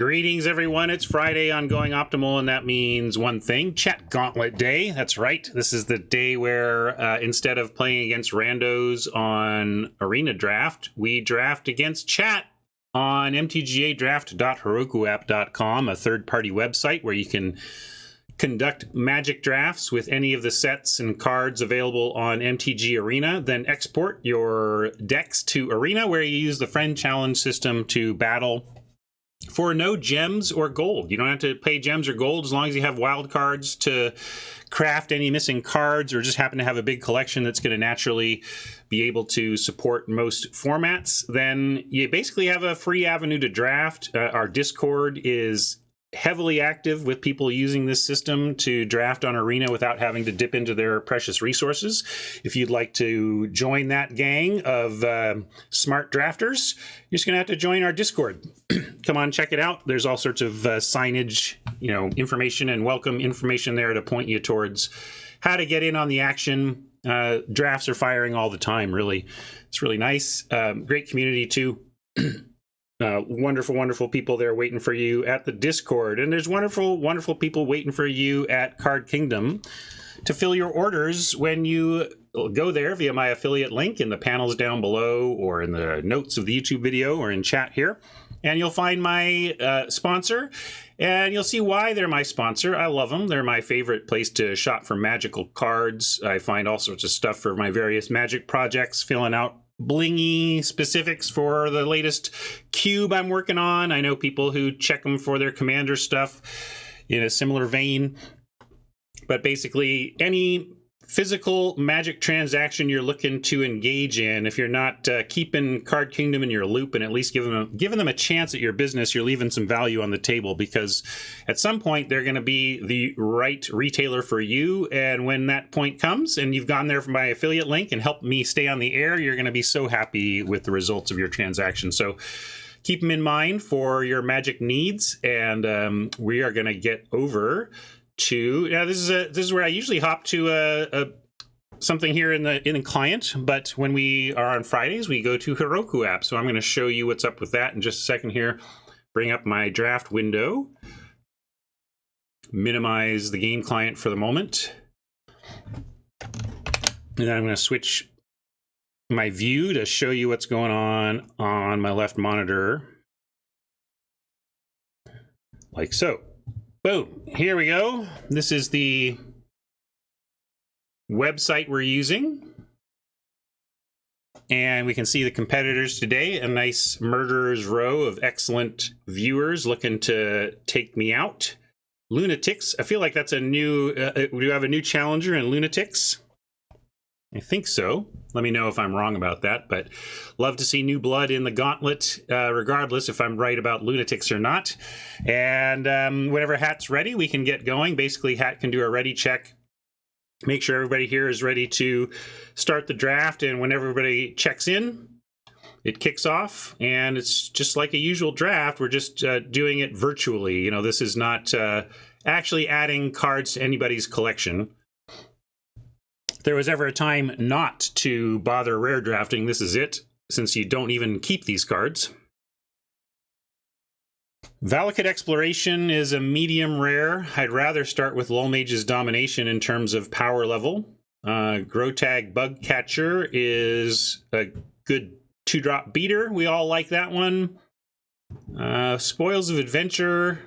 Greetings, everyone. It's Friday on Going Optimal, and that means one thing, Chat Gauntlet Day. That's right. This is the day where instead of playing against randos on Arena Draft, we draft against chat on mtgadraft.herokuapp.com, a third-party website where you can conduct magic drafts with any of the sets and cards available on MTG Arena, then export your decks to Arena, where you use the friend challenge system to battle for no gems or gold. You don't have to pay gems or gold as long as you have wild cards to craft any missing cards, or just happen to have a big collection that's going to naturally be able to support most formats. Then you basically have a free avenue to draft. Our Discord is heavily active with people using this system to draft on Arena without having to dip into their precious resources. If you'd like to join that gang of smart drafters, you're just going to have to join our Discord. Come on, check it out. There's all sorts of signage, information and welcome information there to point you towards how to get in on the action. Drafts are firing all the time, really. It's really nice. Great community, too. Wonderful people there waiting for you at the Discord. And there's wonderful people waiting for you at Card Kingdom to fill your orders when you go there via my affiliate link in the panels down below, or in the notes of the YouTube video, or in chat here. And you'll find my sponsor, and you'll see why they're my sponsor. I love them. They're my favorite place to shop for magical cards. I find all sorts of stuff for my various magic projects, filling out blingy specifics for the latest cube I'm working on. I know people who check them for their commander stuff in a similar vein. But basically, any physical magic transaction you're looking to engage in, if you're not keeping Card Kingdom in your loop and at least giving them a chance at your business, you're leaving some value on the table, because at some point they're going to be the right retailer for you. And when that point comes and you've gone there from my affiliate link and helped me stay on the air, you're going to be so happy with the results of your transaction. So keep them in mind for your magic needs. And we are going to get over to, this is where I usually hop to something here in the client, but when we are on Fridays, we go to Heroku app. So I'm going to show you what's up with that in just a second here. Bring up my draft window, minimize the game client for the moment, and then I'm going to switch my view to show you what's going on my left monitor, like so. Boom, here we go. This is the website we're using. And we can see the competitors today, a nice murderer's row of excellent viewers looking to take me out. Lunatics, I feel like that's a new, we have a new challenger in Lunatics. I think so. Let me know if I'm wrong about that, but love to see new blood in the Gauntlet, regardless if I'm right about Lunatics or not. And whenever Hat's ready, we can get going. Basically, Hat can do a ready check, make sure everybody here is ready to start the draft, and when everybody checks in, it kicks off, and it's just like a usual draft. We're just doing it virtually. This is not actually adding cards to anybody's collection. If there was ever a time not to bother rare drafting, this is it, since you don't even keep these cards. Valakut Exploration is a medium rare. I'd rather start with Lulmage's Domination in terms of power level. Grotag Bugcatcher is a good 2-drop beater. We all like that one. Spoils of Adventure.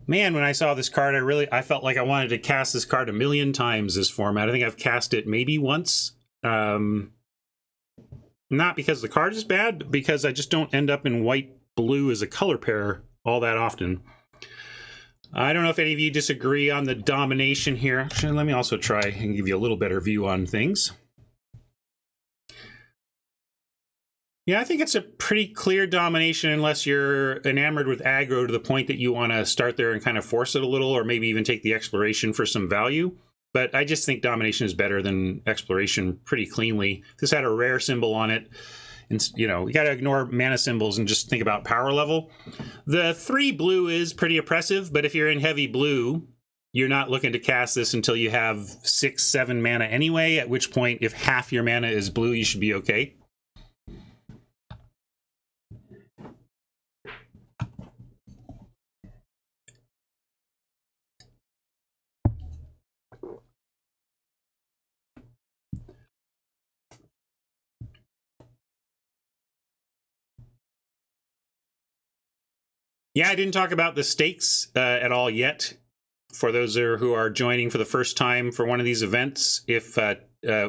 Man, when I saw this card, I felt like I wanted to cast this card a million times this format. I think I've cast it maybe once. Not because the card is bad, but because I just don't end up in white-blue as a color pair all that often. I don't know if any of you disagree on the domination here. Actually, let me also try and give you a little better view on things. Yeah, I think it's a pretty clear domination unless you're enamored with aggro to the point that you want to start there and kind of force it a little, or maybe even take the exploration for some value. But I just think domination is better than exploration pretty cleanly. This had a rare symbol on it. And, you got to ignore mana symbols and just think about power level. The 3 blue is pretty oppressive, but if you're in heavy blue, you're not looking to cast this until you have 6-7 mana anyway, at which point, if half your mana is blue, you should be okay. Yeah, I didn't talk about the stakes at all yet. For those who are joining for the first time for one of these events, if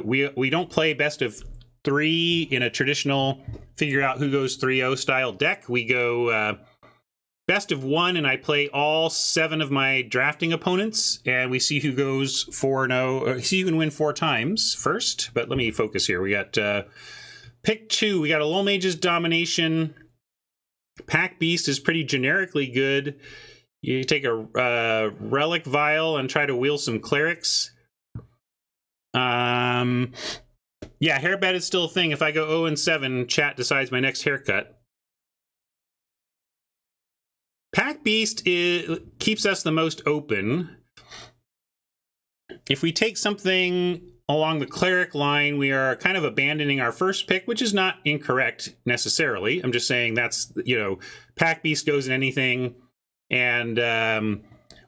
we don't play best of 3 in a traditional figure out who goes 3-0 style deck, we go best of 1, and I play all 7 of my drafting opponents, and we see who goes 4-0, or see who can win 4 times first. But let me focus here. We got pick 2. We got a Low Mage's Domination. Pack Beast is pretty generically good. You take a Relic Vial and try to wheel some Clerics. Yeah, Hairbed is still a thing. If I go 0-7, chat decides my next haircut. Pack Beast keeps us the most open. If we take something along the Cleric line, we are kind of abandoning our first pick, which is not incorrect necessarily. I'm just saying that's, Pack Beast goes in anything, and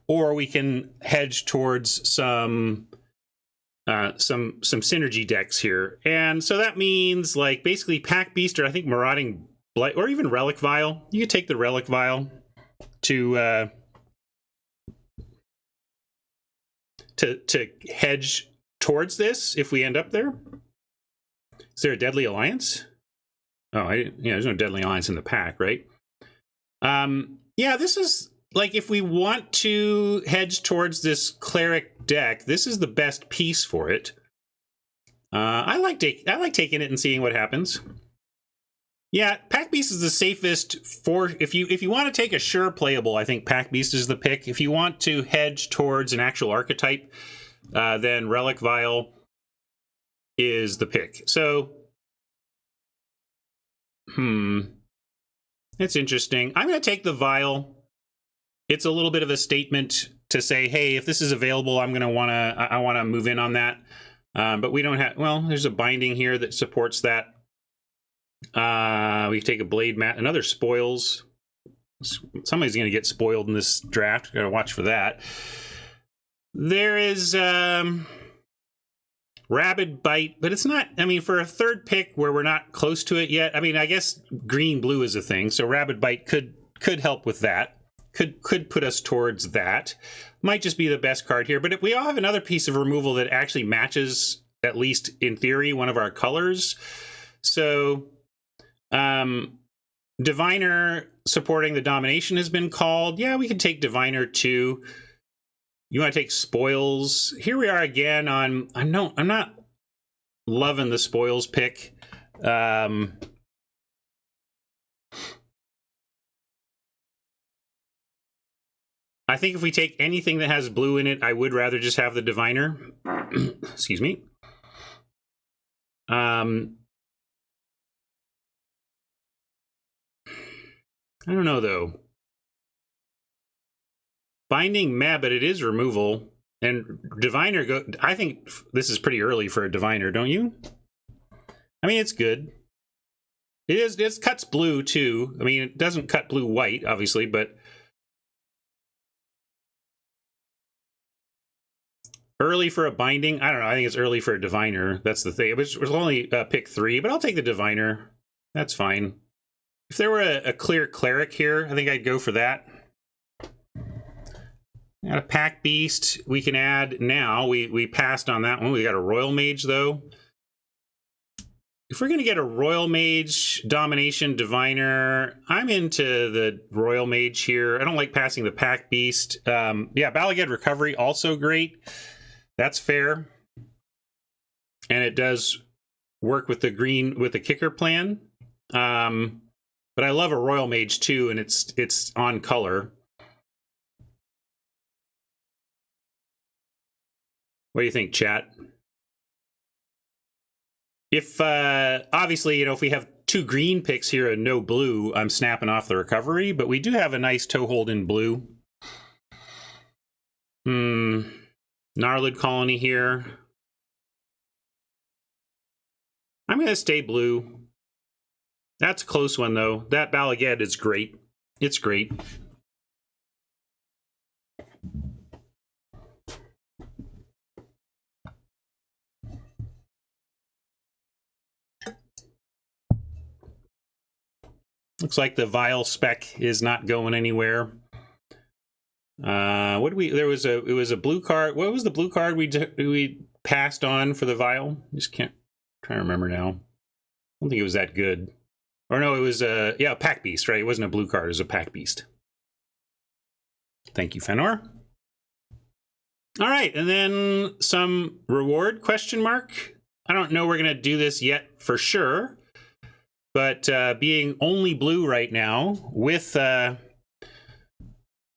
or we can hedge towards some synergy decks here. And so that means, like, basically Pack Beast, or I think Marauding Blight, or even Relic Vial. You could take the Relic Vial to hedge towards this if we end up there. Is there a Deadly Alliance? Oh, there's no Deadly Alliance in the pack, right? Yeah, this is, like, if we want to hedge towards this Cleric deck, this is the best piece for it. I like taking it and seeing what happens. Yeah, Pack Beast is the safest for if you want to take a sure playable. I think Pack Beast is the pick. If you want to hedge towards an actual archetype, then Relic Vial is the pick. So, it's interesting. I'm going to take the Vial. It's a little bit of a statement to say, hey, if this is available, I want to move in on that. But we don't have. Well, there's a binding here that supports that. We can take a Blade Mat, another spoils. Somebody's going to get spoiled in this draft. Got to watch for that. There is Rabid Bite, but it's not. I mean, for a third pick where we're not close to it yet. I mean, I guess green blue is a thing, so Rabid Bite could help with that. Could put us towards that. Might just be the best card here, but we all have another piece of removal that actually matches, at least in theory, one of our colors. So. Diviner supporting the domination has been called. Yeah, we can take Diviner too. You want to take Spoils? Here we are again on. I'm not loving the Spoils pick. I think if we take anything that has blue in it, I would rather just have the Diviner. Excuse me. I don't know, though. Binding meh, but it is removal. And Diviner, I think this is pretty early for a Diviner, don't you? I mean, it's good. It cuts blue, too. I mean, it doesn't cut blue-white, obviously, but... Early for a binding? I don't know. I think it's early for a Diviner. That's the thing. It was only pick 3, but I'll take the Diviner. That's fine. If there were a clear Cleric here, I think I'd go for that. Got a Pack Beast we can add now. We passed on that one. We got a Royal Mage, though. If we're going to get a Royal Mage, Domination, Diviner, I'm into the Royal Mage here. I don't like passing the Pack Beast. Yeah, Bala Ged Recovery, also great. That's fair. And it does work with the green, with the kicker plan. But I love a Royal Mage too, and it's on color. What do you think, chat? If obviously, if we have 2 green picks here and no blue, I'm snapping off the recovery. But we do have a nice toehold in blue. Gnarlid Colony here. I'm going to stay blue. That's a close one, though. That Bala Ged is great. It's great. Looks like the vial spec is not going anywhere. What do we? It was a blue card. What was the blue card we passed on for the vial? Just can't try to remember now. I don't think it was that good. Or no, it was a pack beast, right? It wasn't a blue card. It was a pack beast. Thank you, Fenor. All right, and then some reward question mark. I don't know we're gonna do this yet for sure, but being only blue right now with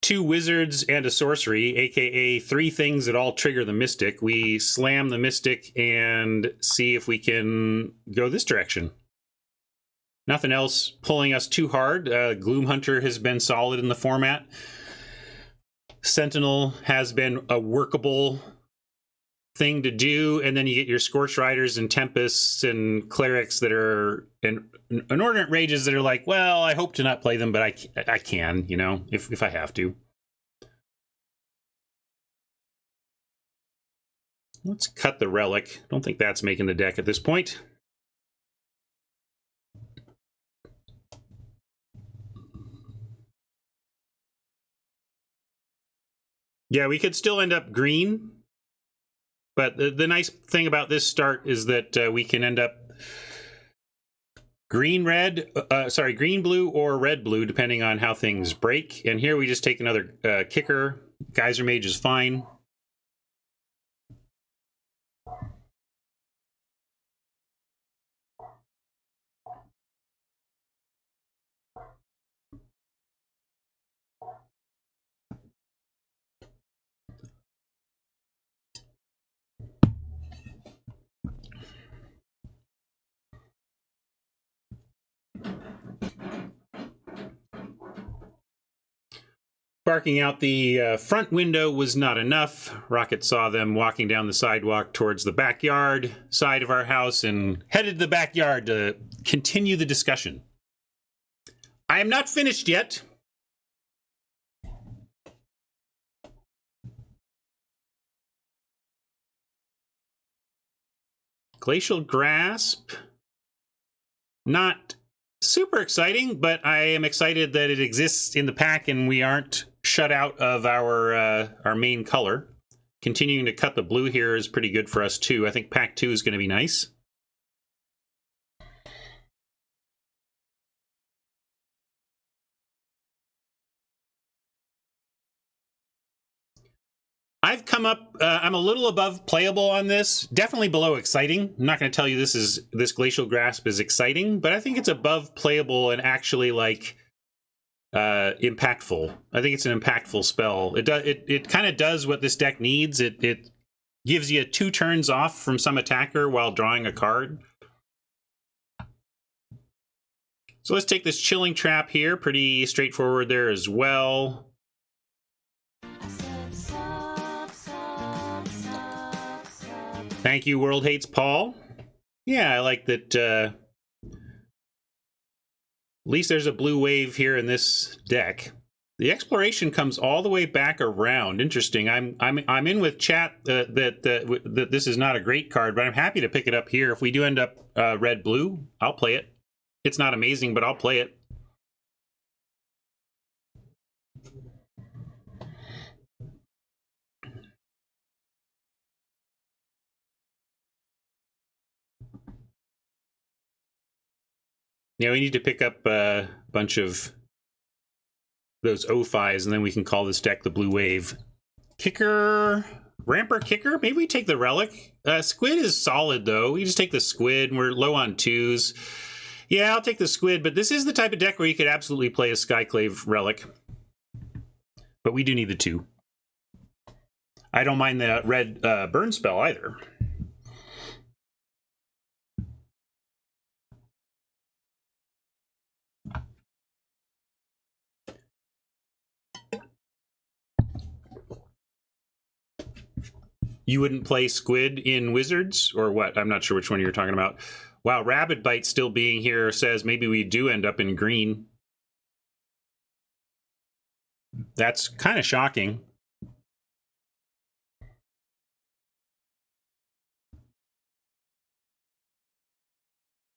2 wizards and a sorcery, aka 3 things that all trigger the mystic, we slam the mystic and see if we can go this direction. Nothing else pulling us too hard. Gloom Hunter has been solid in the format. Sentinel has been a workable thing to do, and then you get your Scorch Riders and Tempests and Clerics that are inordinate rages that are like, well, I hope to not play them, but I can, you know, if I have to. Let's cut the Relic. Don't think that's making the deck at this point. Yeah, we could still end up green, but the nice thing about this start is that we can end up green blue or red blue, depending on how things break. And here we just take another kicker. Geyser Mage is fine. Barking out the front window was not enough. Rocket saw them walking down the sidewalk towards the backyard side of our house and headed to the backyard to continue the discussion. I am not finished yet. Glacial Grasp. Not super exciting, but I am excited that it exists in the pack and we aren't shut out of our main color. Continuing to cut the blue here is pretty good for us too. I think pack 2 is going to be nice. I've come up, I'm a little above playable on this, definitely below exciting. I'm not going to tell you this Glacial Grasp is exciting, but I think it's above playable and actually like impactful. I think it's an impactful spell. It kind of does what this deck needs. It gives you 2 turns off from some attacker while drawing a card. So let's take this Chilling Trap here. Pretty straightforward there as well. Thank you, World Hates Paul. Yeah, I like that. At least there's a blue wave here in this deck. The exploration comes all the way back around. Interesting. I'm in with chat that this is not a great card, but I'm happy to pick it up here. If we do end up red blue, I'll play it. It's not amazing, but I'll play it. Yeah, we need to pick up a bunch of those O5s, and then we can call this deck the Blue Wave. Kicker, Ramper Kicker? Maybe we take the Relic. Squid is solid, though. We just take the Squid, and we're low on 2s. Yeah, I'll take the Squid, but this is the type of deck where you could absolutely play a Skyclave Relic. But we do need the 2. I don't mind the red burn spell either. You wouldn't play Squid in Wizards, or what? I'm not sure which one you're talking about. Wow, Rabid Bite still being here says maybe we do end up in green. That's kind of shocking.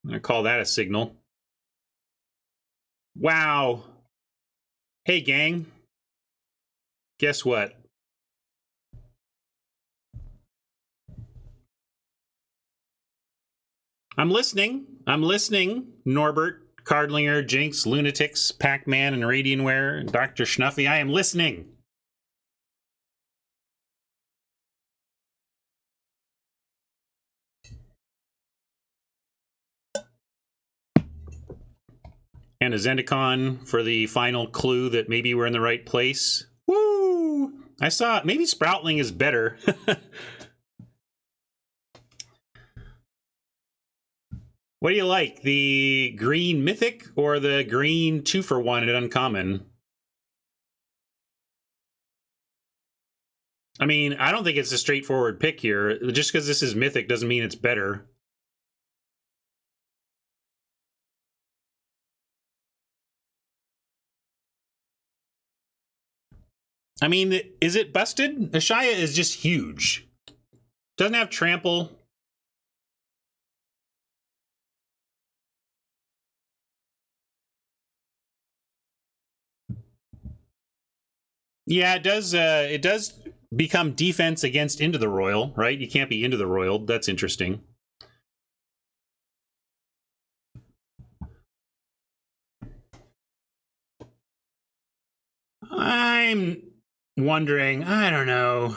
I'm going to call that a signal. Wow. Hey, gang. Guess what? I'm listening. I'm listening. Norbert, Cardlinger, Jinx, Lunatics, Pac-Man, and Radianware, Dr. Schnuffy. I am listening. And a Zendikar for the final clue that maybe we're in the right place. Woo! I saw maybe Sproutling is better. What do you like? The green mythic or the green 2-for-1 at uncommon? I mean, I don't think it's a straightforward pick here. Just because this is mythic doesn't mean it's better. I mean, is it busted? Ashaya is just huge. Doesn't have trample. Yeah, it does. It does become defense against Into the Royal, right? You can't be Into the Royal. That's interesting. I'm wondering. I don't know.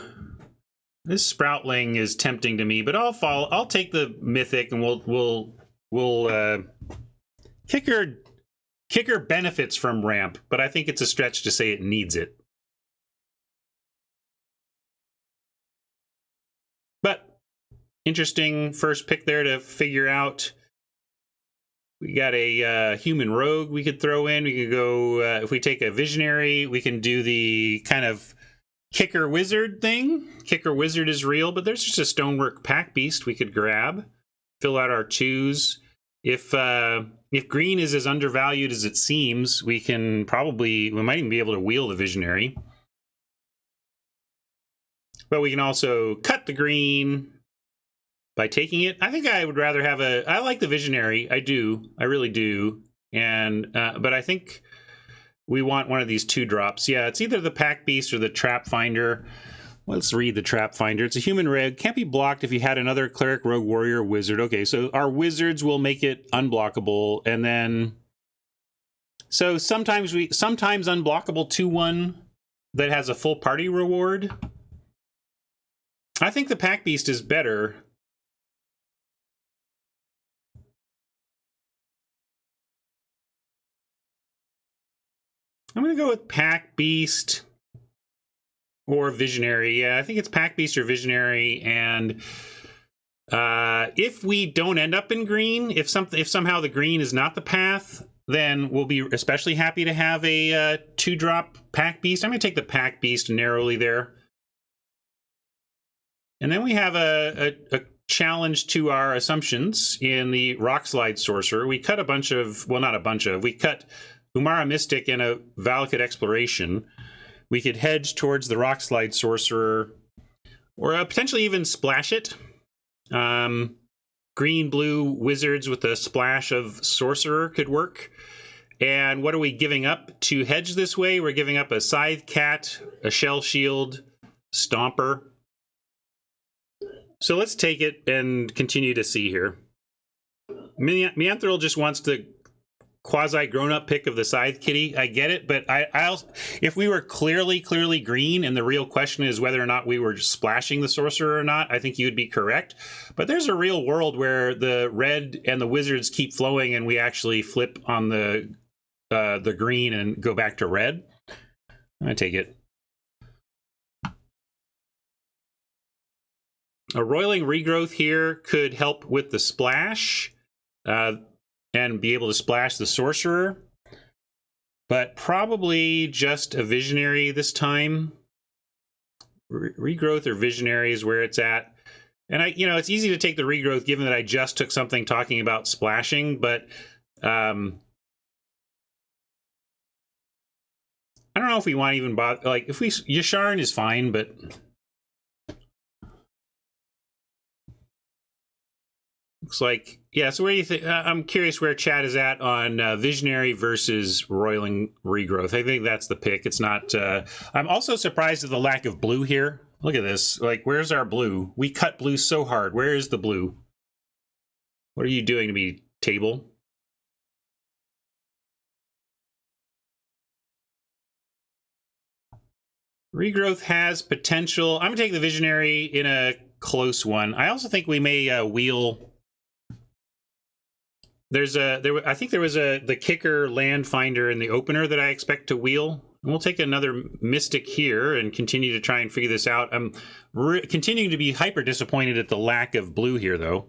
This Sproutling is tempting to me, but I'll take the mythic, and we'll kicker benefits from ramp, but I think it's a stretch to say it needs it. But interesting first pick there to figure out. We got a human rogue we could throw in. We could go, if we take a visionary, we can do the kind of kicker wizard thing. Kicker wizard is real, but there's just a stonework pack beast we could grab, fill out our 2s. If green is as undervalued as it seems, we might even be able to wheel the visionary. But we can also cut the green by taking it. I think I would rather have I like the visionary. I do. I really do. And but I think we want one of these 2-drops. Yeah, it's either the pack beast or the trap finder. Let's read the trap finder. It's a human rig. Can't be blocked if you had another cleric, rogue, warrior, wizard. Okay, so our wizards will make it unblockable, and then so sometimes unblockable 2/1 that has a full party reward. I think the pack beast is better. I'm going to go with Pack Beast or Visionary. Yeah, I think it's Pack Beast or Visionary. And if we don't end up in green, if somehow the green is not the path, then we'll be especially happy to have a 2-drop Pack Beast. I'm going to take the Pack Beast narrowly there. And then we have a challenge to our assumptions in the Rock Slide Sorcerer. We cut a bunch of, well, not a bunch of, we cut Umara Mystic and a Valakut Exploration. We could hedge towards the Rock Slide Sorcerer, or potentially even splash it. Green-blue Wizards with a splash of Sorcerer could work. And what are we giving up to hedge this way? We're giving up a Scythe Cat, a Shell Shield, Stomper. So let's take it and continue to see here. Mianthril just wants the quasi grown-up pick of the Scythe Kitty. I get it, but I if we were clearly green and the real question is whether or not we were splashing the sorcerer or not, I think you would be correct. But there's a real world where the red and the wizards keep flowing and we actually flip on the green and go back to red. I'm gonna take it. A Roiling Regrowth here could help with the splash. And be able to splash the sorcerer, but probably just a visionary this time. Regrowth or visionary is where it's at. And it's easy to take the regrowth given that I just took something talking about splashing, but I don't know if we want to even bother. Like, if Yasharn is fine, but. Looks like, yeah, so where do you think, I'm curious where chat is at on Visionary versus Roiling Regrowth. I think that's the pick. It's not, I'm also surprised at the lack of blue here. Look at this. Like, where's our blue? We cut blue so hard. Where is the blue? What are you doing to me, table? Regrowth has potential. I'm going to take the Visionary in a close one. I also think we may wheel. I think there was the kicker land finder in the opener that I expect to wheel. And we'll take another Mystic here and continue to try and figure this out. I'm continuing to be hyper disappointed at the lack of blue here, though.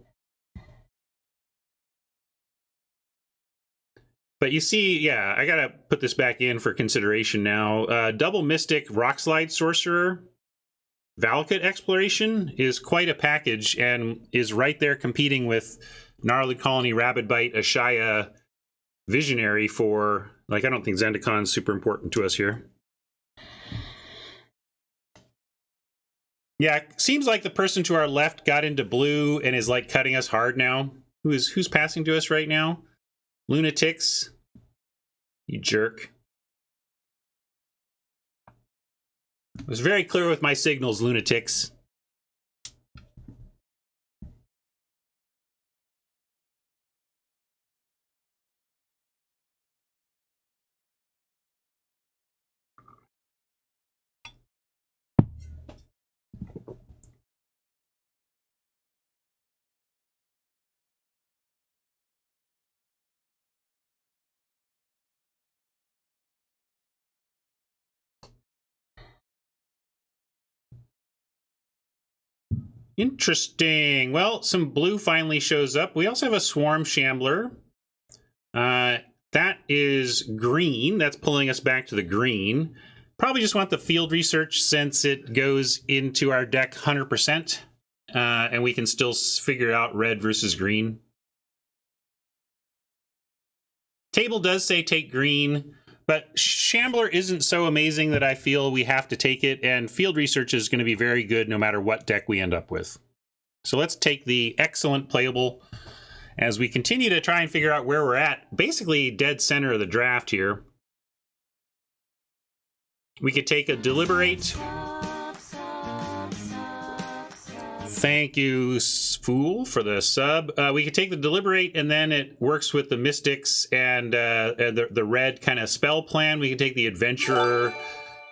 But you see, yeah, I gotta put this back in for consideration now. Double Mystic Rockslide Sorcerer Valakut Exploration is quite a package and is right there competing with Gnarly Colony, Rabid Bite, Ashaya, Visionary for, like, I don't think Zendikar's super important to us here. Yeah, seems like the person to our left got into blue and is, like, cutting us hard now. Who's passing to us right now? Lunatics. You jerk. I was very clear with my signals, Lunatics. Interesting. Well, some blue finally shows up. We also have a Swarm Shambler. That is green. That's pulling us back to the green. Probably just want the field research since it goes into our deck 100%. And we can still figure out red versus green. Table does say take green. But Shambler isn't so amazing that I feel we have to take it, and field research is going to be very good no matter what deck we end up with. So let's take the excellent playable as we continue to try and figure out where we're at. Basically dead center of the draft here. We could take a Deliberate. Thank you, Fool, for the sub. We could take the Deliberate, and then it works with the Mystics and the red kind of spell plan. We can take the Adventurer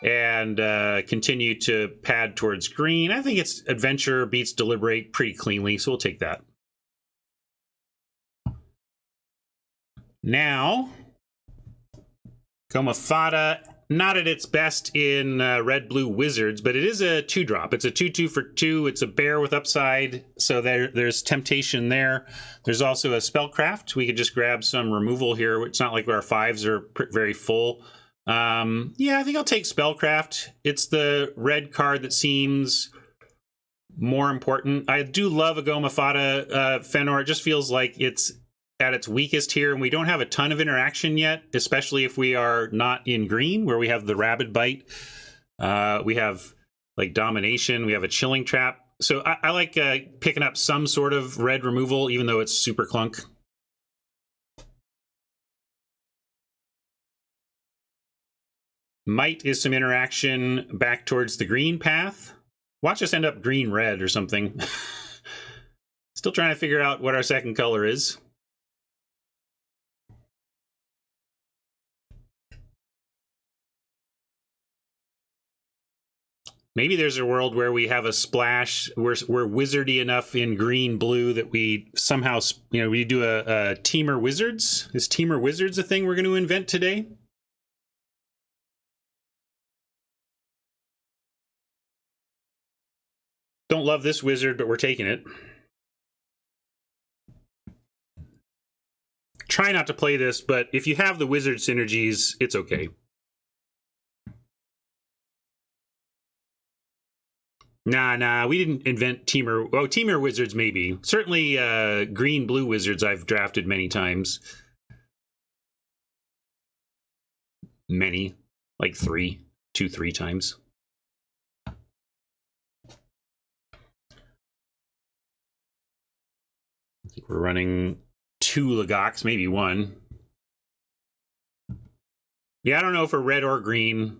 and continue to pad towards green. I think it's Adventurer beats Deliberate pretty cleanly, so we'll take that. Now, Gomafada, not at its best in red-blue wizards, but it is a 2-drop. It's a 2/2 for 2. It's a bear with upside, so there's temptation there. There's also a spellcraft. We could just grab some removal here. It's not like our 5s are very full. Yeah, I think I'll take spellcraft. It's the red card that seems more important. I do love a Gomafada Fenor. It just feels like it's at its weakest here, and we don't have a ton of interaction yet, especially if we are not in green, where we have the Rabid Bite. We have like Domination. We have a Chilling Trap. So I like picking up some sort of red removal, even though it's super clunk. Might is some interaction back towards the green path. Watch us end up green-red or something. Still trying to figure out what our second color is. Maybe there's a world where we have a splash, we're wizardy enough in green-blue that we somehow, we do a Teamer Wizards. Is Teamer Wizards a thing we're going to invent today? Don't love this wizard, but we're taking it. Try not to play this, but if you have the wizard synergies, it's okay. Nah, we didn't invent Teamer. Oh, Teamer Wizards, maybe. Certainly green-blue wizards I've drafted many times. Many. Like 3 times. I think we're running 2 Legox, maybe 1. Yeah, I don't know if we're red or green.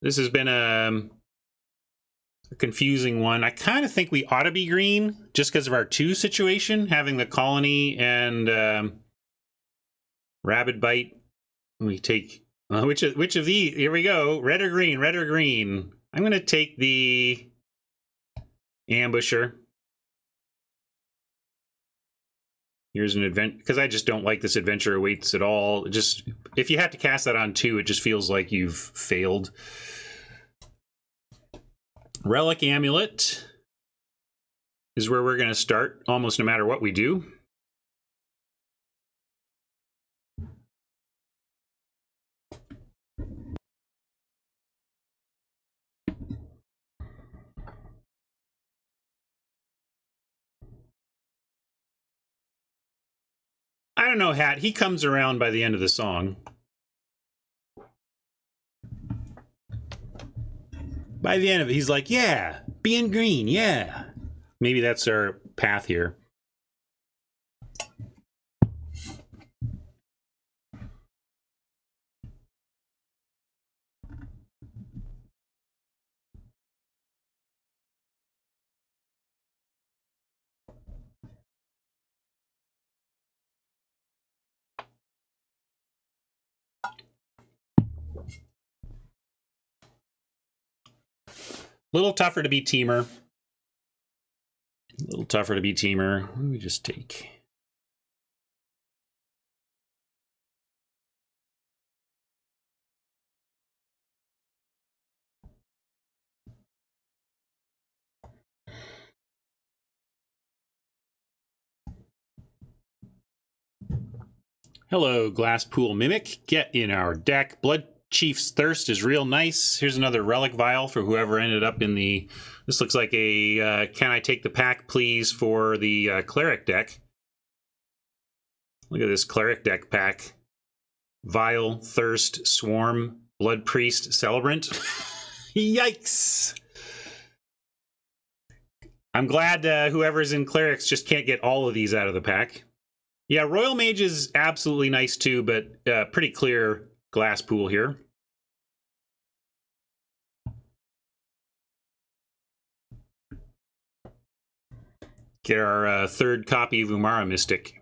This has been a confusing one. I kind of think we ought to be green just because of our 2 situation, having the colony and rabid bite. We take which of these? Here we go. Red or green? Red or green? I'm going to take the ambusher. Here's an event because I just don't like this adventure awaits at all. Just if you have to cast that on 2, it just feels like you've failed. Relic Amulet is where we're going to start almost no matter what we do. I don't know, Hat. He comes around by the end of the song. By the end of it, he's like, yeah, being green, yeah. Maybe that's our path here. Little tougher to be teamer. A little tougher to be teamer. What do we just take? Hello, Glasspool Mimic. Get in our deck. Blood Chief's Thirst is real nice. Here's another relic vial for whoever ended up in the... This looks like a can I take the pack, please, for the Cleric deck. Look at this Cleric deck pack. Vial, Thirst, Swarm, Blood Priest, Celebrant. Yikes! I'm glad whoever's in Clerics just can't get all of these out of the pack. Yeah, Royal Mage is absolutely nice too, but pretty clear Glasspool here. Get our 3rd copy of Umara Mystic.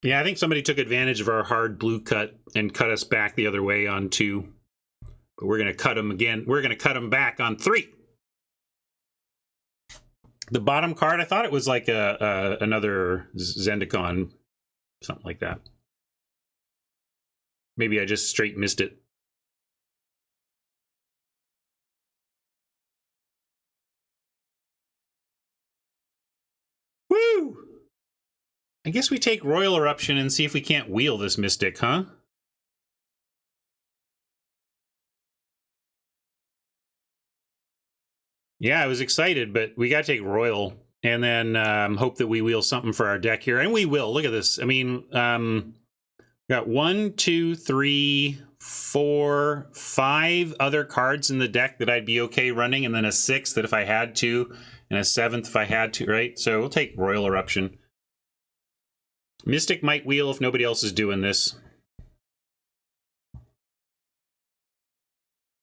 Yeah, I think somebody took advantage of our hard blue cut and cut us back the other way on 2. But we're going to cut them again. We're going to cut them back on 3. The bottom card, I thought it was like another Zendikar, something like that. Maybe I just straight missed it. Woo! I guess we take Royal Eruption and see if we can't wheel this Mystic, huh? Yeah, I was excited, but we got to take Royal and then hope that we wheel something for our deck here. And we will. Look at this. I mean, got 1, 2, 3, 4, 5 other cards in the deck that I'd be okay running, and then a 6th that if I had to, and a 7th if I had to, right? So we'll take Royal Eruption. Mystic might wheel if nobody else is doing this.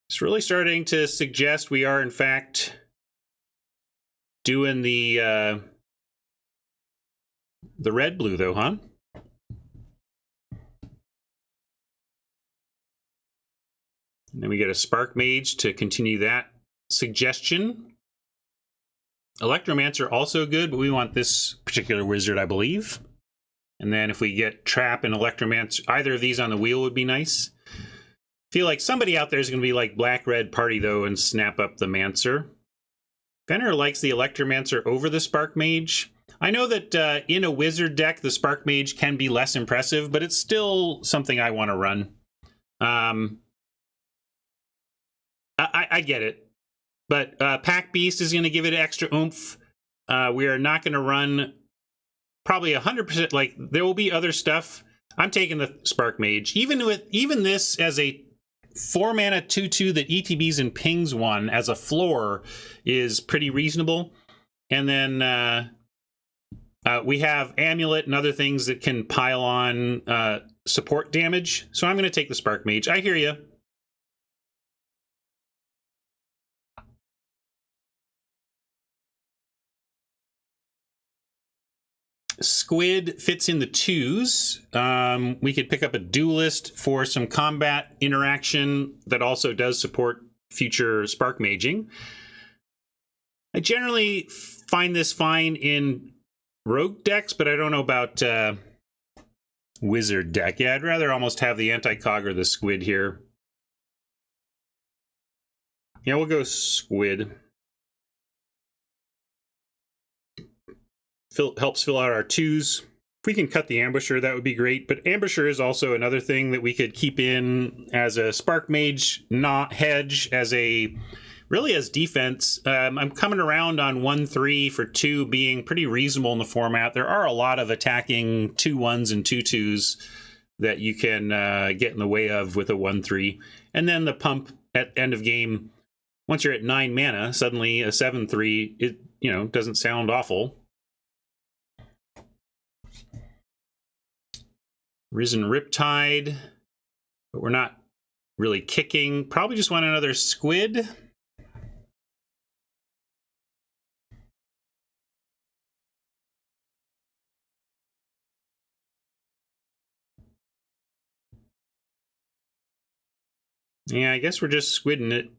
It's really starting to suggest we are, in fact, doing the red-blue, though, huh? And then we get a Spark Mage to continue that suggestion. Electromancer also good, but we want this particular wizard, I believe. And then if we get Trap and Electromancer, either of these on the wheel would be nice. Feel like somebody out there is going to be like Black-Red Party, though, and snap up the Mancer. Fenrir likes the Electromancer over the Spark Mage. I know that in a wizard deck, the Spark Mage can be less impressive, but it's still something I want to run. I get it. But Pack Beast is going to give it extra oomph. We are not going to run probably 100%. Like, there will be other stuff. I'm taking the Spark Mage. Even this as a 4-mana 2/2 that ETBs and pings one as a floor is pretty reasonable. And then we have Amulet and other things that can pile on support damage. So I'm going to take the Spark Mage. I hear you. Squid fits in the 2s. We could pick up a Duelist for some combat interaction that also does support future Spark Maging. I generally find this fine in Rogue decks, but I don't know about Wizard deck. Yeah, I'd rather almost have the Anti-Cog or the Squid here. Yeah, we'll go Squid. Helps fill out our 2s. If we can cut the Ambusher, that would be great. But Ambusher is also another thing that we could keep in as a Spark Mage, not hedge, as defense. I'm coming around on 1/3 for 2 being pretty reasonable in the format. There are a lot of attacking 2/1s and 2/2s that you can get in the way of with a 1/3. And then the pump at end of game, once you're at 9 mana, suddenly a 7/3, it doesn't sound awful. Risen Riptide, but we're not really kicking. Probably just want another Squid. Yeah, I guess we're just squidding it.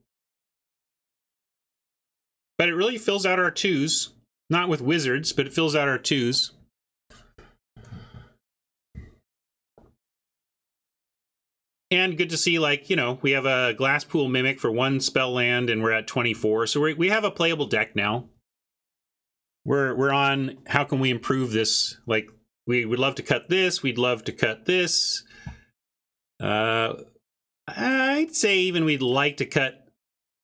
But it really fills out our 2s. Not with Wizards, but it fills out our 2s. And good to see, we have a Glasspool Mimic for 1 spell land, and we're at 24. So we have a playable deck now. We're on, how can we improve this? Like, we would love to cut this. We'd love to cut this. I'd say even we'd like to cut.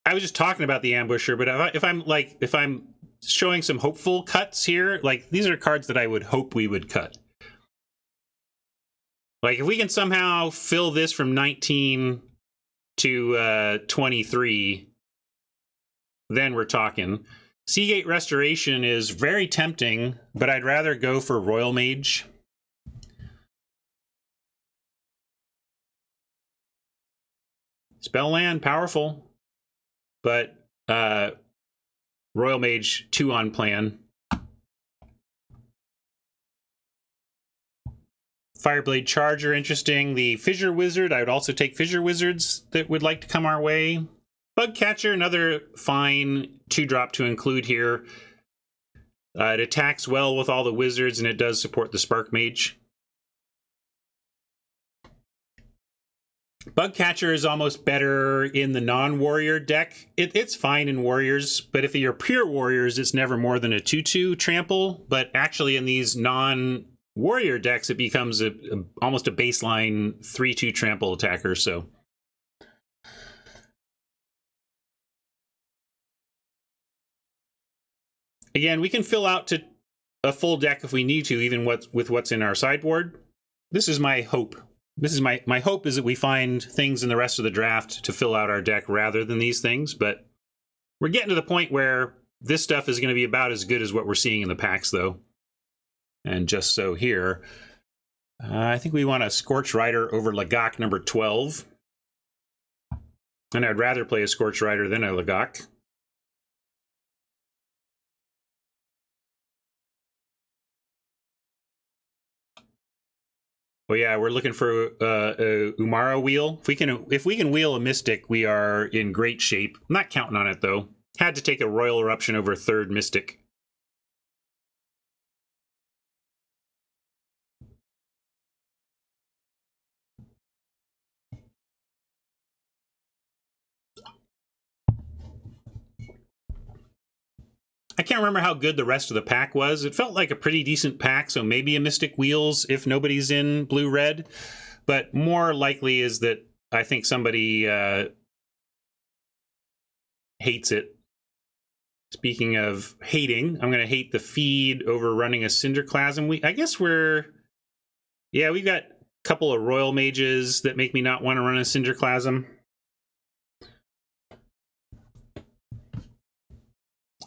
I was just talking about the Ambusher, but if I'm showing some hopeful cuts here, like, these are cards that I would hope we would cut. Like, if we can somehow fill this from 19 to 23, then we're talking. Seagate Restoration is very tempting, but I'd rather go for Royal Mage. Spell land, powerful, but Royal Mage 2 on plan. Fireblade Charger, interesting. The Fissure Wizard, I would also take Fissure Wizards that would like to come our way. Bugcatcher, another fine 2-drop to include here. It attacks well with all the wizards, and it does support the Spark Mage. Bugcatcher is almost better in the non-warrior deck. It's fine in warriors, but if you're pure warriors, it's never more than a 2/2 trample. But actually in these non-warrior decks, it becomes almost a baseline 3/2 trample attacker. So again, we can fill out to a full deck if we need to, even with what's in our sideboard. This is my hope. This is my hope, is that we find things in the rest of the draft to fill out our deck rather than these things. But we're getting to the point where this stuff is going to be about as good as what we're seeing in the packs, though. And just so here, I think we want a Scorch Rider over Lagak number 12. And I'd rather play a Scorch Rider than a Lagak. Oh yeah, we're looking for a Umara wheel. If we can wheel a Mystic, we are in great shape. I'm not counting on it though. Had to take a Royal Eruption over 3rd Mystic. I can't remember how good the rest of the pack was. It felt like a pretty decent pack, so maybe a Mystic Wheels if nobody's in blue-red. But more likely is that I think somebody hates it. Speaking of hating, I'm going to hate the feed over running a Cinderclasm. I guess we've got a couple of Royal Mages that make me not want to run a Cinderclasm.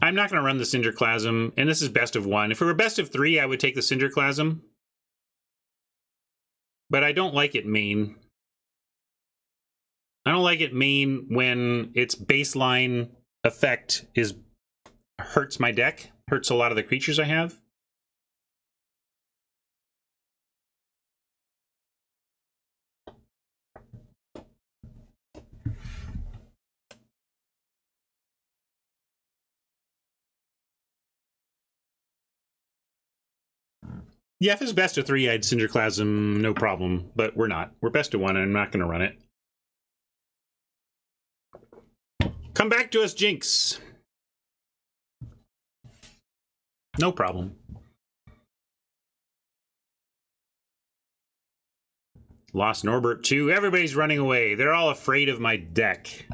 I'm not going to run the Cinderclasm, and this is best of 1. If it were best of 3, I would take the Cinderclasm. But I don't like it main. I don't like it main when its baseline effect hurts my deck, hurts a lot of the creatures I have. Yeah, if it's best of 3, I'd Cinderclasm, no problem. But we're not. We're best of 1, and I'm not going to run it. Come back to us, Jinx. No problem. Lost Norbert too. Everybody's running away. They're all afraid of my deck.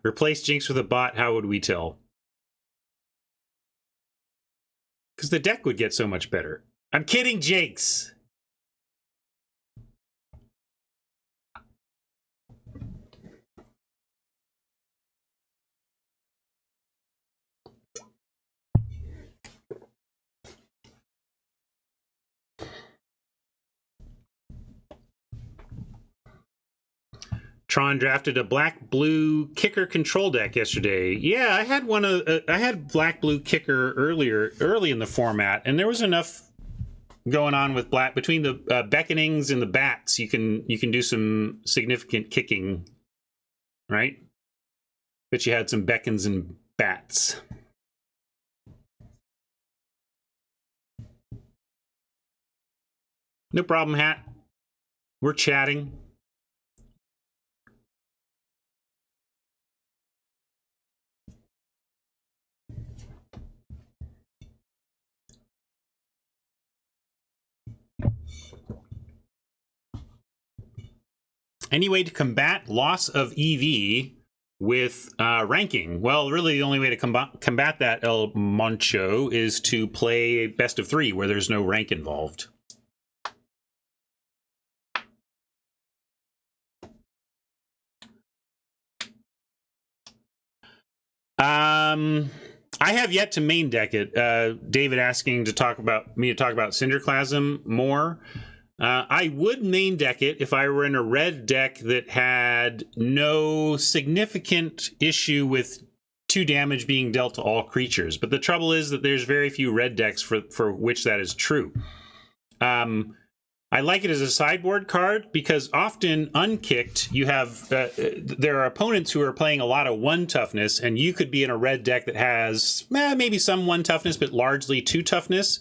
Replace Jinx with a bot, how would we tell? Because the deck would get so much better. I'm kidding, Jinx! Tron drafted a black-blue kicker control deck yesterday. Yeah, I had I had black-blue kicker early in the format, and there was enough going on with black between the beckonings and the bats. You can do some significant kicking, right? But you had some beckons and bats. No problem, Hat. We're chatting. Any way to combat loss of EV with ranking? Well, really the only way to combat that, El Moncho, is to play best of 3 where there's no rank involved. I have yet to main deck it. David asking to talk about Cinderclasm more. I would main deck it if I were in a red deck that had no significant issue with 2 damage being dealt to all creatures. But the trouble is that there's very few red decks for which that is true. I like it as a sideboard card because often unkicked, you have there are opponents who are playing a lot of 1 toughness, and you could be in a red deck that has maybe some 1 toughness, but largely 2 toughness.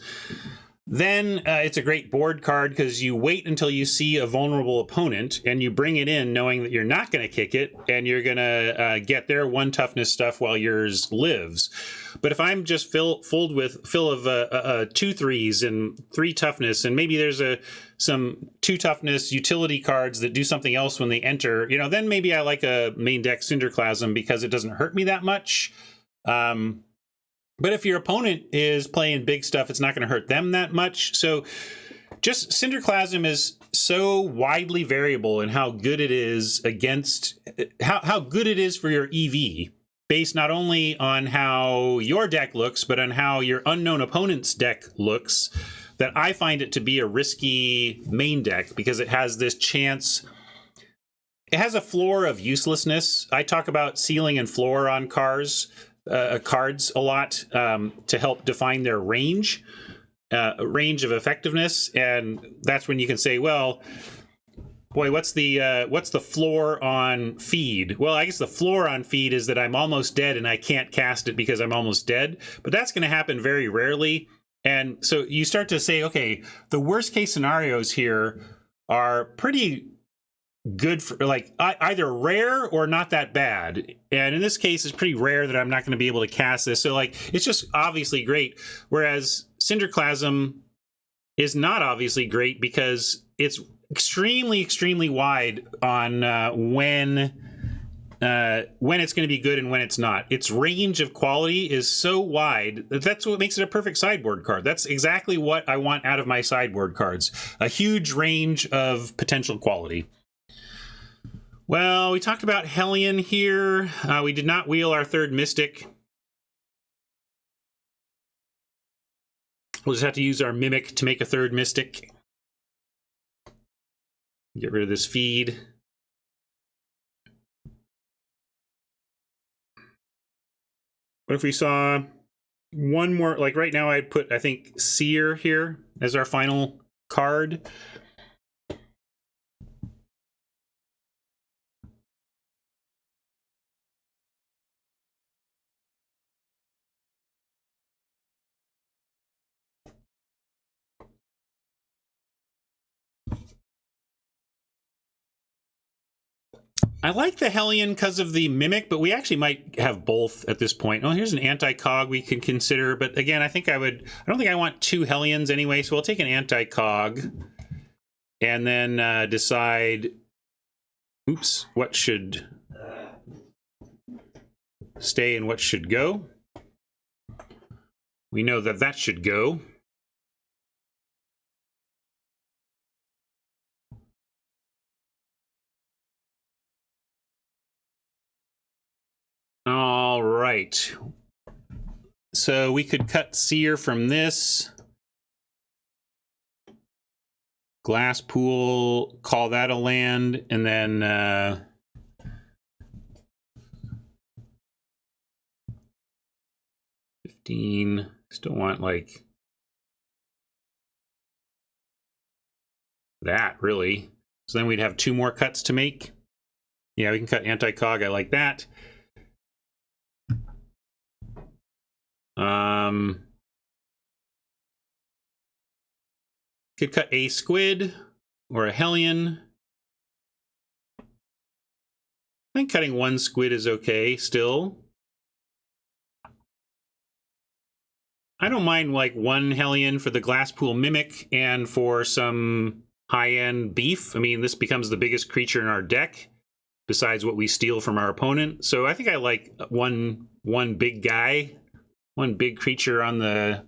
Then it's a great board card because you wait until you see a vulnerable opponent and you bring it in knowing that you're not going to kick it and you're going to get their 1 toughness stuff while yours lives. But if I'm just full of 2 3s and 3 toughness, and maybe there's some 2 toughness utility cards that do something else when they enter, then maybe I like a main deck Cinderclasm because it doesn't hurt me that much. But if your opponent is playing big stuff, it's not going to hurt them that much. So just Cinderclasm is so widely variable in how good it is against how good it is for your EV, based not only on how your deck looks, but on how your unknown opponent's deck looks, that I find it to be a risky main deck because it has this chance. It has a floor of uselessness. I talk about ceiling and floor on cards a lot to help define their range. range of effectiveness, and that's when you can say, well, boy, what's the floor on feed? Well, I guess the floor on feed is that I'm almost dead and I can't cast it because I'm almost dead, but that's going to happen very rarely. And so you start to say, okay, the worst case scenarios here are pretty good for like either rare or not that bad. And in this case, it's pretty rare that I'm not going to be able to cast this. So like, it's just obviously great. Whereas Cinderclasm is not obviously great because it's extremely wide on when it's going to be good and when it's not. Its range of quality is so wide that's what makes it a perfect sideboard card. That's exactly what I want out of my sideboard cards. A huge range of potential quality. Well, we talked about Hellion here. We did not wheel our third Mystic. We'll just have to use our Mimic to make a third Mystic. Get rid of this feed. What if we saw one more, like right now I'd put, I think, Seer here as our final card. I like the Hellion because of the Mimic, but we actually might have both at this point. Oh, here's an anti-cog we can consider, but again, I don't think I want two Hellions anyway, so we'll take an anti-cog and then decide, what should stay and what should go. We know that should go. All right. So we could cut Seer from this. Glass Pool, call that a land, and then still want like that, really. So then we'd have two more cuts to make. Yeah, we can cut anti-cog. I like that. Could cut a Squid or a Hellion. I think cutting one Squid is okay still. I don't mind like one Hellion for the Glasspool Mimic and for some high-end beef. I mean, this becomes the biggest creature in our deck besides what we steal from our opponent. So I think I like one big guy, one big creature on the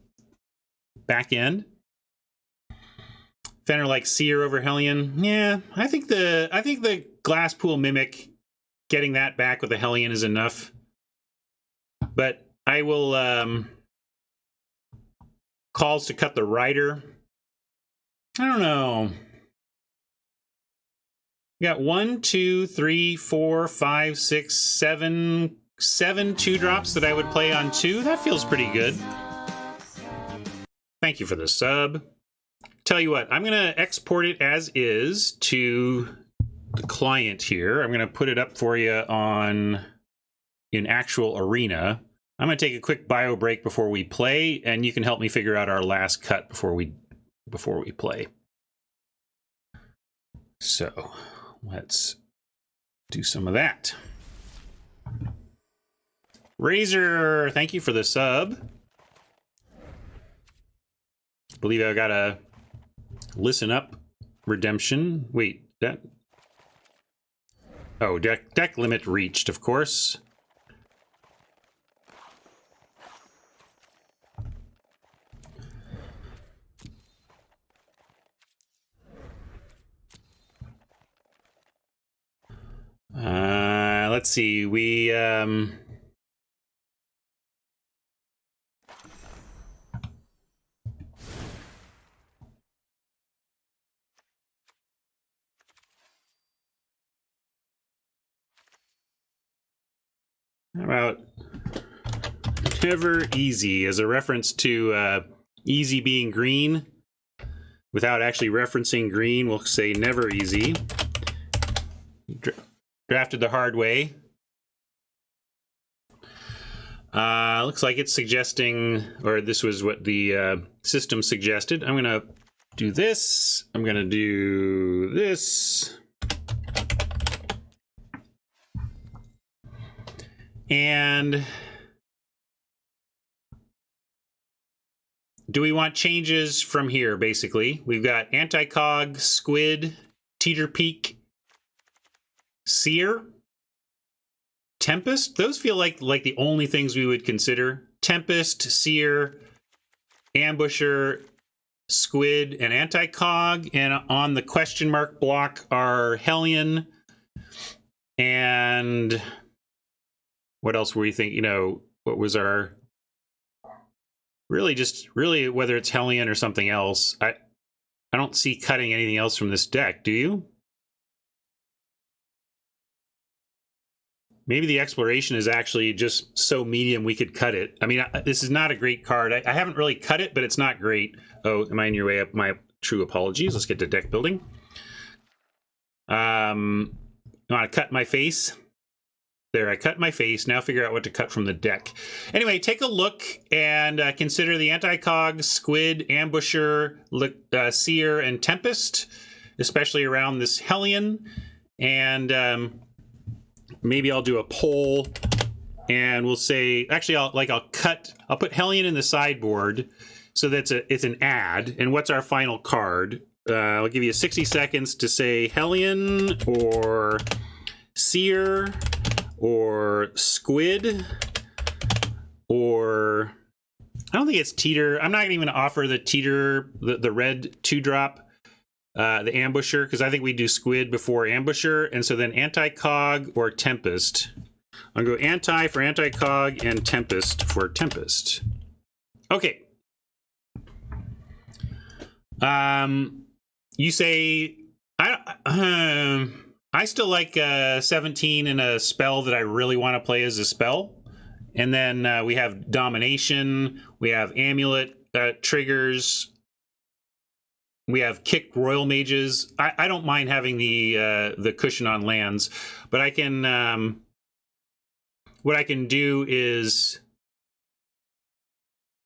back end. Fenner likes Seer over Hellion. Yeah, I think the Glasspool Mimic, getting that back with a Hellion is enough. But I will calls to cut the Rider. I don't know. We got 1, 2, 3, 4, 5, 6, 7 2-drops that I would play on 2. That feels pretty good. Thank you for the sub. Tell you what, I'm going to export it as is to the client here. I'm going to put it up for you in actual Arena. I'm going to take a quick bio break before we play, and you can help me figure out our last cut before we play. So let's do some of that. Razor, thank you for the sub. I believe I got a Listen Up redemption. Wait, that... Oh, deck limit reached, of course. Let's see, we how about Never Easy as a reference to Easy being green. Without actually referencing green, we'll say never easy. Drafted the hard way. Looks like it's suggesting, or this was what the system suggested. I'm going to do this. I'm going to do this. And do we want changes from here, basically? We've got Anti-Cog, Squid, Teeter Peak, Seer, Tempest. Those feel like the only things we would consider. Tempest, Seer, Ambusher, Squid, and Anti-Cog. And on the question mark block are Hellion. And what else were we thinking? You know, what was our... Really, whether it's Hellion or something else, I don't see cutting anything else from this deck, do you? Maybe the Exploration is actually just so medium we could cut it. I mean, this is not a great card. I haven't really cut it, but it's not great. Oh, am I in your way up? My true apologies. Let's get to deck building. I want to cut my face. There, I cut my face. Now figure out what to cut from the deck. Anyway, take a look and consider the Anti-Cog, Squid, Ambusher, Seer, and Tempest, especially around this Hellion. And maybe I'll do a poll, and we'll say, actually, I'll put Hellion in the sideboard, so that's it's an add. And what's our final card? I'll give you 60 seconds to say Hellion or Seer or Squid, or I don't think it's Teeter. I'm not even going to offer the Teeter, the red 2-drop, the Ambusher, because I think we do Squid before Ambusher. And so then Anti-Cog or Tempest. I'll go Anti for Anti-Cog and Tempest for Tempest. Okay. You say... I still like 17 in a spell that I really want to play as a spell. And then we have Domination, we have Amulet triggers, we have Kick Royal Mages. I don't mind having the cushion on lands, but I can... what I can do is...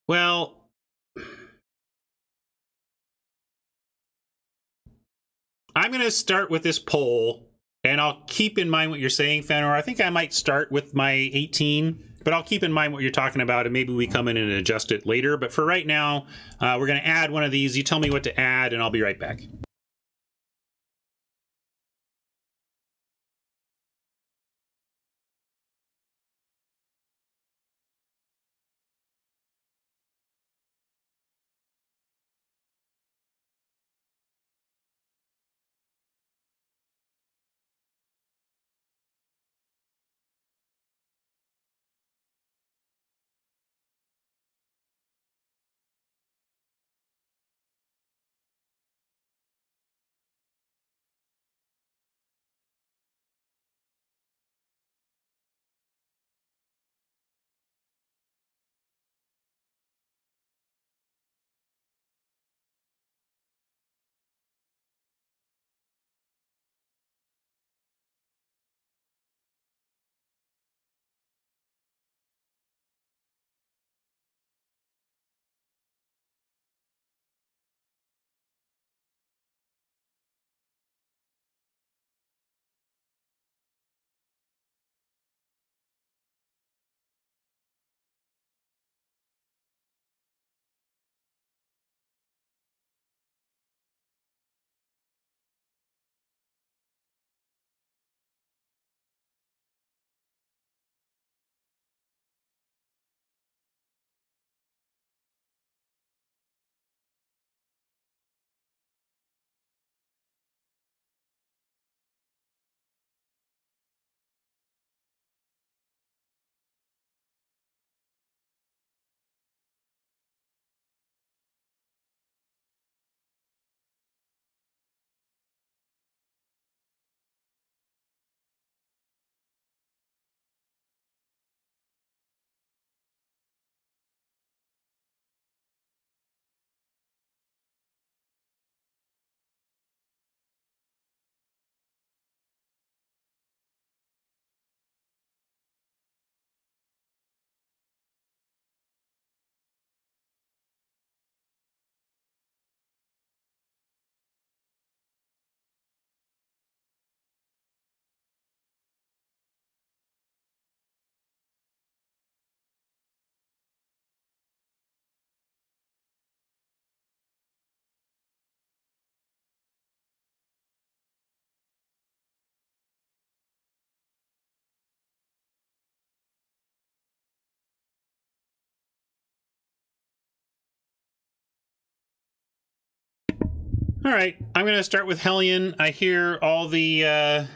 Well... I'm going to start with this poll. And I'll keep in mind what you're saying, Fenor. I think I might start with my 18, but I'll keep in mind what you're talking about, and maybe we come in and adjust it later. But for right now, we're going to add one of these. You tell me what to add, and I'll be right back. All right, I'm going to start with Hellion. I hear all the,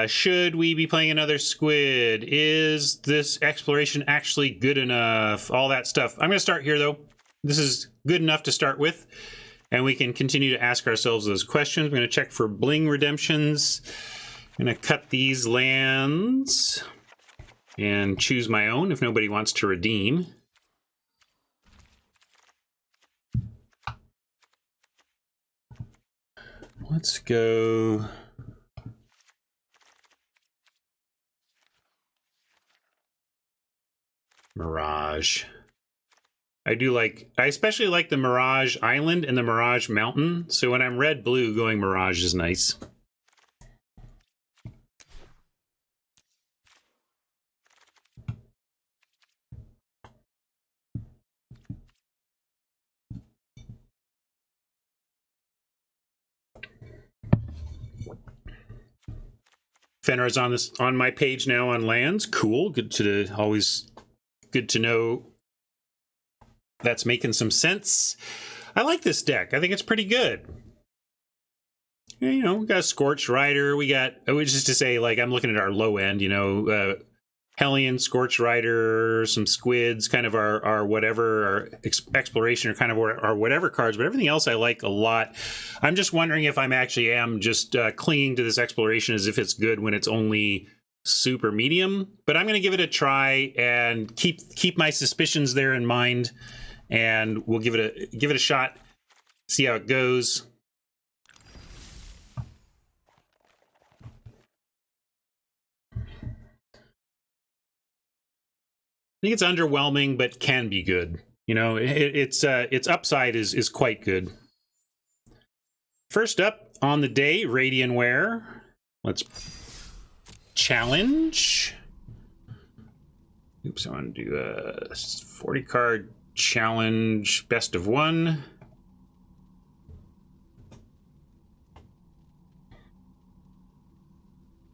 should we be playing another squid? Is this exploration actually good enough? All that stuff. I'm going to start here, though. This is good enough to start with, and we can continue to ask ourselves those questions. I'm going to check for bling redemptions. I'm going to cut these lands and choose my own if nobody wants to redeem. Let's go Mirage. I especially like the Mirage Island and the Mirage Mountain. So when I'm red-blue, going Mirage is nice. Fenrir's on my page now on lands. Cool. Always good to know that's making some sense. I like this deck. I think it's pretty good. We got a Scorched Rider. Which is to say, like, I'm looking at our low end, Hellion, Scorched Rider, some squids, kind of our whatever, our exploration, or kind of our whatever cards, but everything else I like a lot. I'm just wondering if I'm actually just clinging to this exploration as if it's good when it's only super medium. But I'm going to give it a try and keep my suspicions there in mind, and we'll give it a shot, see how it goes. I think it's underwhelming, but can be good. Its upside is quite good. First up on the day, Radianware. Let's challenge. Oops, I want to do a 40-card challenge, best of one.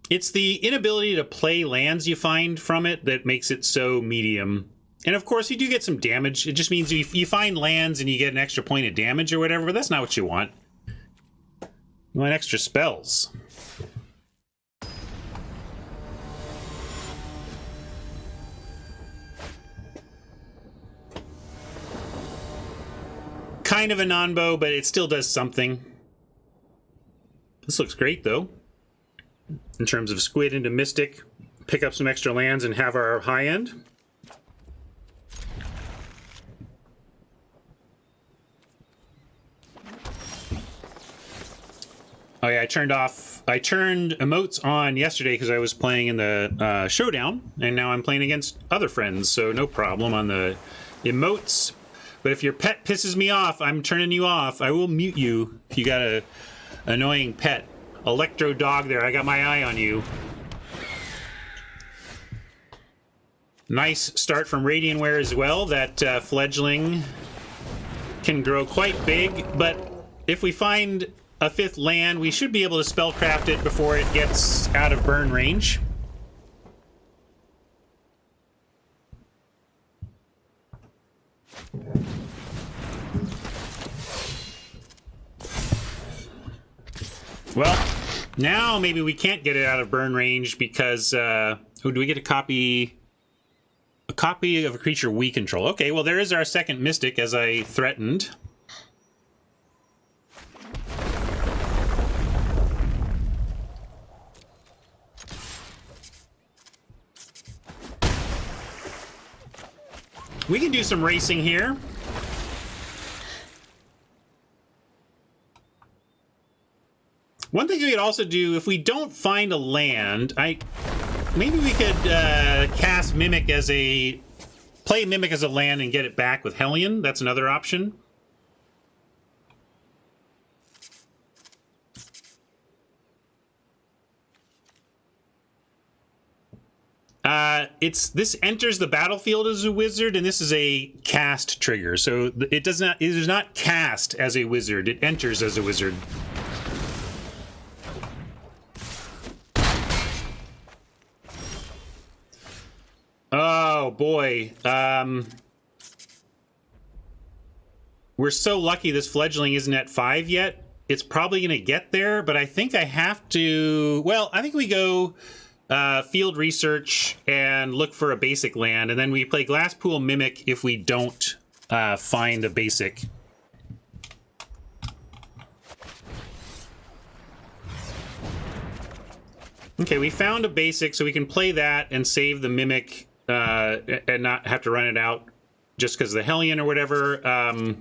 It's the inability to play lands you find from it that makes it so medium. And of course, you do get some damage. It just means you find lands and you get an extra point of damage or whatever, but that's not what you want. You want extra spells. Kind of a non-bow, but it still does something. This looks great, though. In terms of squid into mystic, pick up some extra lands and have our high end. Oh yeah, I turned emotes on yesterday because I was playing in the showdown, and now I'm playing against other friends, so no problem on the emotes. But if your pet pisses me off, I'm turning you off. I will mute you if you got a annoying pet. Electro dog there, I got my eye on you. Nice start from Radianware as well. That fledgling can grow quite big, but if we find a fifth land, we should be able to spellcraft it before it gets out of burn range. Well, now maybe we can't get it out of burn range because, do we get a copy of a creature we control? Okay, well, there is our second Mystic, as I threatened. We can do some racing here. One thing we could also do, if we don't find a land, maybe we could cast Mimic play Mimic as a land and get it back with Hellion. That's another option. This enters the battlefield as a wizard, and this is a cast trigger, so it is not cast as a wizard. It enters as a wizard. Oh boy. we're so lucky this fledgling isn't at 5 yet. It's probably going to get there, but I think I have to... Well, I think we go field research and look for a basic land, and then we play Glasspool Mimic if we don't find a basic. Okay, we found a basic, so we can play that and save the Mimic and not have to run it out just because of the Hellion or whatever.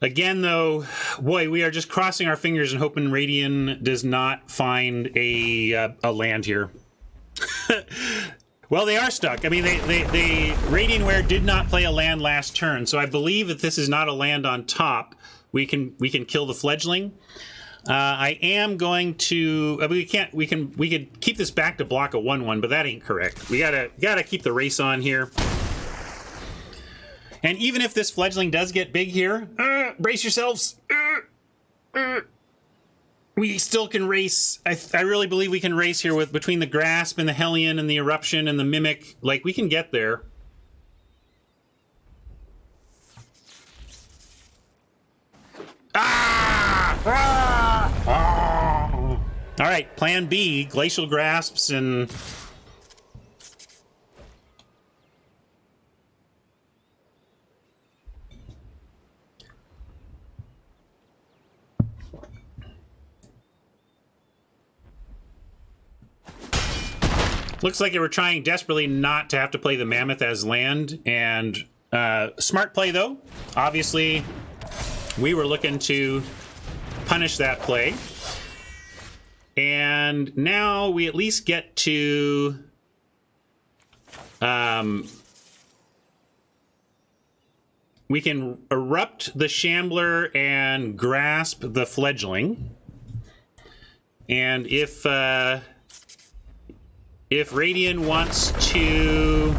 Again, though, boy, we are just crossing our fingers and hoping Radian does not find a land here. Well, they are stuck. I mean, Radianware did not play a land last turn, so I believe that this is not a land on top. We can kill the fledgling. I am going to. We could keep this back to block a 1/1, but that ain't correct. We gotta keep the race on here. And even if this fledgling does get big here, brace yourselves. We still can race. I really believe we can race here with between the Grasp and the Hellion and the Eruption and the Mimic. Like, we can get there. All right, plan B, Glacial Grasps and... Looks like they were trying desperately not to have to play the Mammoth as land, and smart play, though. Obviously, we were looking to punish that play. And now we at least get to... we can Erupt the Shambler and Grasp the Fledgling. And if Radian wants to...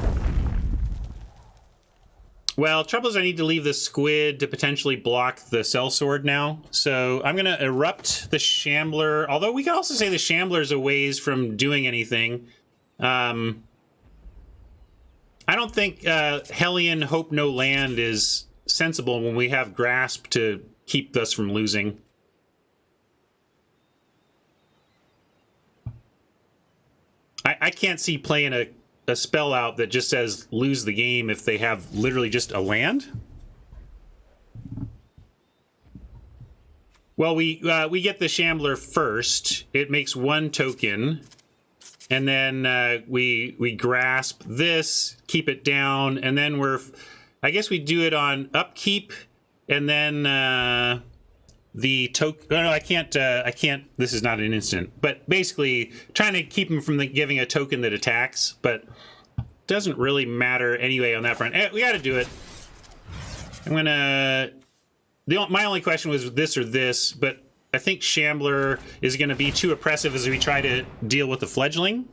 Well, trouble is I need to leave the Squid to potentially block the Sellsword now. So I'm going to Erupt the Shambler. Although we can also say the Shambler's a ways from doing anything. I don't think Hellion Hope No Land is sensible when we have Grasp to keep us from losing. I can't see playing a spell out that just says lose the game if they have literally just a land. Well, we get the Shambler first. It makes 1 token. And then we Grasp this, keep it down, and then I guess we do it on upkeep, and then the token... Oh, no, I can't, this is not an instant. But basically, trying to keep him from giving a token that attacks, but doesn't really matter anyway on that front. We gotta do it. I'm gonna... My only question was this or this, but I think Shambler is gonna be too oppressive as we try to deal with the Fledgling.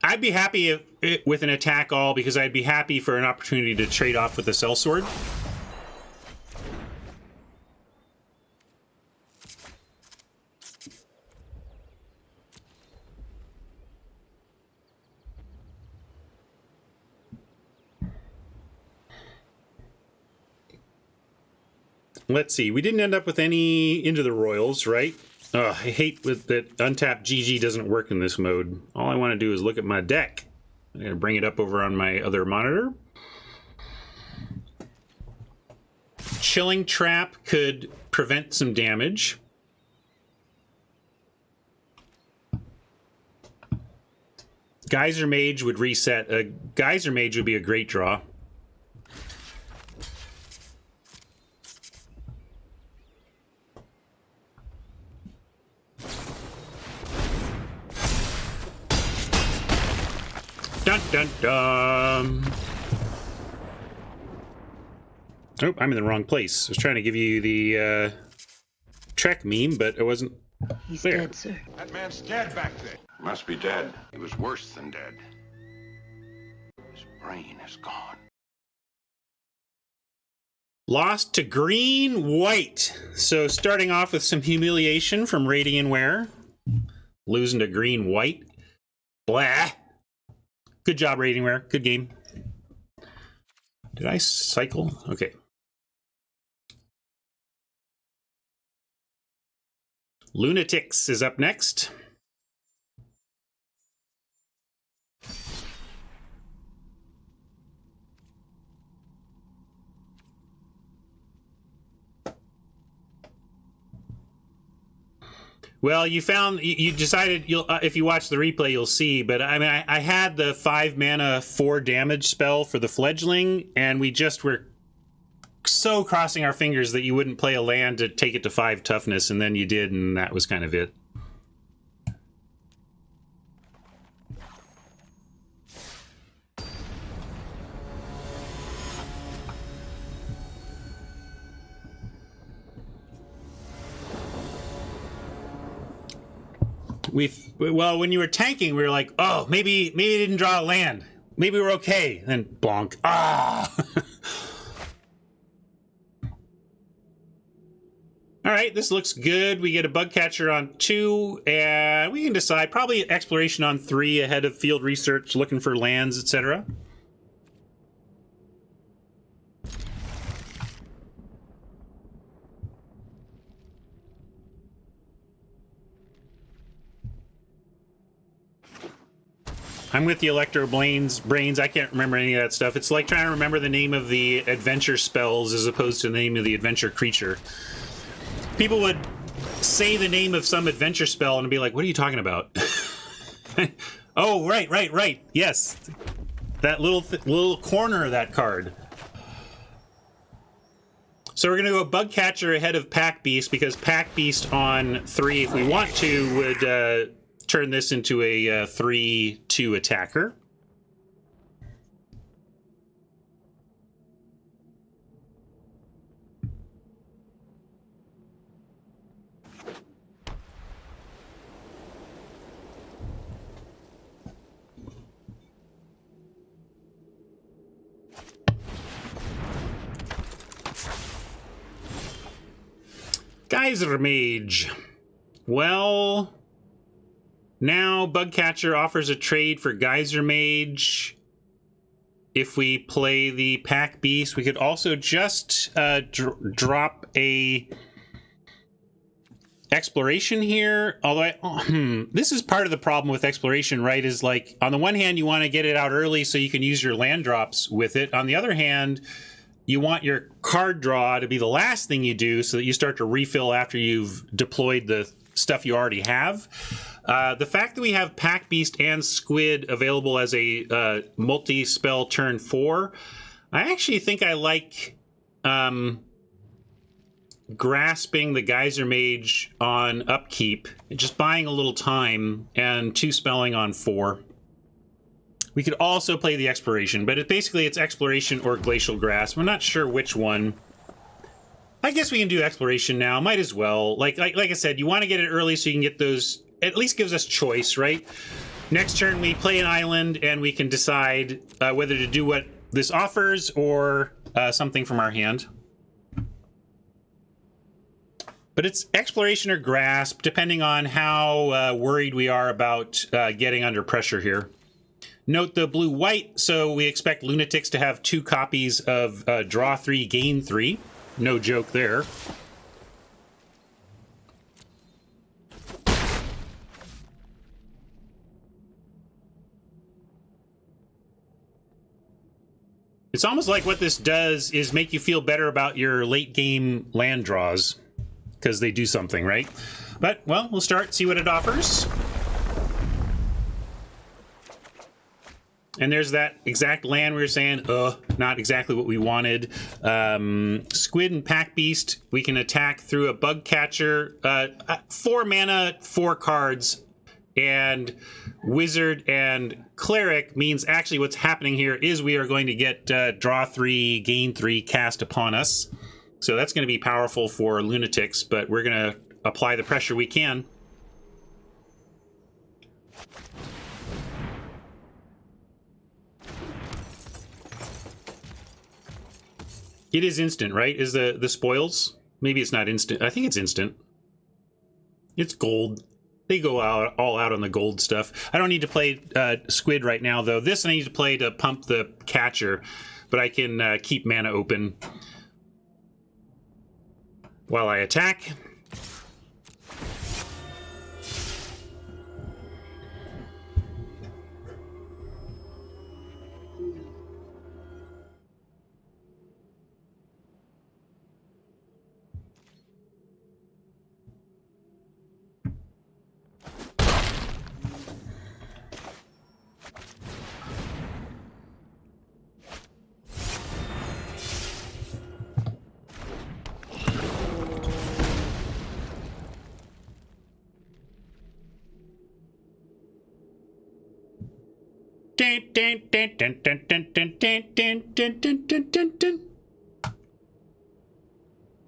I'd be happy with an attack all, because I'd be happy for an opportunity to trade off with the Sellsword. Let's see. We didn't end up with any Into the Royals, right? I hate that untapped GG doesn't work in this mode. All I want to do is look at my deck. I'm going to bring it up over on my other monitor. Chilling Trap could prevent some damage. Geyser Mage would reset. Geyser Mage would be a great draw. Dun dun dun. Oh, I'm in the wrong place. I was trying to give you the Trek meme, but I wasn't He's There. dead, sir. That man's dead back there. Must be dead. He was worse than dead. His brain is gone. Lost to green, white. So starting off with some humiliation from Radiantware. Losing to green, white. Blah. Good job, Radiantware. Good game. Did I cycle? Okay. Lunatics is up next. Well, you decided you'll if you watch the replay you'll see, but I mean I had the 5 mana 4 damage spell for the fledgling, and we just were so crossing our fingers that you wouldn't play a land to take it to 5 toughness, and then you did, and that was kind of it. Well, when you were tanking, we were like, oh, maybe it didn't draw a land. Maybe we're okay. Then bonk. Ah. All right, this looks good. We get a bug catcher on 2, and we can decide probably exploration on 3 ahead of field research, looking for lands, etc. I'm with the Electro Brains. I can't remember any of that stuff. It's like trying to remember the name of the adventure spells as opposed to the name of the adventure creature. People would say the name of some adventure spell and be like, what are you talking about? Oh, right. Yes. That little corner of that card. So we're going to go Bug Catcher ahead of Pack Beast, because Pack Beast on 3, if we want to, would turn this into a 3/2 attacker. Geyser Mage. Well, now Bug Catcher offers a trade for Geyser Mage. If we play the Pack Beast, we could also just drop a Exploration here. Although this is part of the problem with Exploration, right? Is like, on the one hand, you want to get it out early so you can use your land drops with it. On the other hand, you want your card draw to be the last thing you do so that you start to refill after you've deployed the stuff you already have. The fact that we have Pack Beast and Squid available as a multi-spell turn 4, I actually think I like grasping the Geyser Mage on upkeep, just buying a little time, and 2 spelling on 4. We could also play the Exploration, but basically it's Exploration or Glacial Grasp. We're not sure which one. I guess we can do Exploration now. Might as well. Like I said, you want to get it early so you can get those. At least gives us choice, right? Next turn we play an island and we can decide whether to do what this offers or something from our hand. But it's Exploration or Grasp, depending on how worried we are about getting under pressure here. Note the blue-white, so we expect Lunatics to have 2 copies of Draw 3, Gain 3. No joke there. It's almost like what this does is make you feel better about your late-game land draws, because they do something, right? But, well, we'll start, see what it offers. And there's that exact land we were saying, not exactly what we wanted. Squid and Pack Beast, we can attack through a Bug Catcher. 4 mana, 4 cards. And Wizard and Cleric means actually what's happening here is we are going to get Draw 3, Gain 3 cast upon us. So that's going to be powerful for Lunatics, but we're going to apply the pressure we can. It is instant, right? Is the spoils? Maybe it's not instant. I think it's instant. It's gold. They go out all out on the gold stuff. I don't need to play squid right now, though. This I need to play to pump the catcher, but I can keep mana open while I attack.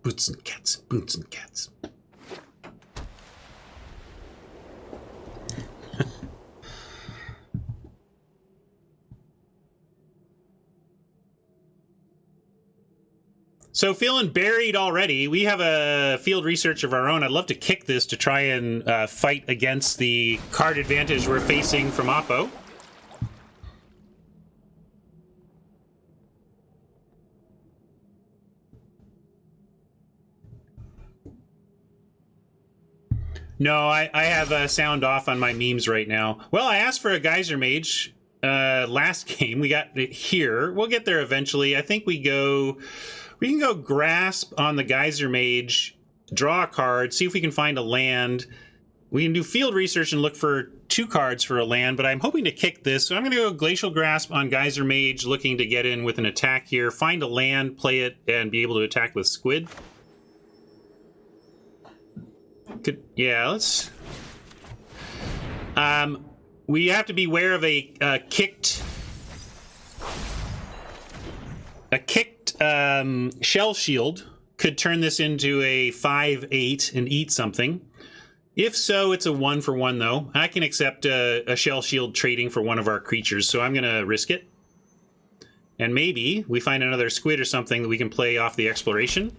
Boots and cats, boots and cats. So feeling buried already. We have a field research of our own. I'd love to kick this to try and fight against the card advantage we're facing from Oppo. No, I have sound off on my memes right now. Well, I asked for a Geyser Mage last game. We got it here. We'll get there eventually. I think we can go Grasp on the Geyser Mage, draw a card, see if we can find a land. We can do field research and look for 2 cards for a land, but I'm hoping to kick this. So I'm going to go Glacial Grasp on Geyser Mage, looking to get in with an attack here, find a land, play it, and be able to attack with Squid. Yeah, let's... we have to be aware of a kicked Shell Shield. Could turn this into a 5/8 and eat something. If so, it's a 1-for-1 though. I can accept a Shell Shield trading for one of our creatures, so I'm gonna risk it. And maybe we find another squid or something that we can play off the exploration.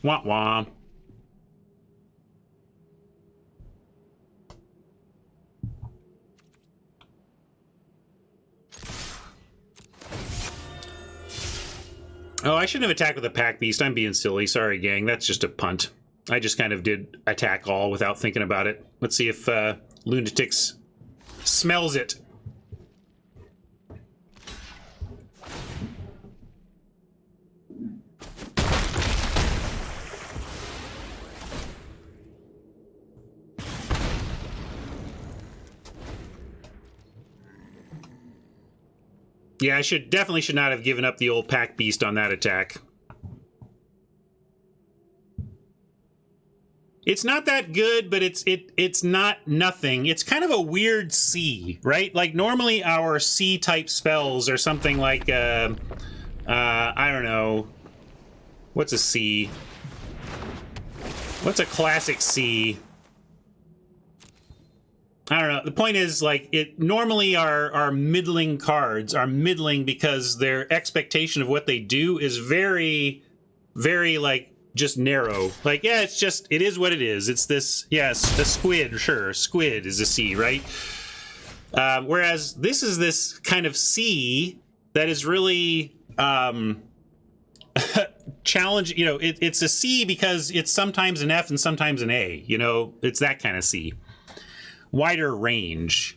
Wah wah. Oh, I shouldn't have attacked with a Pack Beast. I'm being silly. Sorry, gang. That's just a punt. I just kind of did attack all without thinking about it. Let's see if Lunatics smells it. Yeah, I definitely should not have given up the old Pack Beast on that attack. It's not that good, but it's not nothing. It's kind of a weird C, right? Like normally our C type spells are something like I don't know. What's a C? What's a classic C? I don't know. The point is, like, it normally our middling cards are middling because their expectation of what they do is very, very, like, just narrow. Like, yeah, it's just, it is what it is. It's this, yes, a squid, sure. Squid is a C, right? Whereas this is this kind of C that is really challenge. You know, it's a C because it's sometimes an F and sometimes an A. You know, it's that kind of C. Wider range.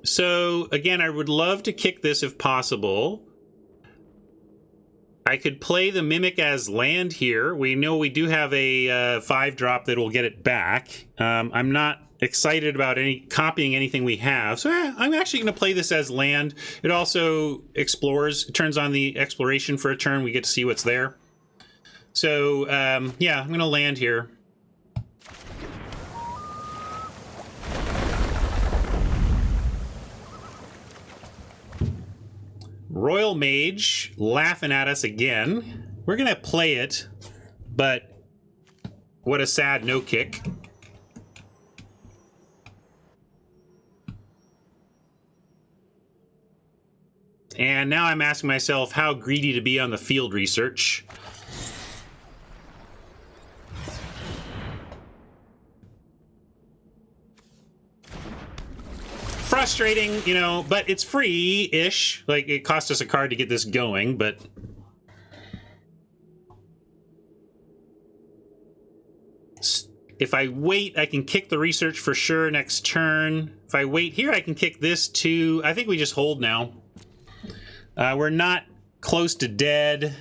So again, I would love to kick this if possible. I could play the Mimic as land here. We know we do have a 5-drop that will get it back. I'm not excited about copying anything we have, so I'm actually going to play this as land. It also explores. It turns on the exploration for a turn. We get to see what's there. So yeah, I'm going to land here. Royal Mage laughing at us again. We're going to play it, but what a sad no kick. And now I'm asking myself how greedy to be on the field research. Frustrating, you know, but it's free-ish. Like, it cost us a card to get this going, but... If I wait, I can kick the research for sure next turn. If I wait here, I can kick this too. I think we just hold now. We're not close to dead.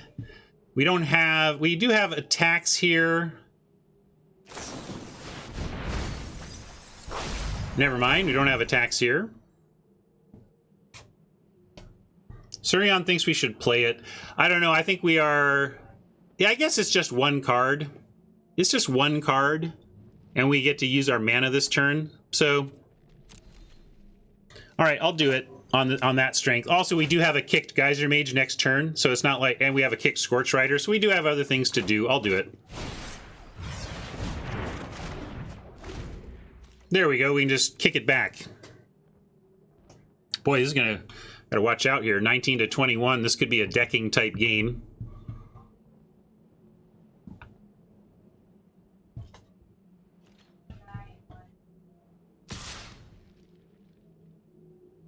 We don't have... We do have attacks here. Never mind, we don't have attacks here. Surion thinks we should play it. I don't know, I think we are... Yeah, I guess it's just one card. It's just one card. And we get to use our mana this turn. So... Alright, I'll do it on that strength. Also, we do have a kicked Geyser Mage next turn. So it's not like... And we have a kicked Scorch Rider. So we do have other things to do. I'll do it. There we go. We can just kick it back. Boy, this is gonna gotta watch out here. 19 to 21. This could be a decking type game.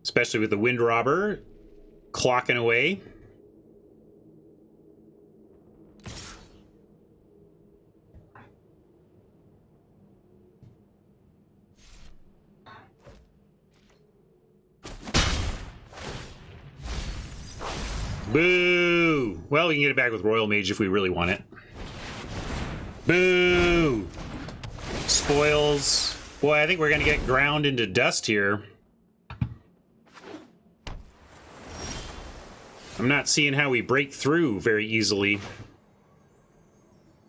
Especially with the Wind Robber clocking away. Boo! Well, we can get it back with Royal Mage if we really want it. Boo! Spoils. Boy, I think we're gonna get ground into dust here. I'm not seeing how we break through very easily.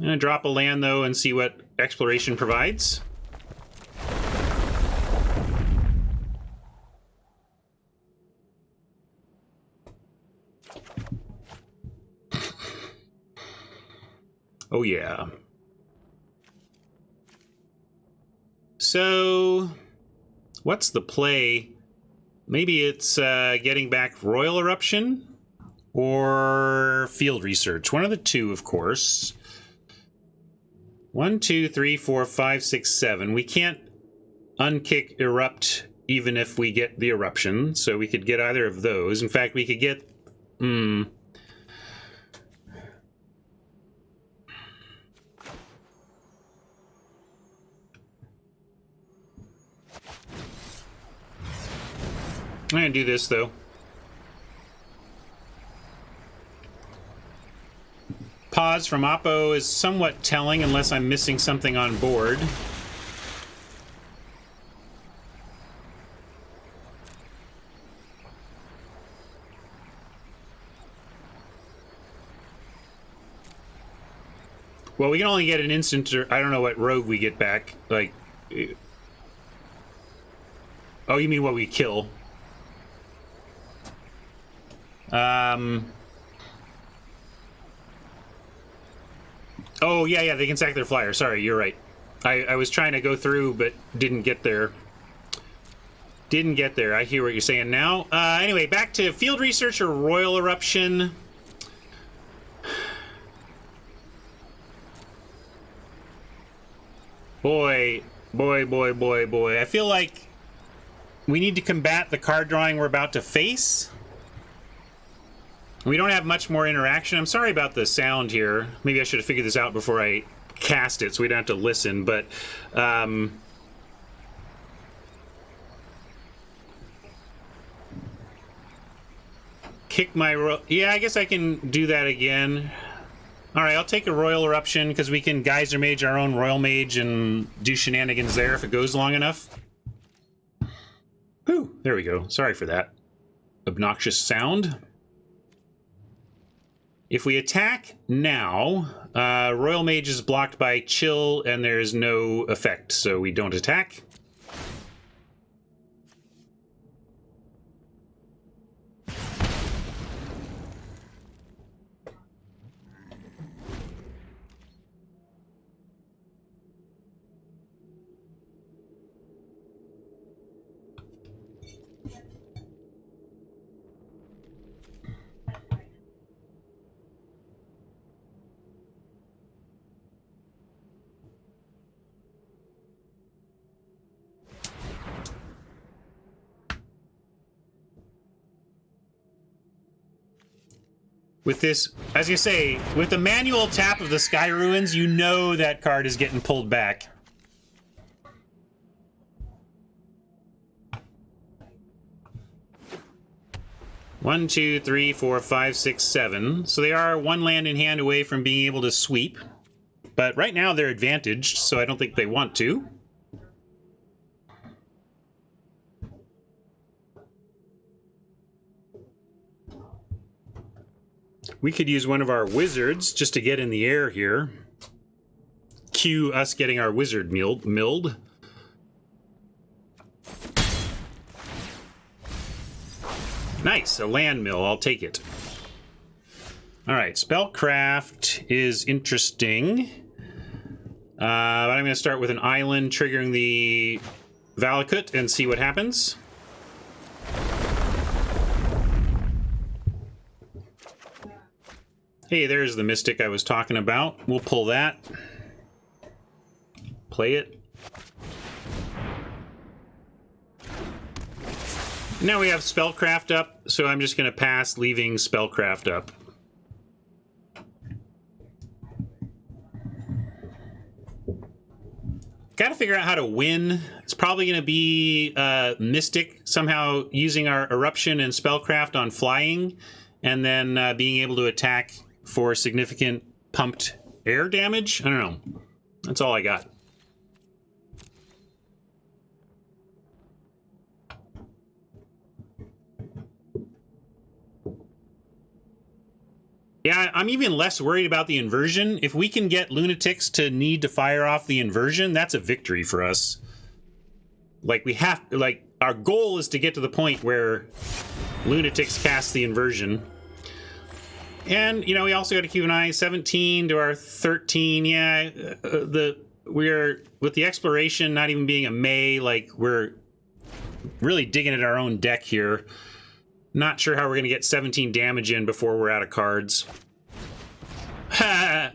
I'm gonna drop a land, though, and see what exploration provides. Oh, yeah. So, what's the play? Maybe it's getting back Royal Eruption or Field Research. One of the two, of course. 1, 2, 3, 4, 5, 6, 7. We can't unkick Erupt even if we get the Eruption, so we could get either of those. In fact, we could get... I'm gonna do this, though. Pause from Oppo is somewhat telling unless I'm missing something on board. Well, we can only get an instant, or I don't know what rogue we get back. Like... Oh, you mean what we kill? Oh, yeah, they can sack their flyer. Sorry, you're right. I was trying to go through, but didn't get there. Didn't get there. I hear what you're saying now. Anyway, back to Field Research or Royal Eruption. Boy. I feel like we need to combat the card drawing we're about to face. We don't have much more interaction. I'm sorry about the sound here. Maybe I should have figured this out before I cast it so we don't have to listen, but... kick my... Yeah, I guess I can do that again. Alright, I'll take a Royal Eruption because we can Geyser Mage our own Royal Mage and do shenanigans there if it goes long enough. Whew, there we go. Sorry for that obnoxious sound. If we attack now, Royal Mage is blocked by Chill and there is no effect, so we don't attack. With this, as you say, with the manual tap of the Sky Ruins, you know that card is getting pulled back. One, two, three, four, five, six, seven. So they are one land in hand away from being able to sweep. But right now they're advantaged, so I don't think they want to. We could use one of our wizards just to get in the air here. Cue us getting our wizard milled. Nice, a land mill, I'll take it. All right, Spellcraft is interesting. But I'm going to start with an island triggering the Valakut and see what happens. Hey, there's the Mystic I was talking about. We'll pull that. Play it. Now we have Spellcraft up, so I'm just going to pass, leaving Spellcraft up. Got to figure out how to win. It's probably going to be Mystic, somehow using our Eruption and Spellcraft on flying, and then being able to attack for significant pumped air damage. I don't know. That's all I got. Yeah, I'm even less worried about the inversion. If we can get Lunatics to need to fire off the inversion, that's a victory for us. Like, we have, like, our goal is to get to the point where Lunatics cast the inversion. And, you know, we also got to keep an eye, 17 to our 13. Yeah, we're, with the exploration not even being a May, like, we're really digging at our own deck here. Not sure how we're going to get 17 damage in before we're out of cards. Ha!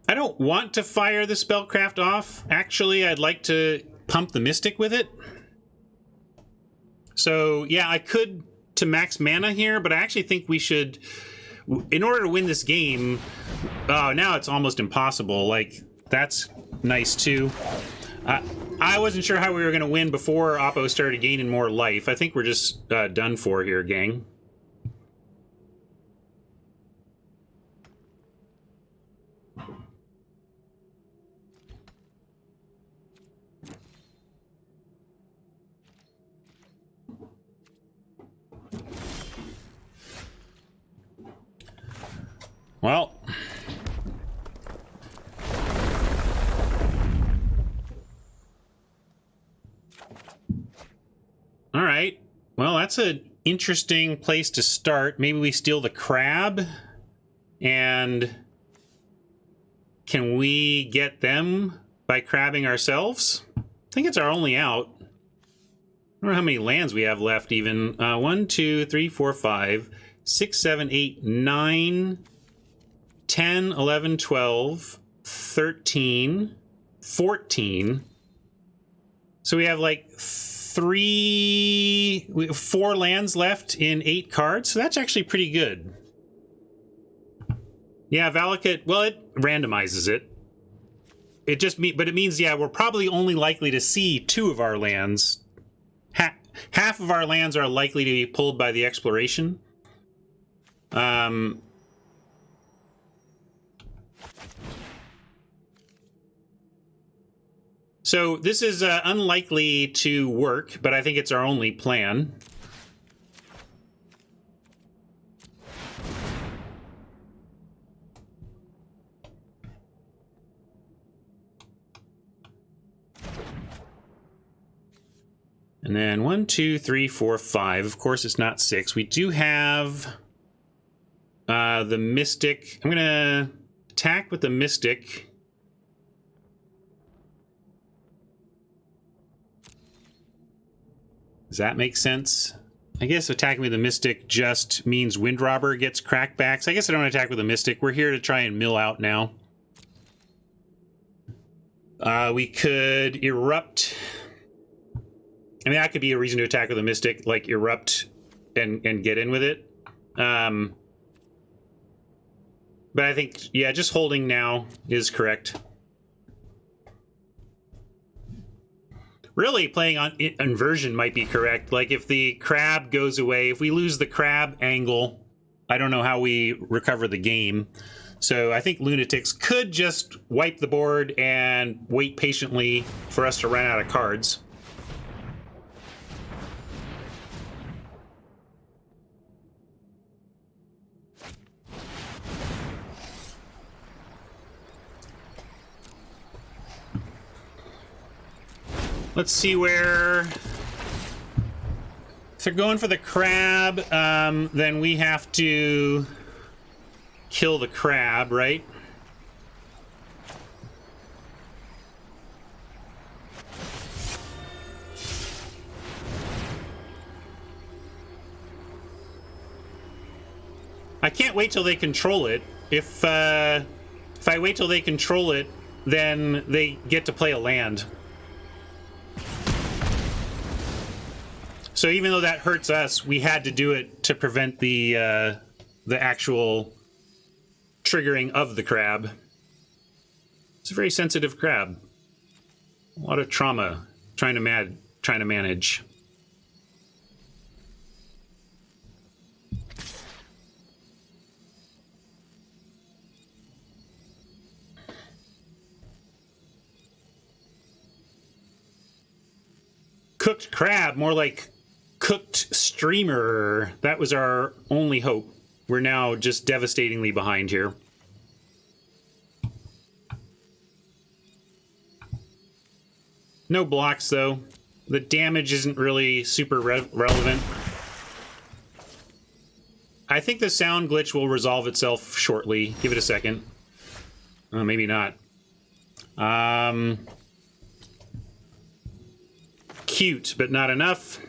I don't want to fire the Spellcraft off. Actually, I'd like to pump the Mystic with it. So, yeah, I could to max mana here, but I actually think we should, in order to win this game, oh, now it's almost impossible. Like, that's nice, too. I wasn't sure how we were going to win before Oppo started gaining more life. I think we're just done for here, gang. Well, all right. Well, that's an interesting place to start. Maybe we steal the crab, and can we get them by crabbing ourselves? I think it's our only out. I don't know how many lands we have left even. 1, 2, 3, 4, 5, 6, 7, 8, 9... 10, 11, 12, 13, 14. So we have like 4 lands left in 8 cards. So that's actually pretty good. Yeah, Valakut, well, it randomizes it. It just but it means, yeah, we're probably only likely to see 2 of our lands. Half of our lands are likely to be pulled by the exploration. So this is unlikely to work, but I think it's our only plan. And then 1, 2, 3, 4, 5. Of course, it's not 6. We do have The Mystic. I'm gonna attack with the Mystic. Does that make sense? I guess attacking with the Mystic just means Wind Robber gets crackbacks. I guess I don't attack with the Mystic. We're here to try and mill out now. We could Erupt. I mean, that could be a reason to attack with a Mystic, like Erupt and get in with it. But I think, yeah, just holding now is correct. Really, playing on inversion might be correct. Like, if the crab goes away, if we lose the crab angle, I don't know how we recover the game. So I think Lunatics could just wipe the board and wait patiently for us to run out of cards. Let's see where... If they're going for the crab, then we have to kill the crab, right? I can't wait till they control it. If I wait till they control it, then they get to play a land. So even though that hurts us, we had to do it to prevent the actual triggering of the crab. It's a very sensitive crab. A lot of trauma trying to manage. Cooked crab, more like cooked streamer. That was our only hope. We're now just devastatingly behind here. No blocks, though. The damage isn't really super relevant. I think the sound glitch will resolve itself shortly. Give it a second. Maybe not. Cute, but not enough.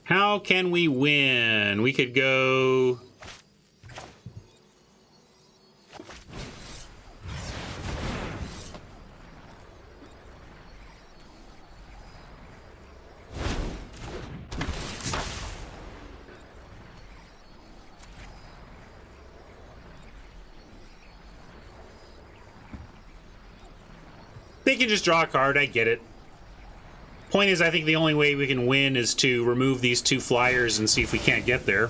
How can we win? We could go... They can just draw a card, I get it. Point is, I think the only way we can win is to remove these two flyers and see if we can't get there.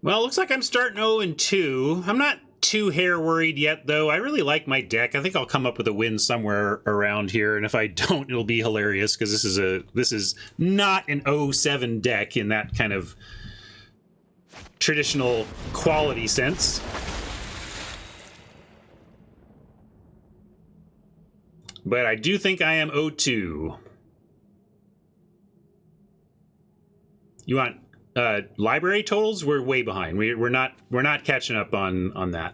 Well, it looks like I'm starting 0-2. I'm not too hair worried yet, though. I really like my deck. I think I'll come up with a win somewhere around here, and if I don't, it'll be hilarious because this is not an 0-7 deck in that kind of traditional quality sense. But I do think I am 0-2. You want library totals? We're way behind. We're not catching up on that.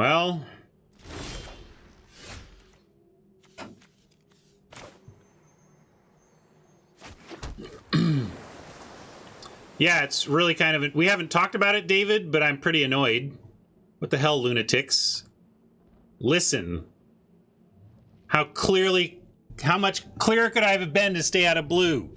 Well... yeah, it's really kind of... we haven't talked about it, David, but I'm pretty annoyed. What the hell, lunatics? Listen. How much clearer could I have been to stay out of blue?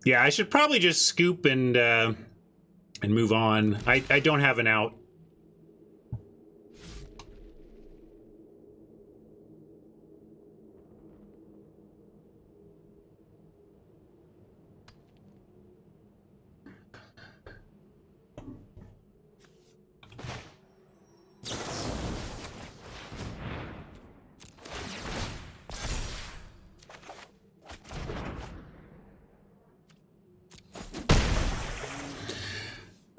Yeah, I should probably just scoop and move on. I don't have an out.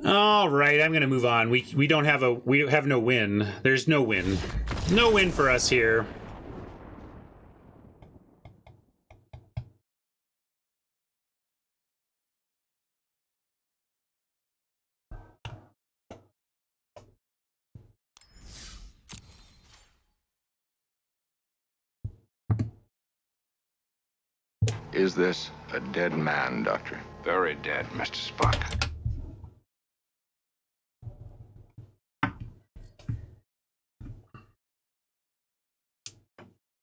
All right, I'm gonna move on. We have no win. There's no win. No win for us here. Is this a dead man, Doctor? Very dead, Mr. Spock.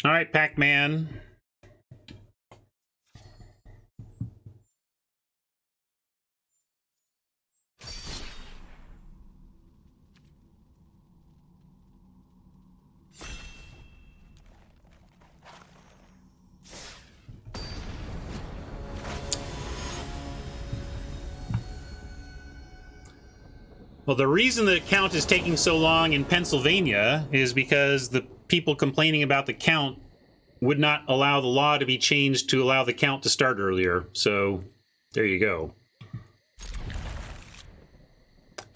All right, Pac-Man. Well, the reason the count is taking so long in Pennsylvania is because the people complaining about the count would not allow the law to be changed to allow the count to start earlier. So, there you go.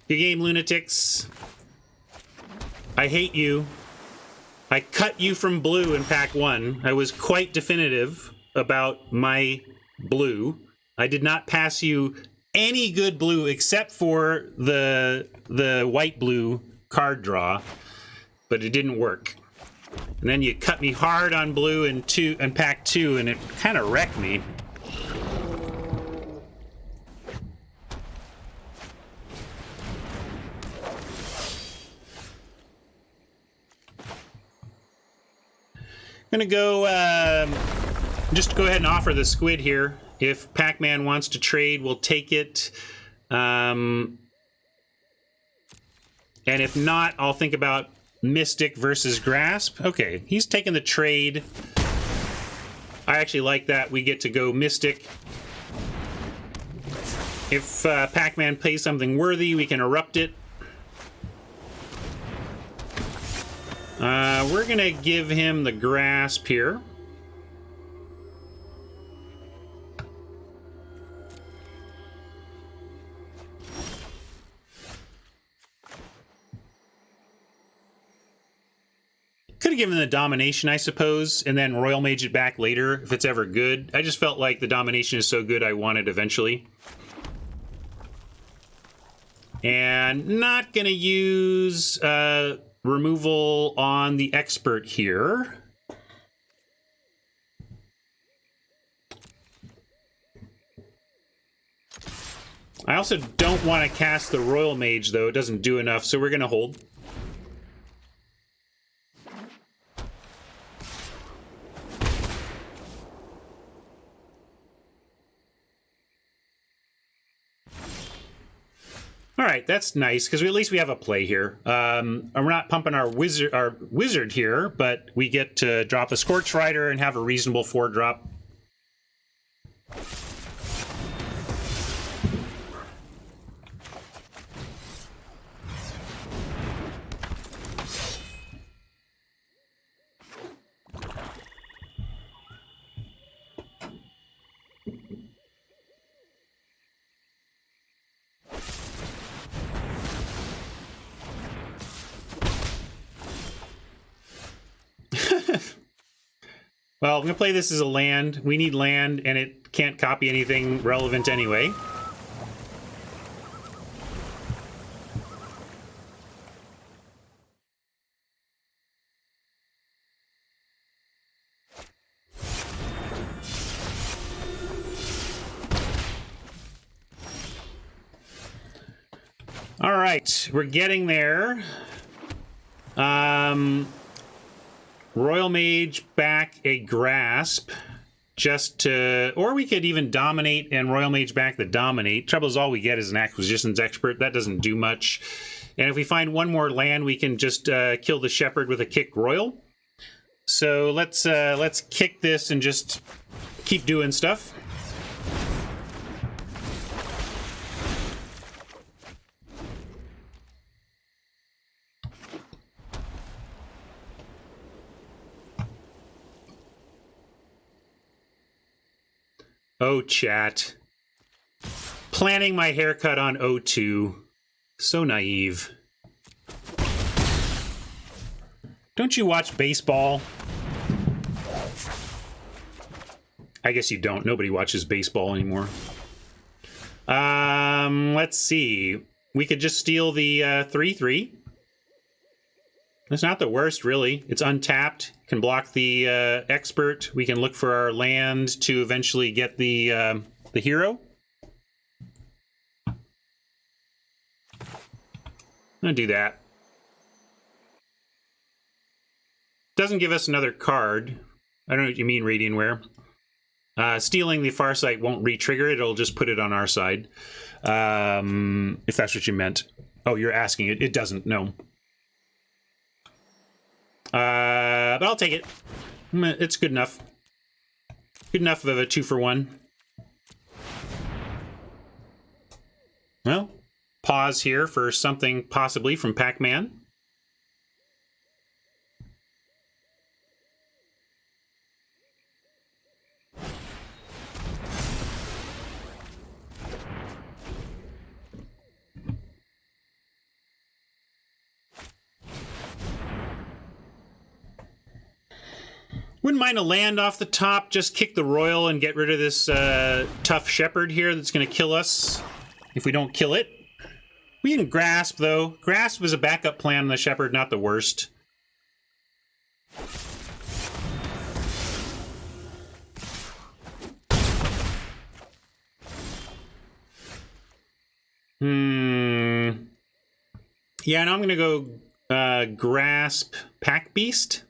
Good game, lunatics. I hate you. I cut you from blue in Pack 1. I was quite definitive about my blue. I did not pass you any good blue except for the white-blue card draw, but it didn't work. And then you cut me hard on blue in Pack 2, and it kind of wrecked me. I'm gonna go just go ahead and offer the squid here. If Pac-Man wants to trade, we'll take it. And if not, I'll think about Mystic versus Grasp. Okay, he's taking the trade. I actually like that. We get to go Mystic. If Pac-Man plays something worthy, we can erupt it. We're going to give him the Grasp here. Could have given the Domination, I suppose, and then Royal Mage it back later if it's ever good. I just felt like the Domination is so good I want it eventually. And not going to use removal on the Expert here. I also don't want to cast the Royal Mage, though. It doesn't do enough, so we're going to hold. All right, that's nice because at least we have a play here. And we're not pumping our wizard here, but we get to drop a Scorch Rider and have a reasonable 4-drop. Well, I'm going to play this as a land. We need land, and it can't copy anything relevant anyway. All right, we're getting there. Royal Mage back a Grasp just to, or we could even Dominate and Royal Mage back the Dominate. Trouble is all we get is an Acquisitions Expert. That doesn't do much. And if we find one more land, we can just kill the Shepherd with a Kick Royal. So let's kick this and just keep doing stuff. Oh, chat. Planning my haircut on O2. So naive. Don't you watch baseball? I guess you don't. Nobody watches baseball anymore. Let's see. We could just steal the 3/3. It's not the worst, really. It's untapped. Can block the expert. We can look for our land to eventually get the hero. I'm gonna do that. Doesn't give us another card. I don't know what you mean, Radiantware. Stealing the Farsight won't re-trigger it. It'll just put it on our side. If that's what you meant. Oh, you're asking it. It doesn't. No. But I'll take it. It's good enough. Good enough of a 2-for-1. Well, pause here for something possibly from Pac-Man. Wouldn't mind a land off the top. Just kick the Royal and get rid of this tough Shepherd here that's going to kill us if we don't kill it. We can Grasp, though. Grasp is a backup plan on the Shepherd, not the worst. Yeah, now I'm going to go Grasp Pack Beast.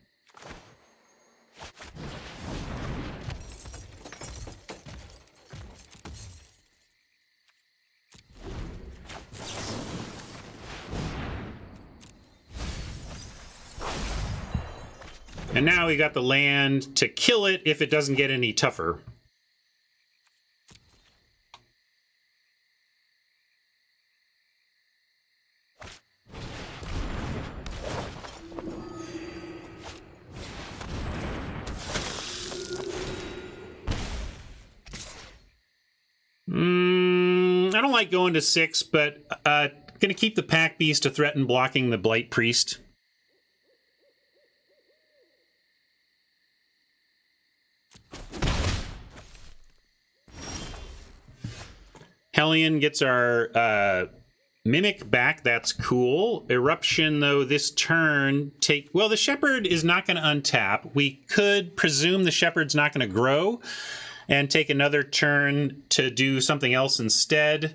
And now we got the land to kill it if it doesn't get any tougher. I don't like going to 6, but gonna keep the Pack Beast to threaten blocking the Blight Priest. Hellion gets our Mimic back. That's cool. Eruption, though, this turn well, the Shepherd is not going to untap. We could presume the Shepherd's not going to grow and take another turn to do something else instead.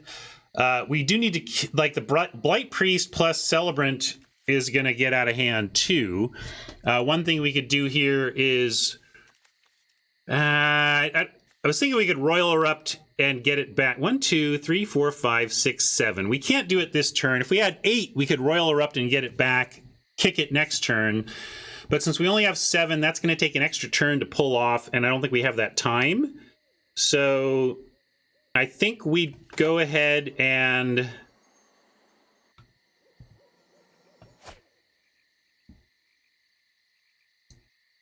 We do need to, like, the Blight Priest plus Celebrant is going to get out of hand, too. One thing we could do here is... I was thinking we could Royal Erupt and get it back. 1, 2, 3, 4, 5, 6, 7. We can't do it this turn. If we had 8, we could Royal Erupt and get it back, kick it next turn. But since we only have 7, that's going to take an extra turn to pull off, and I don't think we have that time. So I think we go ahead and...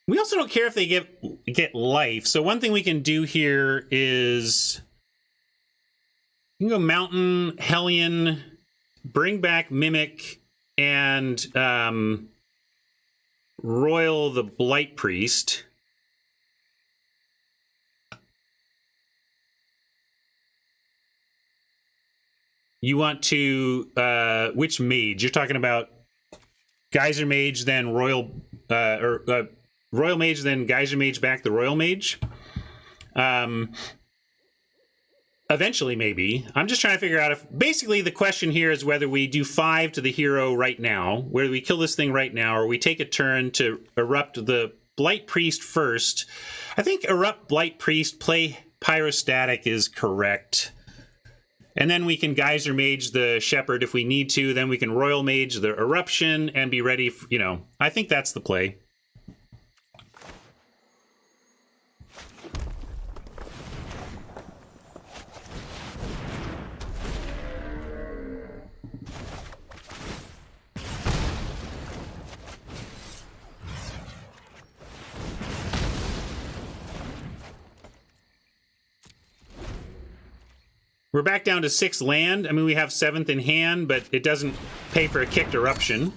We also don't care if they get life. So one thing we can do here is... You can go Mountain, Hellion, bring back Mimic, and Royal the Blight Priest. You want to which mage? You're talking about Geyser Mage, then Royal Royal Mage, then Geyser Mage back the Royal Mage. Eventually, maybe. I'm just trying to figure out if... Basically, the question here is whether we do 5 to the hero right now, whether we kill this thing right now, or we take a turn to erupt the Blight Priest first. I think erupt Blight Priest, play Pyrostatic is correct. And then we can Geyser Mage the Shepherd if we need to. Then we can Royal Mage the Eruption and be ready for, you know, I think that's the play. We're back down to 6 land. I mean, we have 7th in hand, but it doesn't pay for a kicked eruption.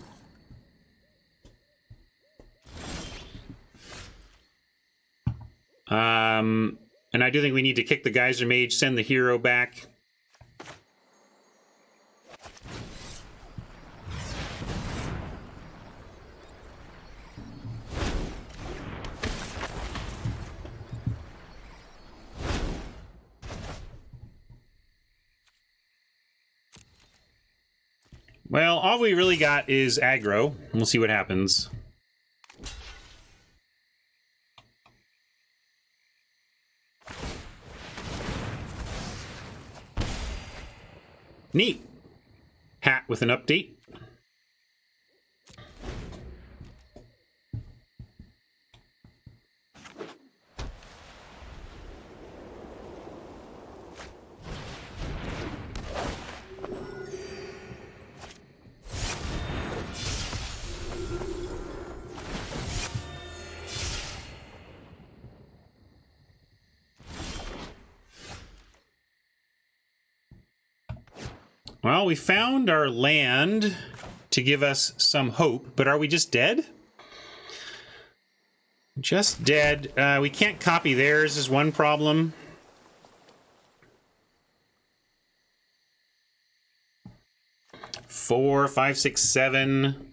And I do think we need to kick the Geyser Mage, send the hero back. Well, all we really got is aggro. We'll see what happens. Neat. Hat with an update. Well, we found our land to give us some hope, but are we just dead? Just dead. We can't copy theirs is one problem. Four, 5, 6, 7.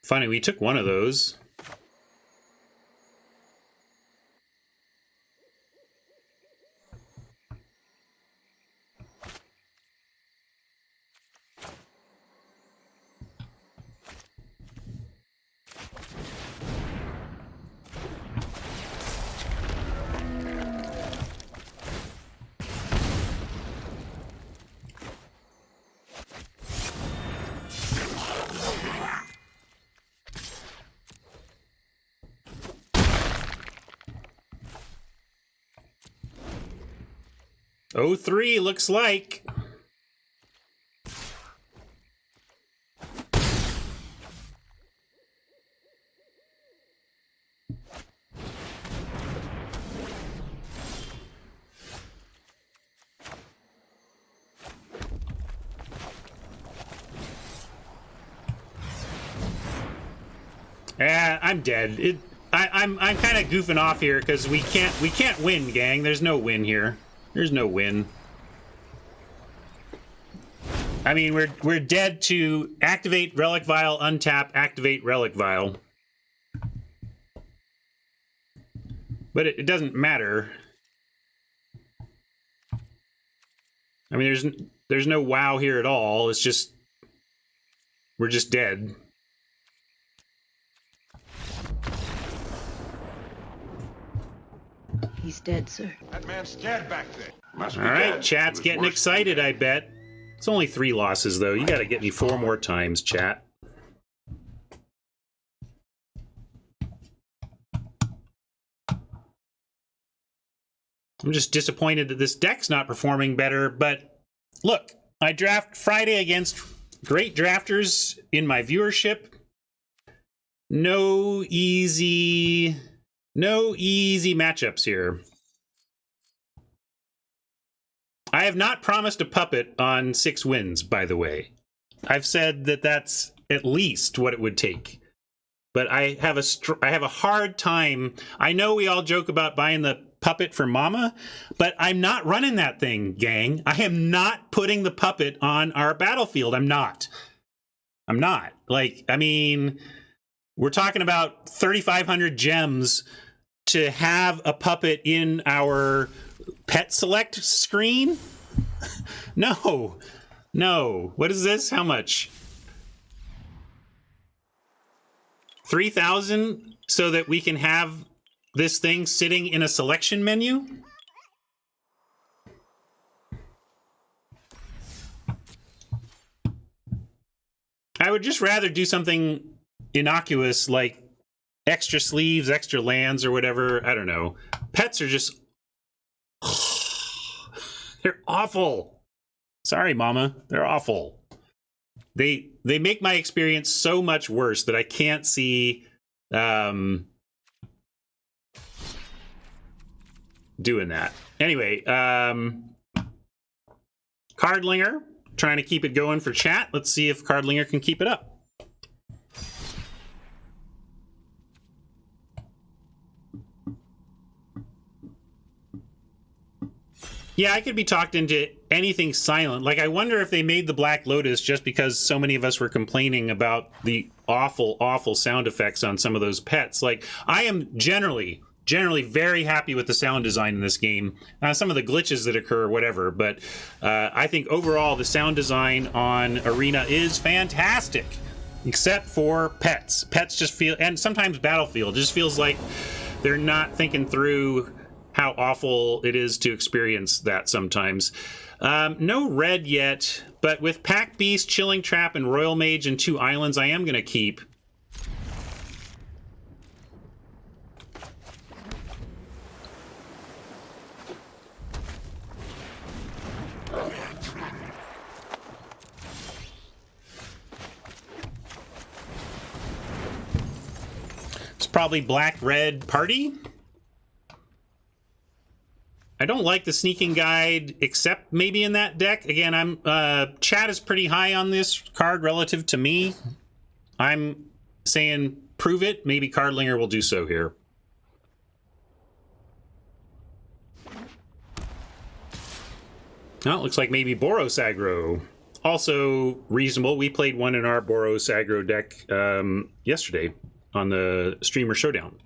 Funny, we took one of those. Oh, 03 looks like. I'm dead. I'm kind of goofing off here because we can't win, gang. There's no win here. There's no win. I mean, we're dead to activate Relic Vial, untap, activate Relic Vial. But it doesn't matter. I mean, there's no wow here at all. It's just we're just dead. He's dead, sir. That man's dead back there. Must be All right, dead. chat's He was getting worse excited, than I dead. bet. It's only 3 losses, though. You got to get me 4 more times, chat. I'm just disappointed that this deck's not performing better, but look, I draft Friday against great drafters in my viewership. No easy matchups here. I have not promised a puppet on 6 wins, by the way. I've said that that's at least what it would take. but I have a hard time. I know we all joke about buying the puppet for Mama, but I'm not running that thing, gang. I am not putting the puppet on our battlefield. I'm not. Like, I mean, we're talking about 3,500 gems to have a puppet in our pet select screen? No. What is this? How much? 3,000 so that we can have this thing sitting in a selection menu? I would just rather do something innocuous like extra sleeves, extra lands, or whatever. I don't know. Pets are just... they're awful. Sorry, Mama. They're awful. They make my experience so much worse that I can't see doing that. Anyway, Cardlinger, trying to keep it going for chat. Let's see if Cardlinger can keep it up. Yeah, I could be talked into anything silent. Like, I wonder if they made the Black Lotus just because so many of us were complaining about the awful, awful sound effects on some of those pets. Like, I am generally very happy with the sound design in this game. Some of the glitches that occur, whatever, but I think overall the sound design on Arena is fantastic, except for pets. Pets just feel, and sometimes Battlefield, just feels like they're not thinking through how awful it is to experience that sometimes. No red yet, but with Pack Beast, Chilling Trap, and Royal Mage and 2 islands, I am going to keep. It's probably black-red party. I don't like the sneaking guide, except maybe in that deck. Again, chat is pretty high on this card relative to me. I'm saying prove it. Maybe Cardlinger will do so here. Oh, it looks like maybe Boros aggro. Also reasonable. We played one in our Boros aggro deck yesterday on the Streamer Showdown.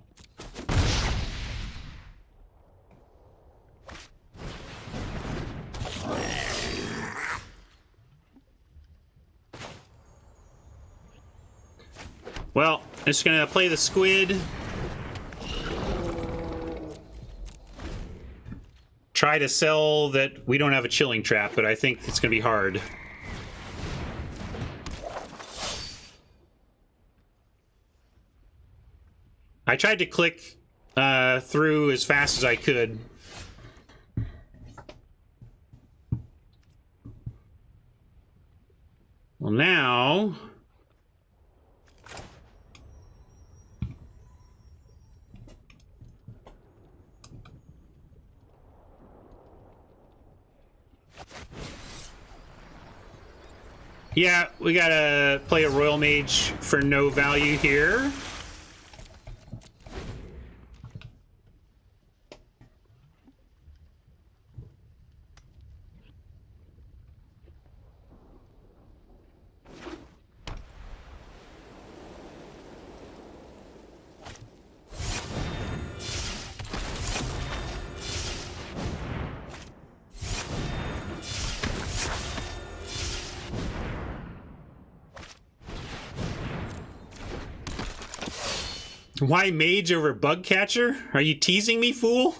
Well, I'm just going to play the squid. Try to sell that we don't have a chilling trap, but I think it's going to be hard. I tried to click through as fast as I could. Well, now... yeah, we gotta play a Royal Mage for no value here. Why mage over bug catcher? Are you teasing me, fool?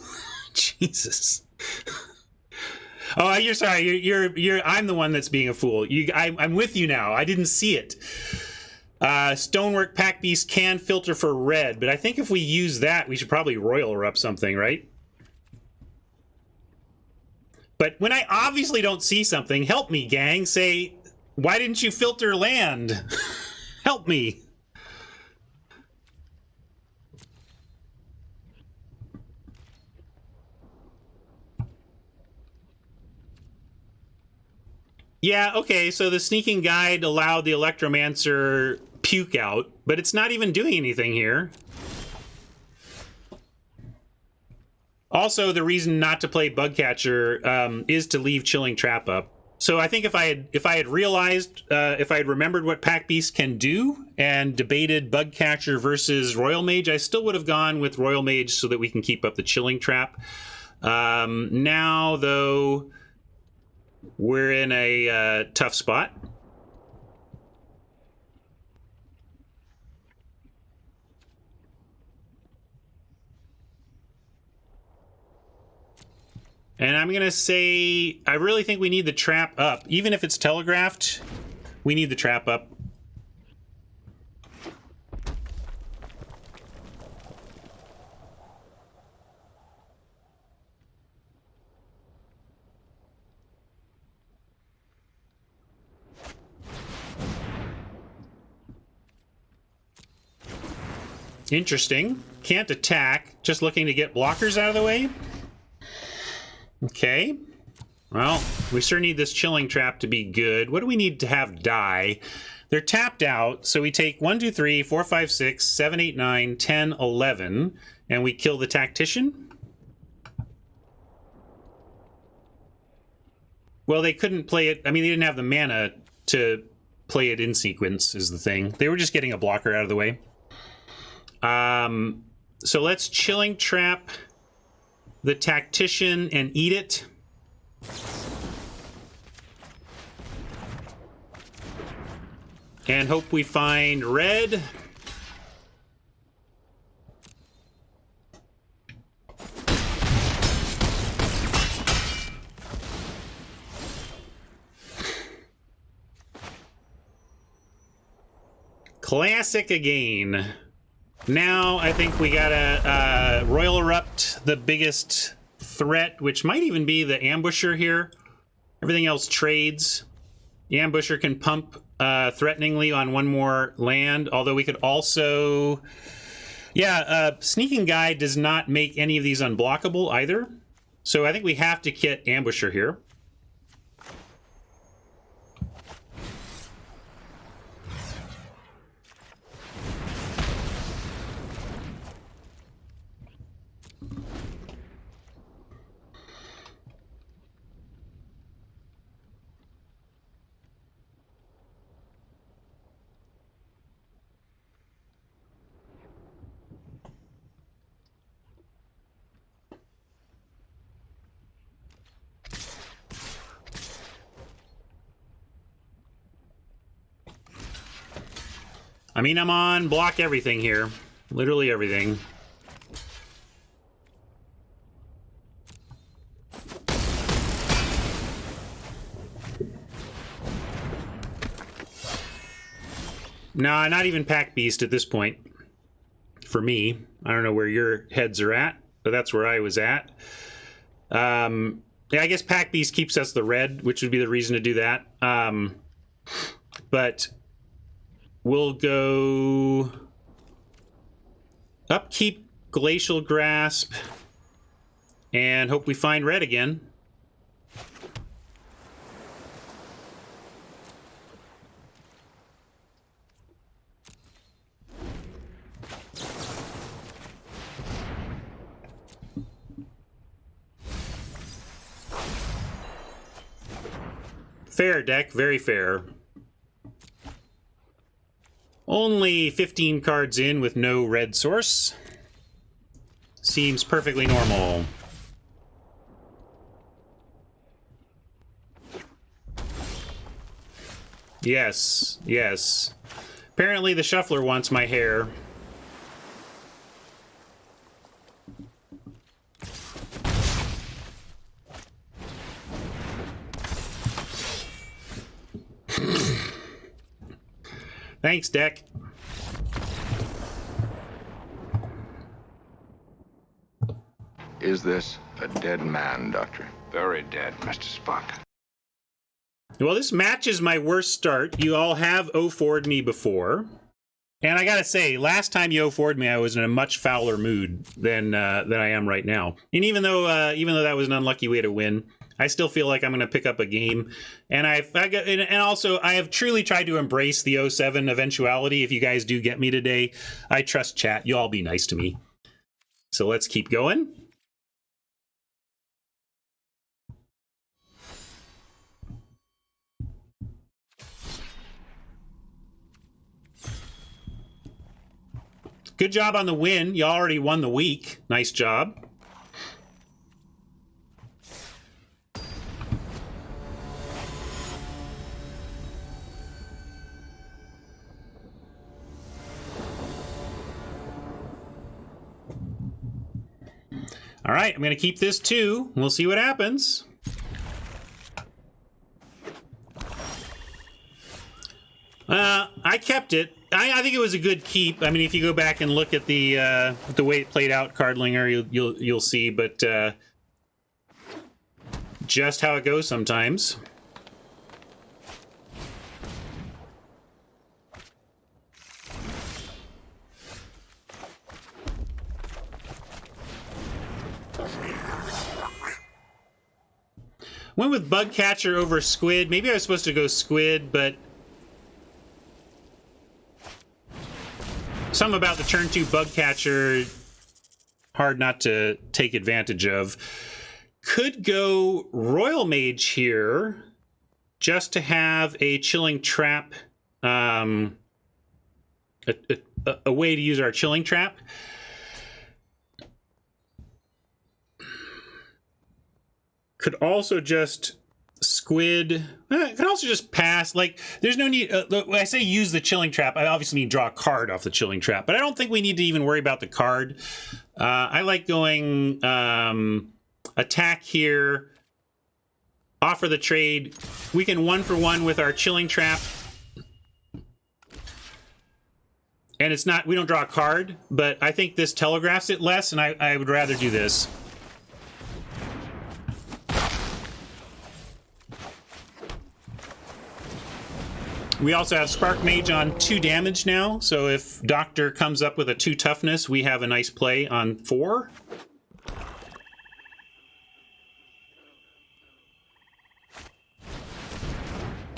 Jesus. Oh, you're sorry. You're. I'm the one that's being a fool. I'm with you now. I didn't see it. Stonework Pack Beast can filter for red, but I think if we use that, we should probably royal her up something, right? But when I obviously don't see something, help me, gang. Say, why didn't you filter land? Help me. Yeah, okay, so the sneaking guide allowed the Electromancer puke out, but it's not even doing anything here. Also, the reason not to play Bug Catcher is to leave Chilling Trap up. So I think if I had realized, if I had remembered what Pack Beast can do and debated Bug Catcher versus Royal Mage, I still would have gone with Royal Mage so that we can keep up the Chilling Trap. Now, though, we're in a tough spot. And I'm going to say, I really think we need the trap up. Even if it's telegraphed, we need the trap up. Interesting. Can't attack, just looking to get blockers out of the way. Okay. Well, we sure need this Chilling Trap to be good. What do we need to have die? They're tapped out, so we take 1, 2, 3, 4, 5, 6, 7, 8, 9, 10, 11, and we kill the Tactician. Well, they couldn't play it. I mean, they didn't have the mana to play it in sequence, is the thing. They were just getting a blocker out of the way. So let's Chilling Trap the Tactician and eat it. And hope we find red. Classic again. Now I think we gotta Royal Erupt the biggest threat, which might even be the Ambusher here. Everything else trades. The Ambusher can pump threateningly on one more land, although we could also... Yeah, Sneaking Guide does not make any of these unblockable either. So I think we have to kit Ambusher here. I mean, I'm on block everything here. Literally everything. No, not even Pack Beast at this point. For me. I don't know where your heads are at, but that's where I was at. Yeah, I guess Pack Beast keeps us the red, which would be the reason to do that. But... we'll go upkeep Glacial Grasp and hope we find red again. Fair deck, very fair. Only 15 cards in with no red source. Seems perfectly normal. Yes, yes. Apparently the shuffler wants my hair. Thanks, deck. Is this a dead man, Doctor? Very dead, Mr. Spock. Well, this matches my worst start. You all have 0-4'd me before. And I gotta say, last time you 0-4'd me, I was in a much fouler mood than I am right now. And even though that was an unlucky way to win, I still feel like I'm going to pick up a game, and also I have truly tried to embrace the '07 eventuality. If you guys do get me today, I trust chat. You all be nice to me. So let's keep going. Good job on the win. You already won the week. Nice job. All right, I'm going to keep this too. We'll see what happens. I kept it. I think it was a good keep. I mean, if you go back and look at the way it played out, Cardlinger, you'll see. But just how it goes sometimes. Went with Bugcatcher over Squid. Maybe I was supposed to go Squid, but something about the turn 2 Bugcatcher, hard not to take advantage of. Could go Royal Mage here, just to have a Chilling Trap, a way to use our Chilling Trap. Could also just Squid. Could also just pass. Like, there's no need. When I say use the Chilling Trap, I obviously mean draw a card off the Chilling Trap. But I don't think we need to even worry about the card. I like going attack here. Offer the trade. We can 1-for-1 with our Chilling Trap. And it's not. We don't draw a card. But I think this telegraphs it less, and I would rather do this. We also have Spark Mage on 2 damage now, so if Doctor comes up with a 2 toughness, we have a nice play on 4.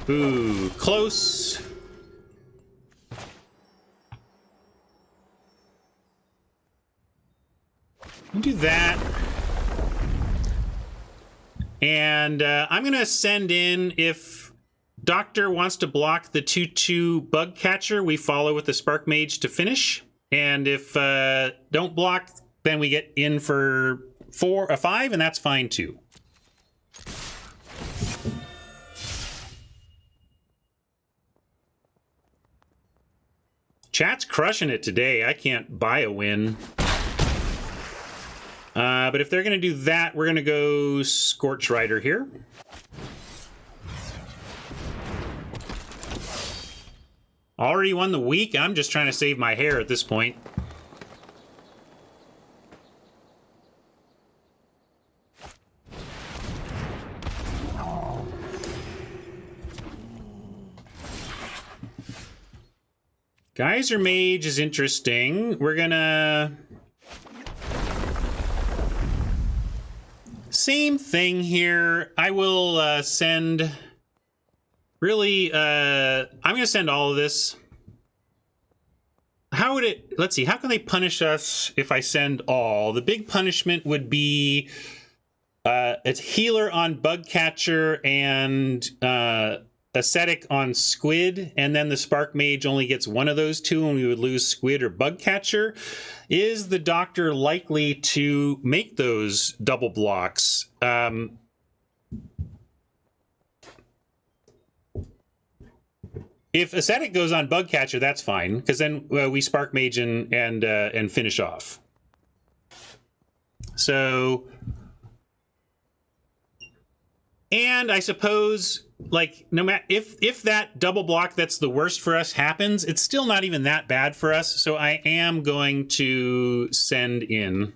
Ooh, close. Do that. And I'm going to send in, if Doctor wants to block the 2/2 Bugcatcher, we follow with the Spark Mage to finish. And if don't block, then we get in for 5, and that's fine too. Chat's crushing it today. I can't buy a win. But if they're going to do that, we're going to go Scorch Rider here. Already won the week? I'm just trying to save my hair at this point. Geyser Mage is interesting. We're gonna... Same thing here. I will send... Really, I'm going to send all of this. How would it... Let's see. How can they punish us if I send all? The big punishment would be it's Healer on Bugcatcher and Ascetic on Squid, and then the Spark Mage only gets one of those two, and we would lose Squid or Bugcatcher. Is the Doctor likely to make those double blocks? If Ascetic goes on Bugcatcher, that's fine, because then we Spark Mage and finish off. So, and I suppose, like, no matter if that double block that's the worst for us happens, it's still not even that bad for us. So I am going to send in.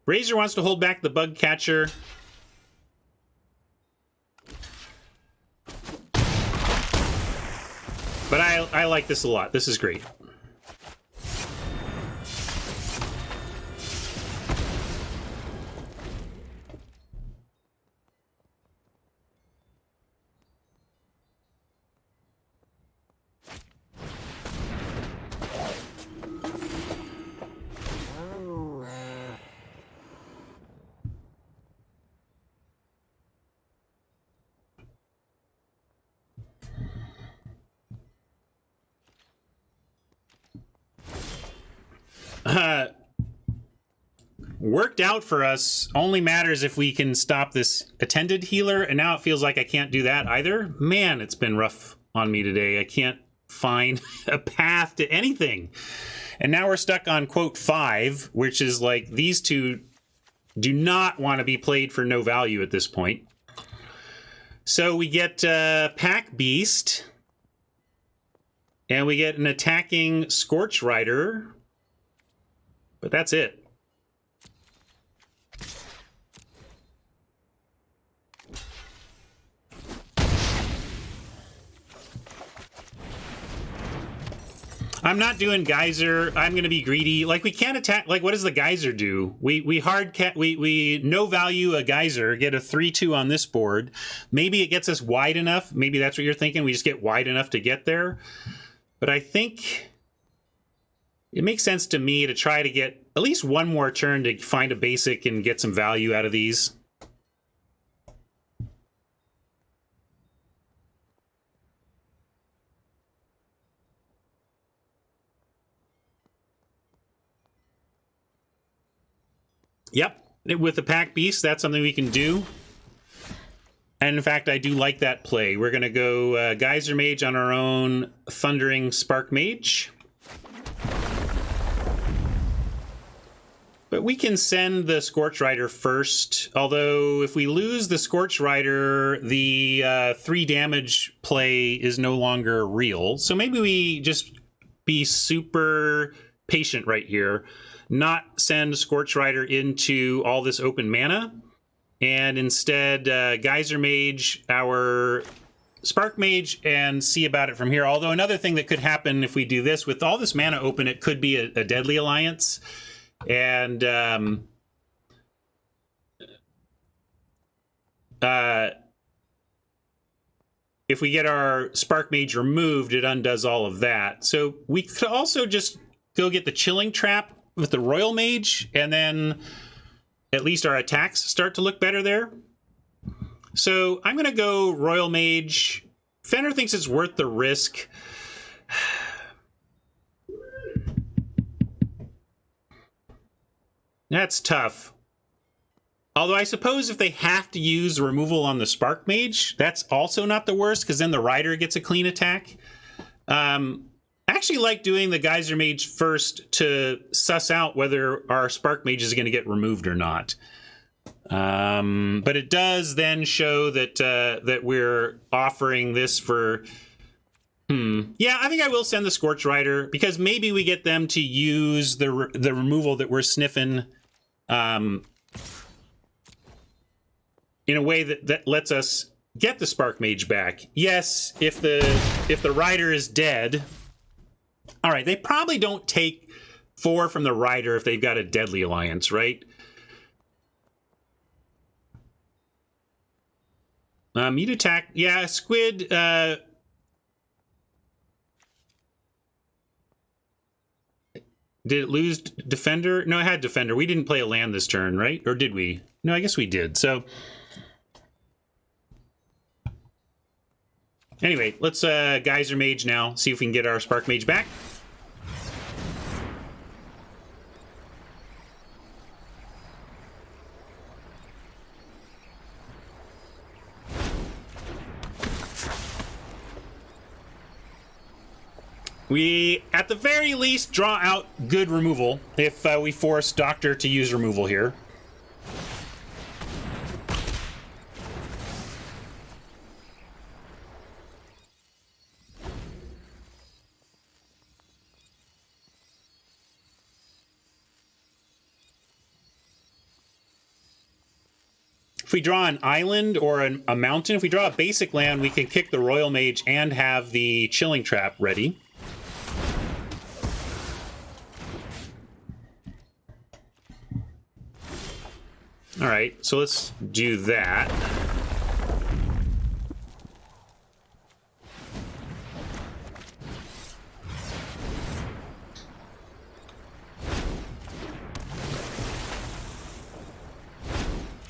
Razor wants to hold back the Bugcatcher. But I like this a lot. This is great. Worked out for us. Only matters if we can stop this attended healer, and now it feels like I can't do that either. Man, it's been rough on me today. I can't find a path to anything. And now we're stuck on quote 5, which is like these two do not want to be played for no value at this point. So we get Pack Beast, and we get an attacking Scorch Rider, but that's it. I'm not doing Geyser. I'm going to be greedy. Like, we can't attack. Like, what does the Geyser do? We no value a Geyser, get a 3/2 on this board. Maybe it gets us wide enough. Maybe that's what you're thinking. We just get wide enough to get there. But I think it makes sense to me to try to get at least one more turn to find a basic and get some value out of these. Yep, with the Pack Beast, that's something we can do. And in fact, I do like that play. We're going to go Geyser Mage on our own Thundering Spark Mage. But we can send the Scorch Rider first. Although, if we lose the Scorch Rider, the 3 damage play is no longer real. So maybe we just be super patient right here. Not send Scorch Rider into all this open mana, and instead Geyser Mage our Spark Mage and see about it from here. Although another thing that could happen if we do this, with all this mana open, it could be a Deadly Alliance. And if we get our Spark Mage removed, it undoes all of that. So we could also just go get the Chilling Trap with the Royal Mage, and then at least our attacks start to look better there. So I'm going to go Royal Mage. Fenrir thinks it's worth the risk. That's tough. Although I suppose if they have to use removal on the Spark Mage, that's also not the worst, because then the Rider gets a clean attack. I actually like doing the Geyser Mage first to suss out whether our Spark Mage is going to get removed or not. But it does then show that that we're offering this for... Yeah, I think I will send the Scorch Rider, because maybe we get them to use the removal that we're sniffing in a way that lets us get the Spark Mage back. Yes, if the Rider is dead... All right, they probably don't take 4 from the Rider if they've got a Deadly Alliance, right? Mute attack. Yeah, Squid. Did it lose Defender? No, it had Defender. We didn't play a land this turn, right? Or did we? No, I guess we did. So anyway, let's Geyser Mage now. See if we can get our Spark Mage back. We, at the very least, draw out good removal if we force Doctor to use removal here. If we draw an island or a mountain, if we draw a basic land, we can kick the Royal Mage and have the Chilling Trap ready. All right, so let's do that.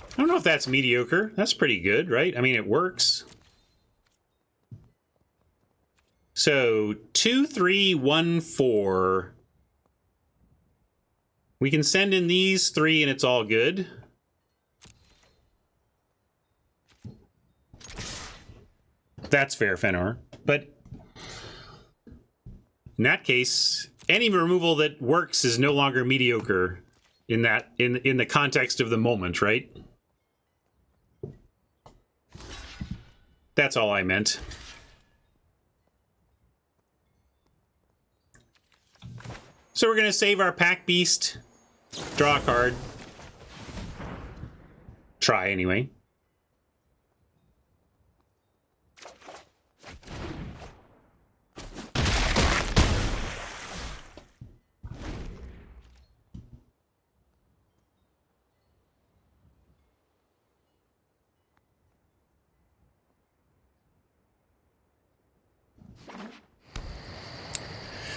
I don't know if that's mediocre. That's pretty good, right? I mean, it works. So 2, 3, 1, 4. We can send in these 3 and it's all good. That's fair, Fenor. But in that case, any removal that works is no longer mediocre in the context of the moment, right? That's all I meant. So we're going to save our Pack Beast, draw a card. Try, anyway.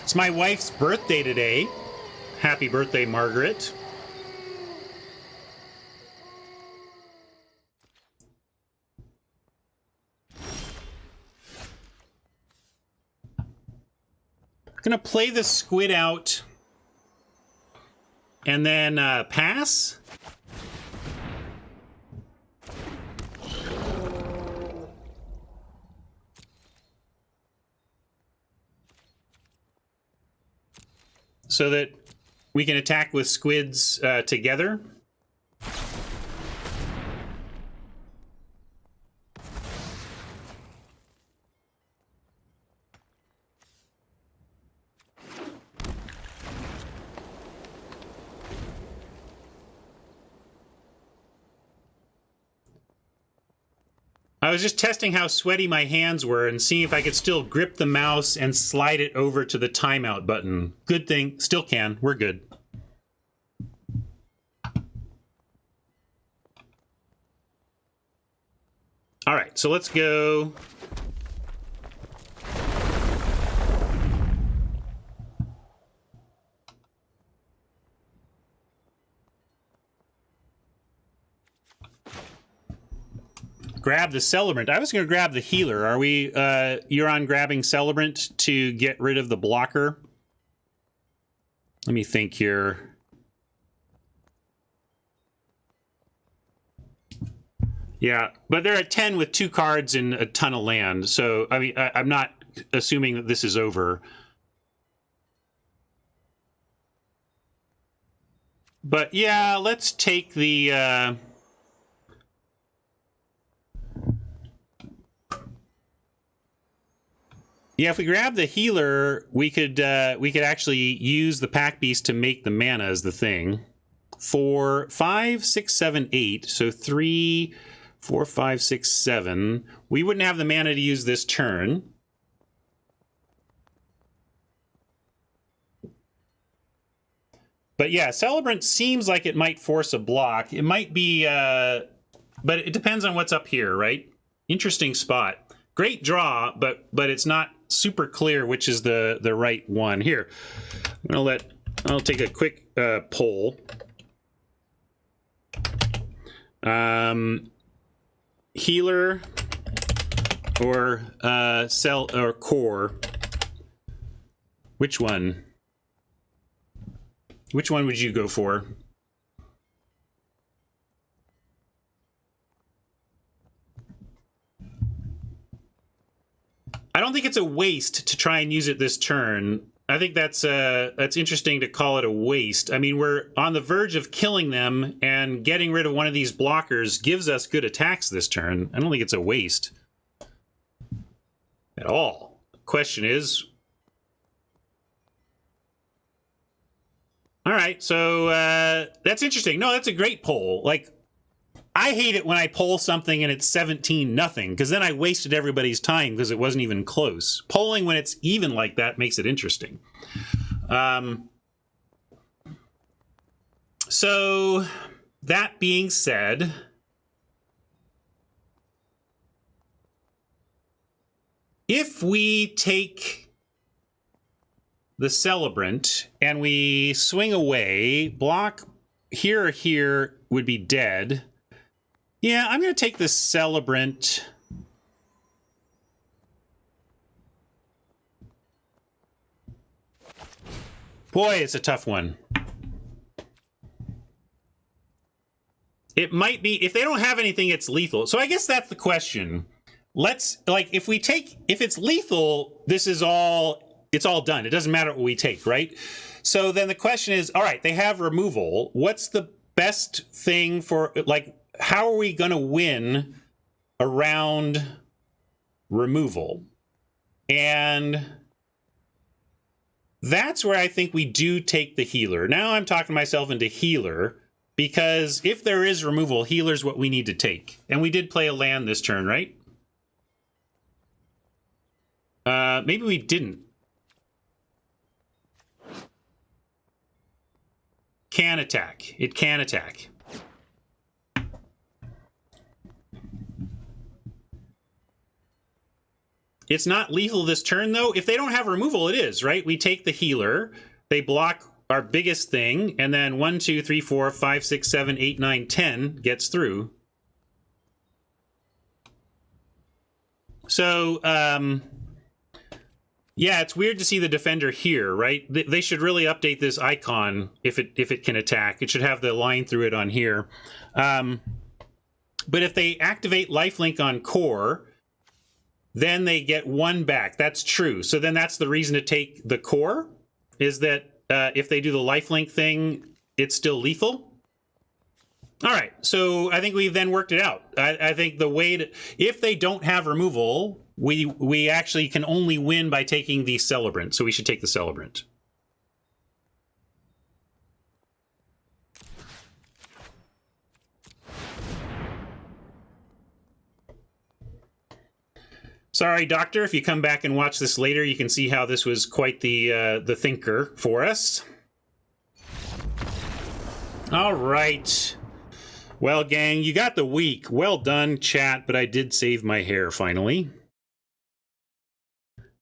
It's my wife's birthday today. Happy birthday, Margaret. I'm gonna play the squid out and then pass. So that we can attack with squids together. I was just testing how sweaty my hands were and seeing if I could still grip the mouse and slide it over to the timeout button. Good thing. Still can. We're good. All right, so let's go. Grab the Celebrant. I was going to grab the healer. Are we, you're on grabbing Celebrant to get rid of the blocker? Let me think here. Yeah, but they're at 10 with 2 cards and a ton of land. So, I mean, I'm not assuming that this is over. But yeah, let's take the... Yeah, if we grab the healer, we could actually use the Pack Beast to make the mana as the thing. 4, 5, 6, 7, 8. So 3, 4, 5, 6, 7. We wouldn't have the mana to use this turn. But yeah, Celebrant seems like it might force a block. It might be, but it depends on what's up here, right? Interesting spot. Great draw, but it's not super clear which is the right one. Here, I'll take a quick poll. Healer or cell or core. Which one? Which one would you go for? I don't think it's a waste to try and use it this turn. I think that's interesting to call it a waste. I mean, we're on the verge of killing them, and getting rid of one of these blockers gives us good attacks this turn. I don't think it's a waste at all. Question is... All right, so that's interesting. No, that's a great poll. Like, I hate it when I poll something and it's 17-0, because then I wasted everybody's time because it wasn't even close. Polling when it's even like that makes it interesting. So, that being said, if we take the Celebrant and we swing away, block here or here would be dead. Yeah, I'm going to take the Celebrant. Boy, it's a tough one. it might be, if they don't have anything, it's lethal. So I guess that's the question. Let's, like, if it's lethal, it's all done. It doesn't matter what we take, right? So then the question is, all right, they have removal. What's the best thing for, like, how are we going to win around removal? And that's where I think we do take the healer. Now I'm talking myself into healer, because if there is removal, healer's what we need to take. And we did play a land this turn, right? Maybe we didn't. Can attack. It can attack. It's not lethal this turn, though. If they don't have removal, it is, right? We take the healer. They block our biggest thing, and then 1, 2, 3, 4, 5, 6, 7, 8, 9, 10 gets through. So, yeah, it's weird to see the defender here, right? They should really update this icon if it can attack. It should have the line through it on here. But if they activate lifelink on core, then they get 1 back. That's true. So then that's the reason to take the core, is that if they do the lifelink thing, it's still lethal. All right, so I think we've then worked it out. I think the way to, if they don't have removal, we actually can only win by taking the Celebrant, so we should take the Celebrant. Sorry, Doctor, if you come back and watch this later, you can see how this was quite the thinker for us. All right. Well, gang, you got the week. Well done, chat, but I did save my hair, finally.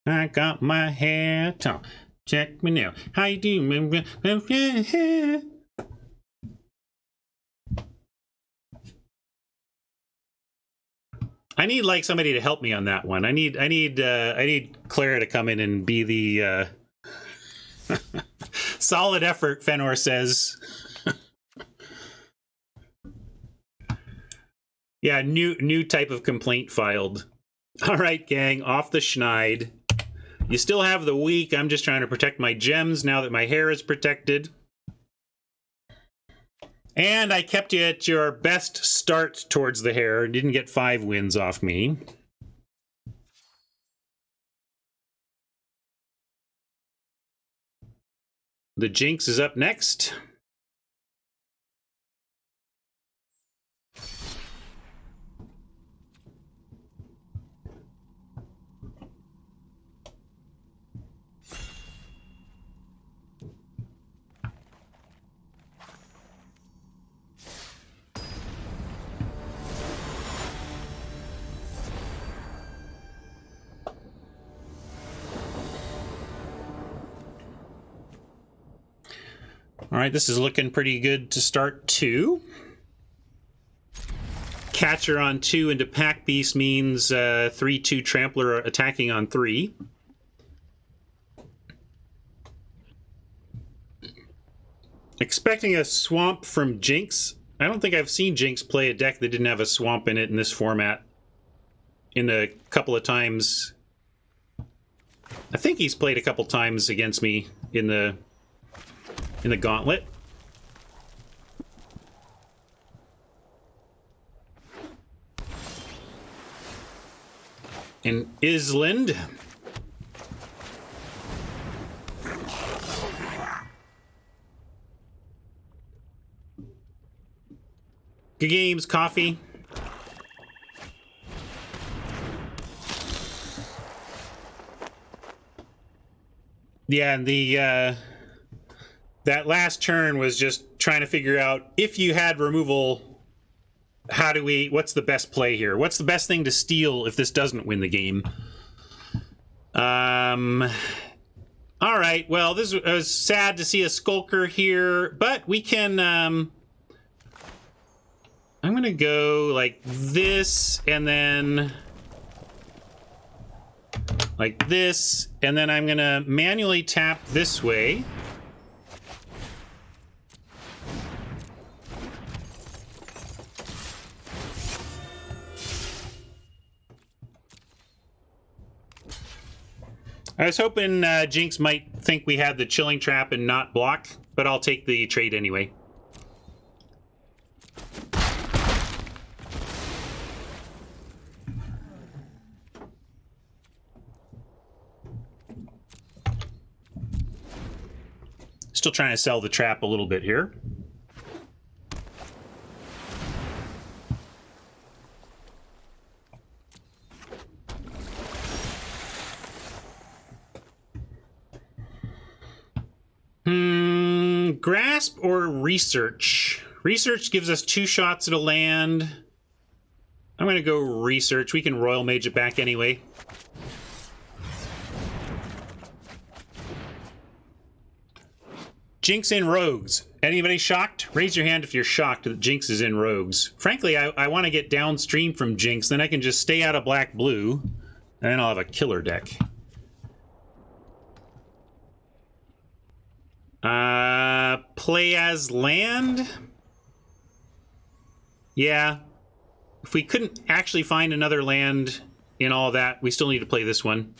I got my hair. Check me now. How you doing? I need, like, somebody to help me on that one. I need Clara to come in and be the solid effort, Fenor says. Yeah, new type of complaint filed. All right, gang, off the schneid. You still have the week. I'm just trying to protect my gems now that my hair is protected. And I kept you at your best start towards the hair. Didn't get 5 wins off me. The Jinx is up next. All right, this is looking pretty good to start 2. Catcher on 2 into Pack Beast means 3/2 Trampler attacking on 3. Expecting a swamp from Jinx. I don't think I've seen Jinx play a deck that didn't have a swamp in it in this format in a couple of times. I think he's played a couple times against me in the Gauntlet. In Island. Good games, coffee. Yeah, and that last turn was just trying to figure out, if you had removal, what's the best play here? What's the best thing to steal if this doesn't win the game? All right, well, this was sad to see a Skulker here, but we can, I'm gonna go like this, and then like this, and then I'm gonna manually tap this way. I was hoping Jinx might think we had the chilling trap and not block, but I'll take the trade anyway. Still trying to sell the trap a little bit here. Grasp or research? Research gives us 2 shots at a land. I'm going to go research. We can Royal Mage it back anyway. Jinx in Rogues. Anybody shocked? Raise your hand if you're shocked that Jinx is in Rogues. Frankly, I want to get downstream from Jinx. Then I can just stay out of black-blue. And then I'll have a killer deck. Play as land? Yeah. If we couldn't actually find another land in all that, we still need to play this one.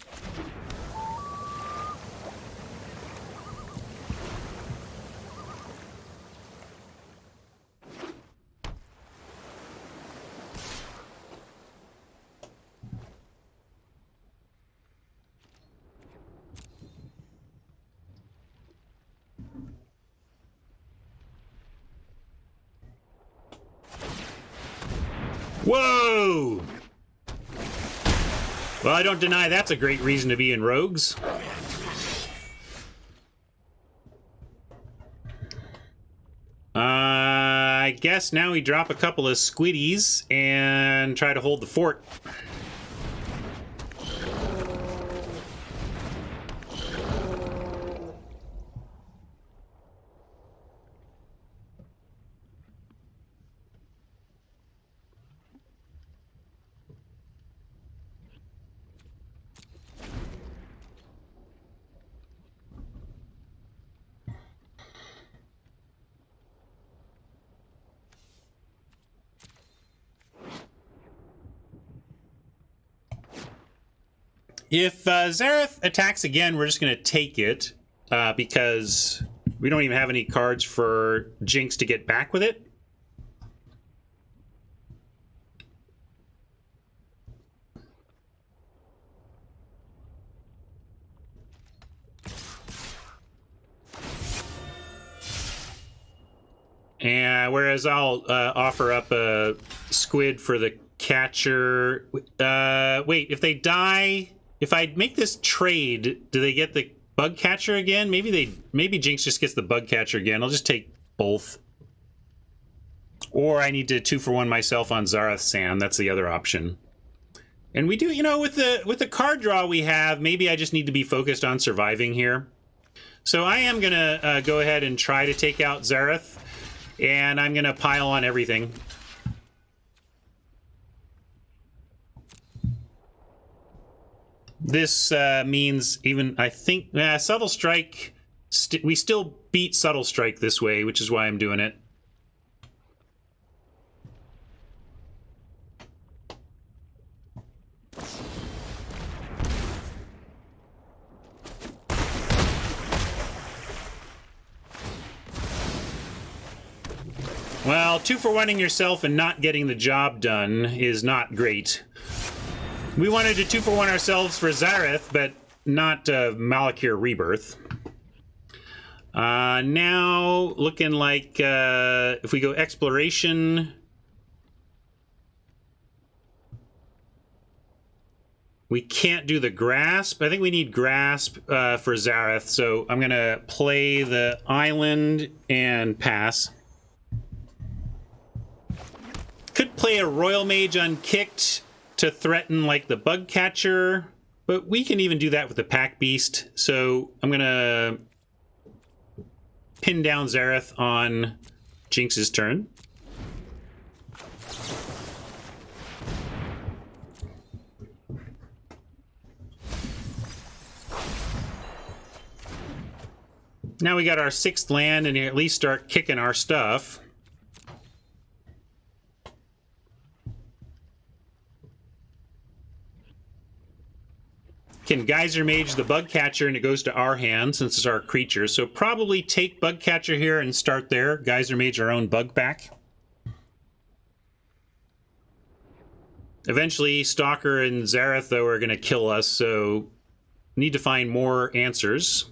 Whoa! Well, I don't deny that's a great reason to be in Rogues. I guess now we drop a couple of squiddies and try to hold the fort. If Zareth attacks again, we're just going to take it because we don't even have any cards for Jinx to get back with it. And whereas I'll offer up a squid for the catcher. Wait, if they die... If I make this trade, do they get the bug catcher again? Maybe Jinx just gets the bug catcher again. I'll just take both. Or I need to 2-for-1 myself on Zareth Sand. That's the other option. And we do, you know, with the card draw we have, maybe I just need to be focused on surviving here. So I am gonna go ahead and try to take out Zareth, and I'm gonna pile on everything. This means even, I think, Subtle Strike, we still beat Subtle Strike this way, which is why I'm doing it. Well, 2-for-1ing yourself and not getting the job done is not great. We wanted to 2-for-1 ourselves for Zareth, but not Malakir Rebirth. Now, looking like if we go Exploration... We can't do the Grasp. I think we need Grasp for Zareth, so I'm going to play the Island and pass. Could play a Royal Mage unkicked to threaten, like, the Bug Catcher, but we can even do that with the Pack Beast, so I'm gonna pin down Zareth on Jinx's turn. Now we got our 6th land, and at least start kicking our stuff. can Geyser Mage the Bug Catcher, and it goes to our hand since it's our creature. So probably take Bug Catcher here and start there. Geyser Mage our own bug back. Eventually, Stalker and Zareth, though, are going to kill us, so need to find more answers.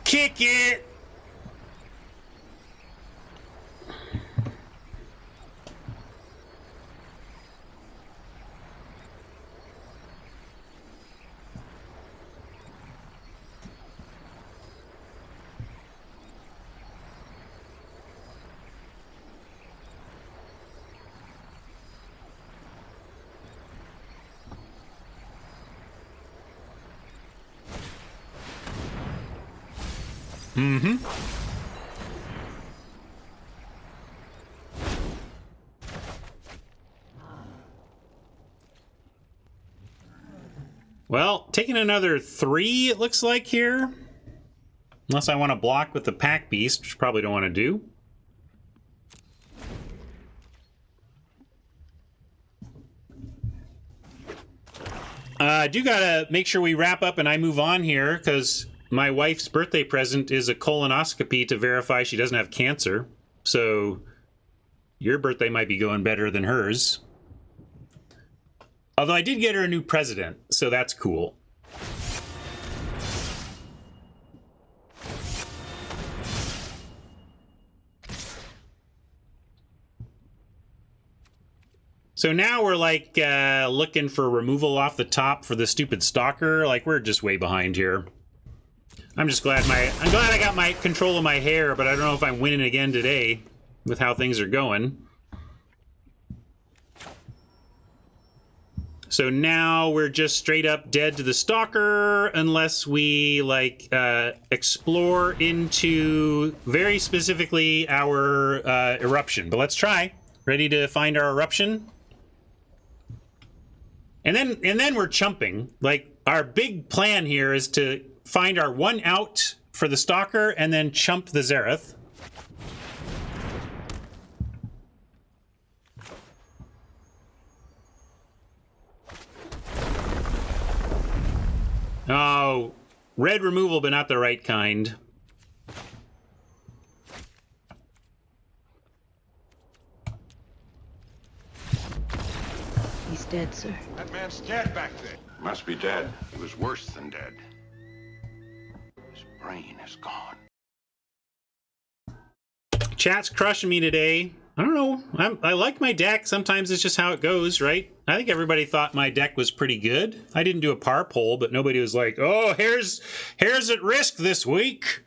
Kick it! Mm-hmm. Well, taking another 3, it looks like here. Unless I want to block with the Pack Beast, which I probably don't want to do. I do gotta make sure we wrap up and I move on here, because my wife's birthday present is a colonoscopy to verify she doesn't have cancer. So your birthday might be going better than hers. Although I did get her a new president, so that's cool. So now we're like looking for removal off the top for the stupid Stalker. Like, we're just way behind here. I'm just glad I'm glad I got my control of my hair, but I don't know if I'm winning again today with how things are going. So now we're just straight up dead to the Stalker unless we like explore into very specifically our eruption. But let's try. Ready to find our eruption? And then we're chumping. Like, our big plan here is to find our one out for the Stalker and then chump the Zareth. Oh, red removal, but not the right kind. He's dead, sir. That man's dead back there. Must be dead. He was worse than dead. His brain is gone. Chat's crushing me today. I don't know. I like my deck. Sometimes it's just how it goes, right? I think everybody thought my deck was pretty good. I didn't do a par poll, but nobody was like, oh, hair's at risk this week.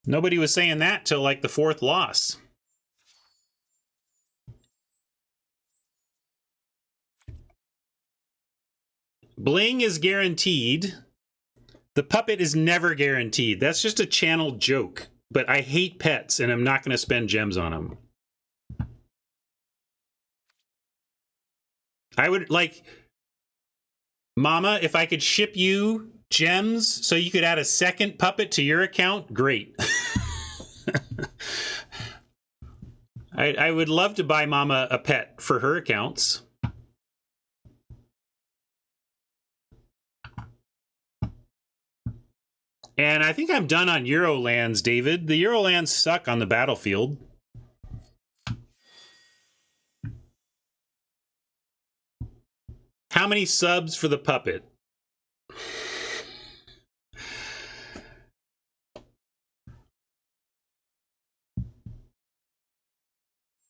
Nobody was saying that till like the 4th loss. Bling is guaranteed. The puppet is never guaranteed. That's just a channel joke. But I hate pets, and I'm not going to spend gems on them. I would, like, Mama, if I could ship you gems so you could add a second puppet to your account, great. I would love to buy Mama a pet for her accounts. And I think I'm done on Eurolands, David. The Eurolands suck on the battlefield. How many subs for the puppet?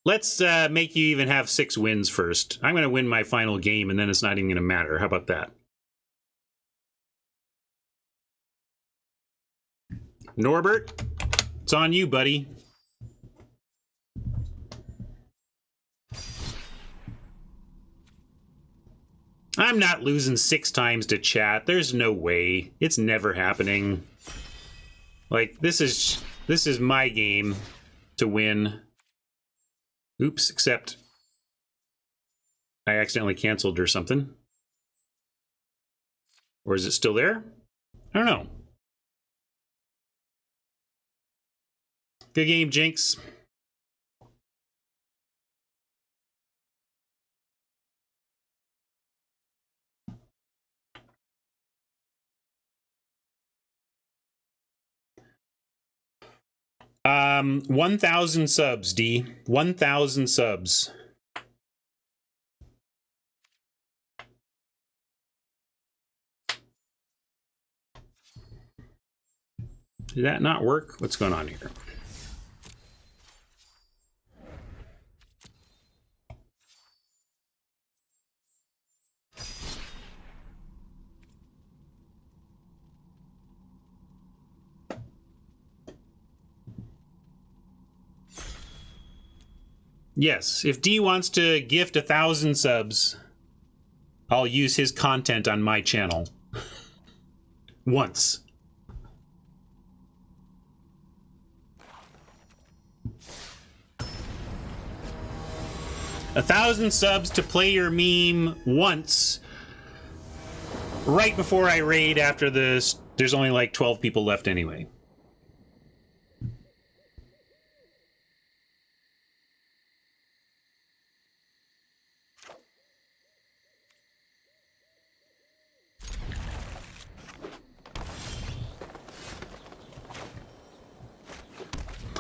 Let's make you even have 6 wins first. I'm going to win my final game, and then it's not even going to matter. How about that? Norbert, it's on you, buddy. I'm not losing 6 times to chat. There's no way. It's never happening. Like, this is my game to win. Oops, except I accidentally canceled or something. Or is it still there? I don't know. Good game, Jinx. Um, 1,000 subs, D. 1,000 subs. Did that not work? What's going on here? Yes, if D wants to gift 1,000 subs, I'll use his content on my channel. Once. $1,000 subs to play your meme once, right before I raid after this. There's only like 12 people left anyway.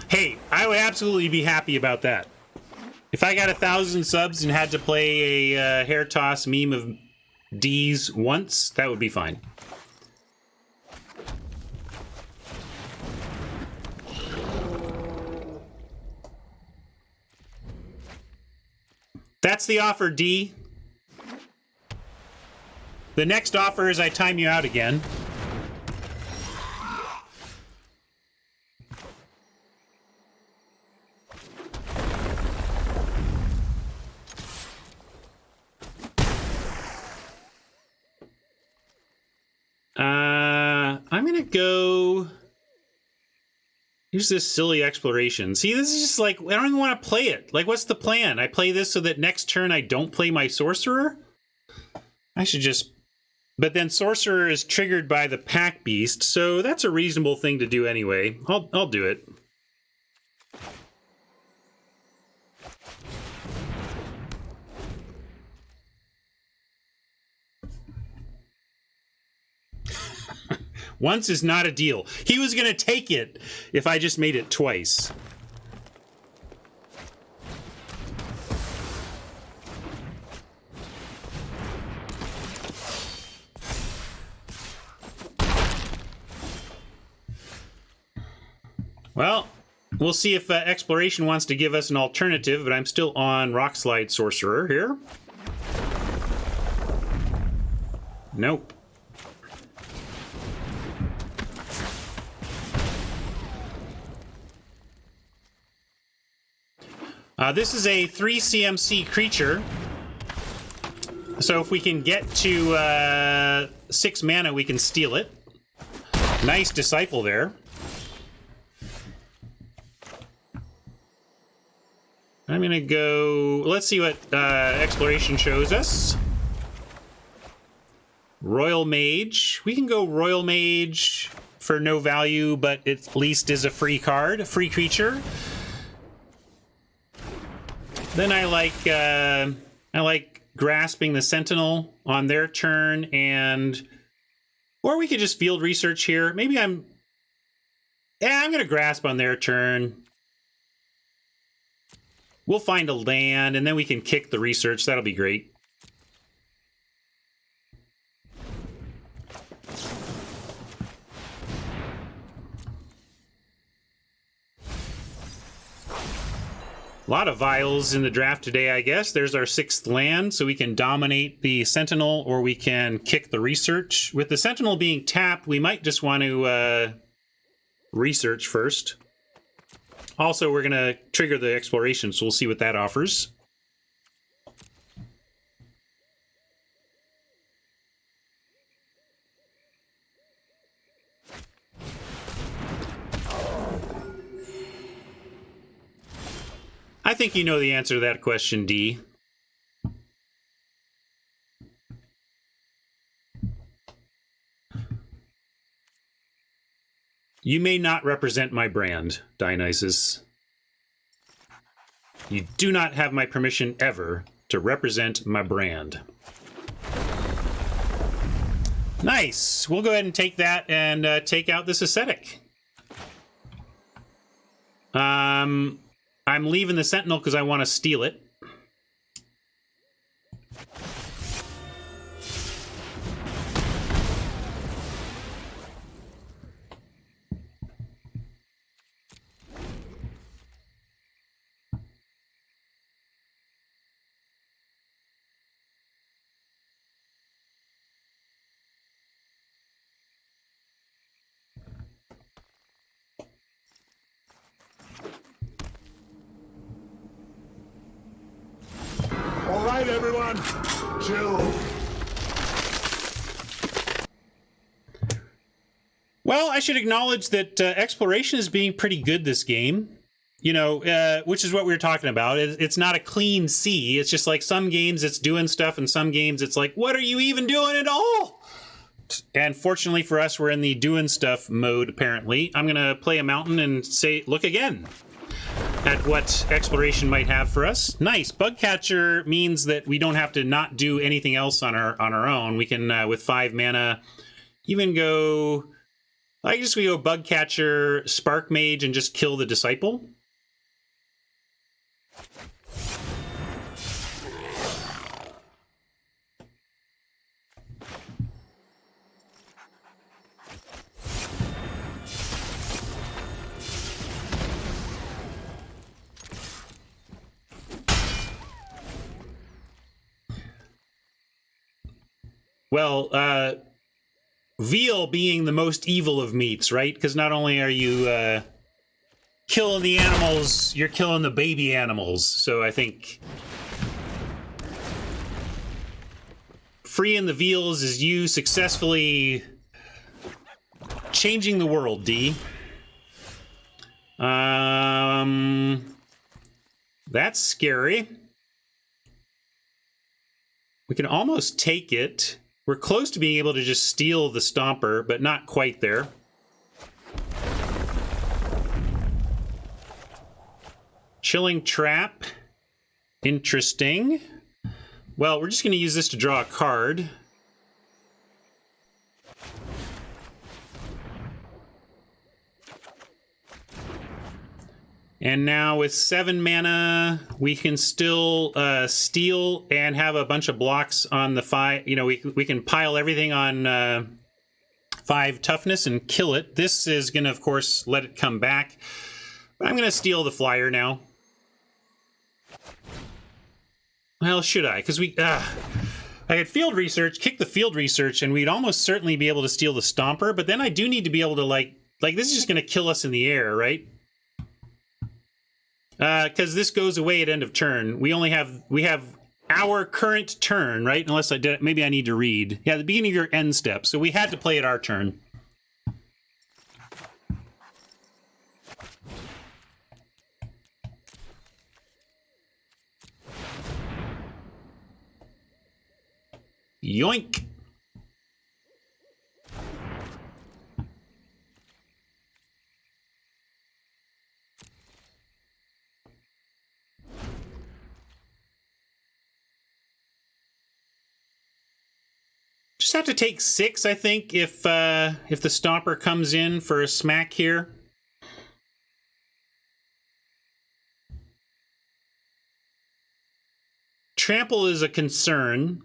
Hey, I would absolutely be happy about that. If I got 1,000 subs and had to play a hair toss meme of D's once, that would be fine. That's the offer, D. The next offer is I time you out again. I'm gonna go... Here's this silly exploration. See, this is just like, I don't even want to play it. Like, what's the plan? I play this so that next turn I don't play my sorcerer? I should just... But then sorcerer is triggered by the pack beast, so that's a reasonable thing to do anyway. I'll do it. Once is not a deal. He was going to take it if I just made it twice. Well, we'll see if Exploration wants to give us an alternative, but I'm still on Rockslide Sorcerer here. Nope. This is a 3 CMC creature. So if we can get to 6 mana, we can steal it. Nice Disciple there. I'm going to go... Let's see what Exploration shows us. Royal Mage. We can go Royal Mage for no value, but it at least is a free card, a free creature. Then I like Grasping the Sentinel on their turn, or we could just field research here. Maybe I'm gonna Grasp on their turn. We'll find a land, and then we can kick the research. That'll be great. A lot of vials in the draft today, I guess. There's our 6th land, so we can dominate the Sentinel, or we can kick the research. With the Sentinel being tapped, we might just want to research first. Also, we're going to trigger the Exploration, so we'll see what that offers. I think you know the answer to that question, D. You may not represent my brand, Dionysus. You do not have my permission ever to represent my brand. Nice. We'll go ahead and take that and take out this ascetic. I'm leaving the sentinel because I want to steal it. All right, everyone, chill. Well, I should acknowledge that exploration is being pretty good this game. You know, which is what we were talking about. It's not a clean sea. It's just like some games it's doing stuff, and some games it's like, what are you even doing at all? And fortunately for us, we're in the doing stuff mode, apparently. I'm going to play a mountain and say, look again at what exploration might have for us. Nice. Bug catcher means that we don't have to not do anything else on our own. We can, with 5 mana, even go... I guess we go bug catcher, spark mage, and just kill the disciple. Well, veal being the most evil of meats, right? Because not only are you killing the animals, you're killing the baby animals. So I think freeing the veals is you successfully changing the world, D. That's scary. We can almost take it. We're close to being able to just steal the Stomper, but not quite there. Chilling Trap. Interesting. Well, we're just going to use this to draw a card. And now with 7 mana, we can still steal and have a bunch of blocks on the 5. You know, we can pile everything on 5 toughness and kill it. This is going to, of course, let it come back. But I'm going to steal the flyer now. Well, should I? Because I had field research, kick the field research, and we'd almost certainly be able to steal the Stomper. But then I do need to be able to, like this is just going to kill us in the air, right? Because this goes away at end of turn. We have our current turn, right? Unless I did, maybe I need to read. Yeah, the beginning of your end step. So we had to play at our turn. Yoink. Just have to take 6, I think, if the Stomper comes in for a smack here. Trample is a concern,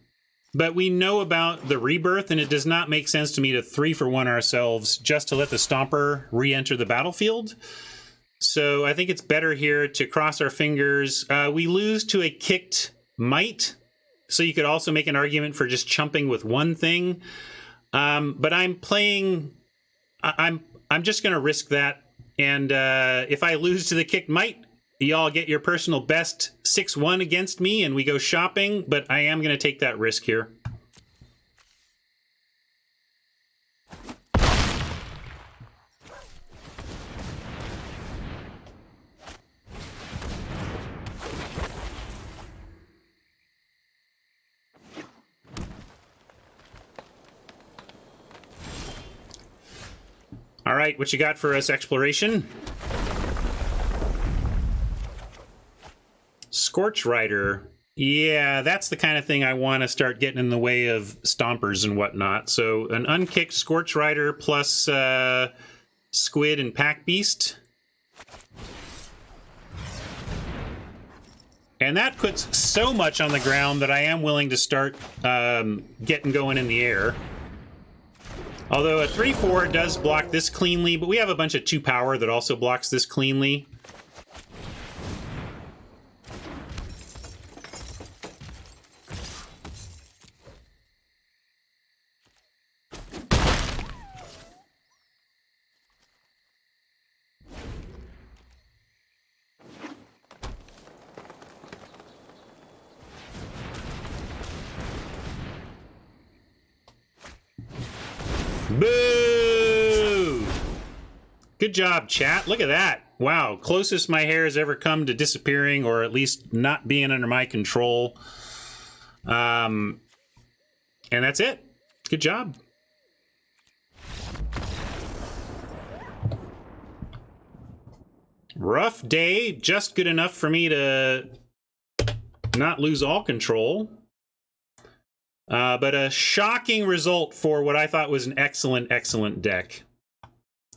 but we know about the rebirth, and it does not make sense to me to 3-for-1 ourselves just to let the Stomper re-enter the battlefield. So I think it's better here to cross our fingers. We lose to a kicked Might. So you could also make an argument for just chumping with one thing. But I'm playing... I'm just going to risk that. And if I lose to the kicked Might, y'all get your personal best 6-1 against me, and we go shopping. But I am going to take that risk here. All right, what you got for us, exploration? Scorch Rider. Yeah, that's the kind of thing I want to start getting in the way of stompers and whatnot. So an unkicked Scorch Rider plus Squid and Pack Beast. And that puts so much on the ground that I am willing to start getting going in the air. Although a 3-4 does block this cleanly, but we have a bunch of 2 power that also blocks this cleanly. Boo! Good job, chat. Look at that. Wow, closest my hair has ever come to disappearing, or at least not being under my control. And that's it. Good job. Rough day, just good enough for me to not lose all control. But a shocking result for what I thought was an excellent, excellent deck.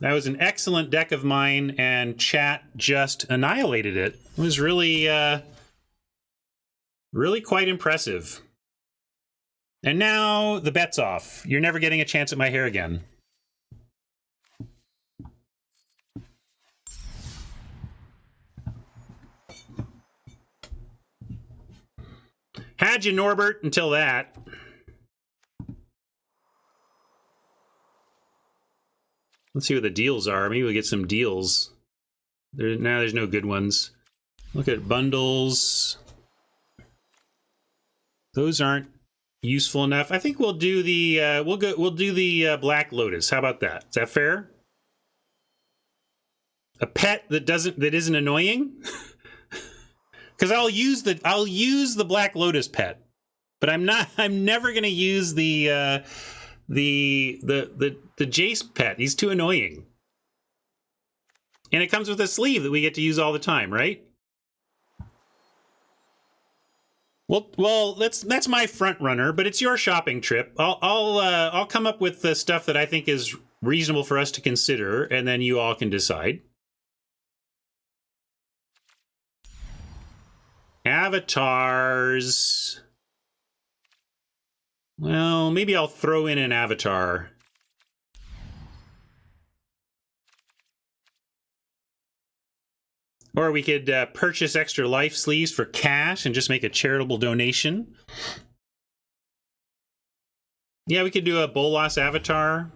That was an excellent deck of mine, and chat just annihilated it. It was really, really quite impressive. And now the bet's off. You're never getting a chance at my hair again. Had you, Norbert, until that. Let's see what the deals are. Maybe we'll get some deals. There's no good ones. Look at bundles. Those aren't useful enough. I think we'll do the we'll do the Black Lotus. How about that? Is that fair? A pet that isn't annoying? Because I'll use the Black Lotus pet, but I'm never gonna use the Jace pet. He's too annoying. And it comes with a sleeve that we get to use all the time, right? Well, that's my front runner, but it's your shopping trip. I'll come up with the stuff that I think is reasonable for us to consider, and then you all can decide. Avatars. Well, maybe I'll throw in an avatar. Or we could purchase extra life sleeves for cash and just make a charitable donation. Yeah, we could do a Bolas avatar.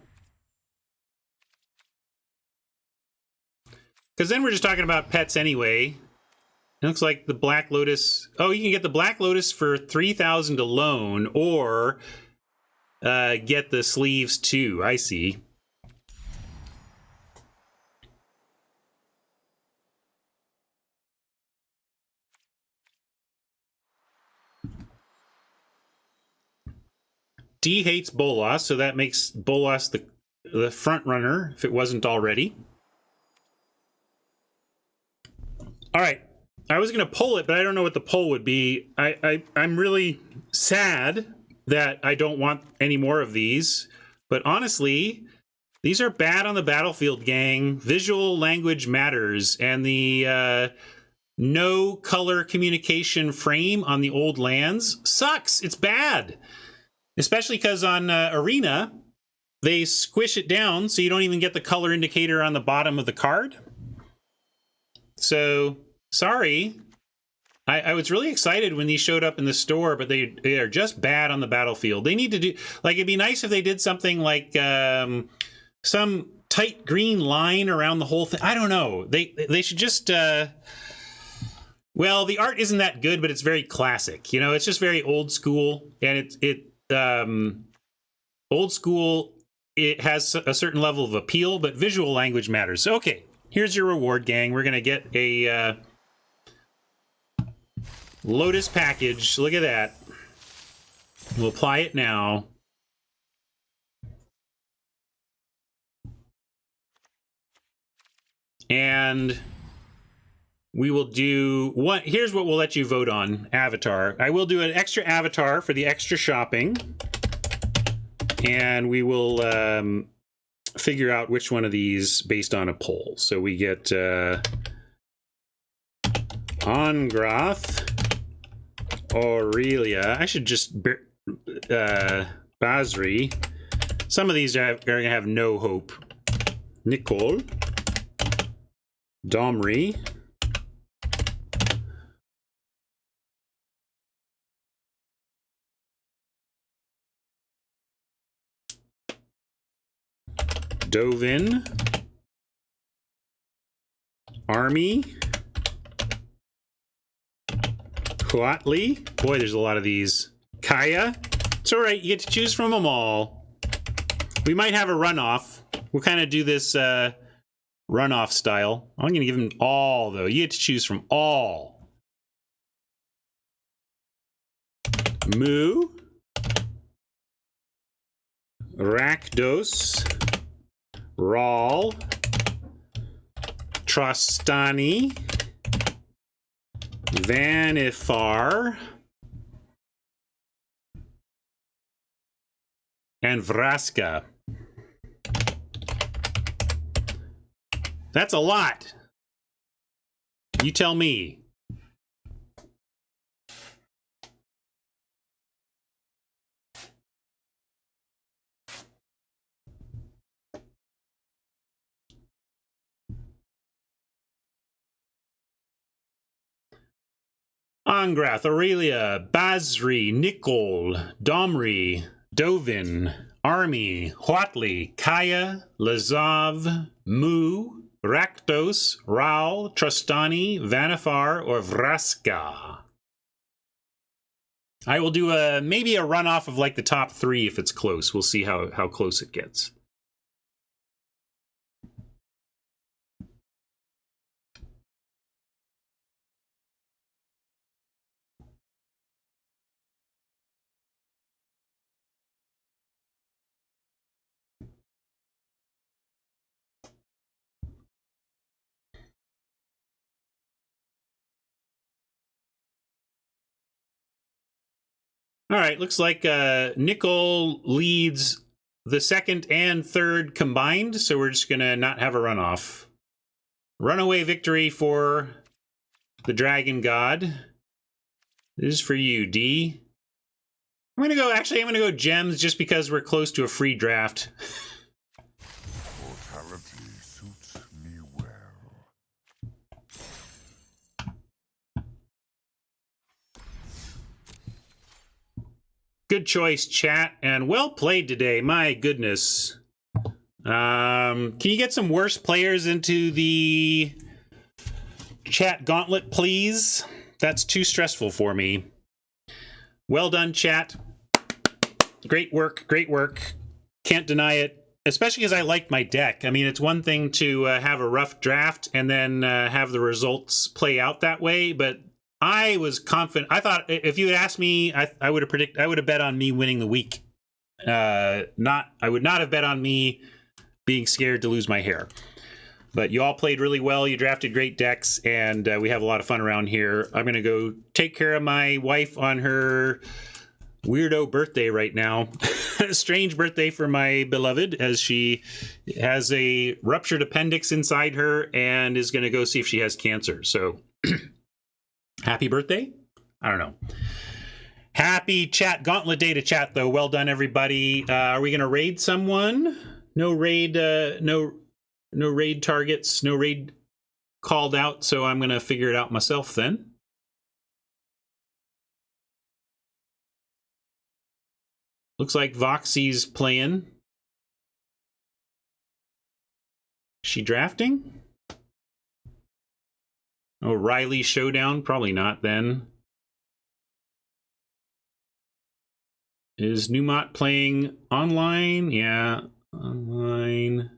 Because then we're just talking about pets anyway. It looks like the Black Lotus... Oh, you can get the Black Lotus for 3,000 alone, or get the sleeves too. I see. D hates Bolas, so that makes Bolas the front runner, if it wasn't already. All right. I was going to poll it, but I don't know what the poll would be. I'm really sad that I don't want any more of these. But honestly, these are bad on the battlefield, gang. Visual language matters. And the no color communication frame on the old lands sucks. It's bad. Especially because on Arena, they squish it down so you don't even get the color indicator on the bottom of the card. So... sorry. I was really excited when these showed up in the store, but they are just bad on the battlefield. They need to do... like, it'd be nice if they did something like some tight green line around the whole thing. I don't know. They should just... well, the art isn't that good, but it's very classic. You know, it's just very old school. And old school, it has a certain level of appeal, but visual language matters. So, okay, here's your reward, gang. We're going to get a... Lotus package. Look at that. We'll apply it now. And we will do one. Here's what we'll let you vote on. Avatar. I will do an extra avatar for the extra shopping. And we will figure out which one of these based on a poll. So we get Ongrath, Aurelia. I should just Basri. Some of these are going to have no hope. Nicole, Domri, Dovin, Army, Huatli. Boy, there's a lot of these. Kaya. It's all right. You get to choose from them all. We might have a runoff. We'll kind of do this runoff style. I'm going to give them all, though. You get to choose from all. Mu, Rakdos, Rawl, Trostani, Vanifar, and Vraska. That's a lot. You tell me. Ongrath, Aurelia, Basri, Nicole, Domri, Dovin, Army, Huatli, Kaya, Lazov, Mu, Rakdos, Raul, Trostani, Vanifar, or Vraska. I will do maybe a runoff of like the top 3 if it's close. We'll see how close it gets. All right, looks like Nickel leads the second and third combined, so we're just going to not have a runoff. Runaway victory for the Dragon God. This is for you, D. I'm going to go gems just because we're close to a free draft. Mortality suits me well. Good choice, chat, and well played today. My goodness. Can you get some worse players into the chat gauntlet, please? That's too stressful for me. Well done, chat. Great work, great work. Can't deny it, especially because I liked my deck. I mean, it's one thing to have a rough draft and then have the results play out that way, but I was confident. I thought if you had asked me, I would have bet on me winning the week. I would not have bet on me being scared to lose my hair. But you all played really well. You drafted great decks, and we have a lot of fun around here. I'm going to go take care of my wife on her weirdo birthday right now. Strange birthday for my beloved, as she has a ruptured appendix inside her and is going to go see if she has cancer. So happy birthday? I don't know. Happy chat gauntlet day to chat, though. Well done, everybody. Are we going to raid someone? No raid, no raid targets, no raid called out, so I'm going to figure it out myself then. Looks like Voxy's playing. Is she drafting? Oh, Riley Showdown? Probably not then. Is Newmont playing online? Yeah, online.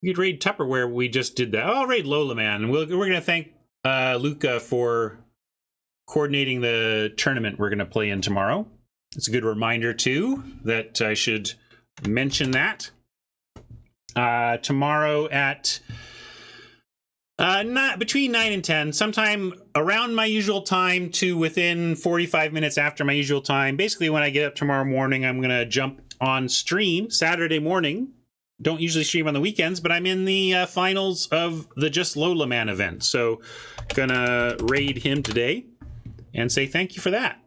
We could raid Tupperware. We just did that. Oh, I'll raid Lola Man. We're going to thank Luca for coordinating the tournament we're going to play in tomorrow. It's a good reminder, too, that I should mention that. tomorrow at not between 9 and 10, sometime around my usual time to within 45 minutes after my usual time. Basically, when I get up tomorrow morning, I'm going to jump on stream Saturday morning. Don't usually stream on the weekends, but I'm in the finals of the Just Lola Man event. So gonna raid him today and say thank you for that.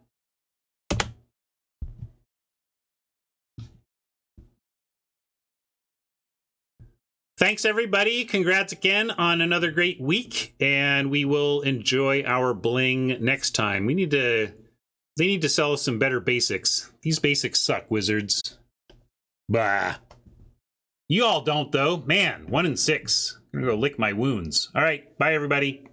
Thanks, everybody. Congrats again on another great week, and we will enjoy our bling next time. They need to sell us some better basics. These basics suck, wizards. Bah. You all don't, though. Man, 1 in 6. I'm gonna go lick my wounds. All right, bye, everybody.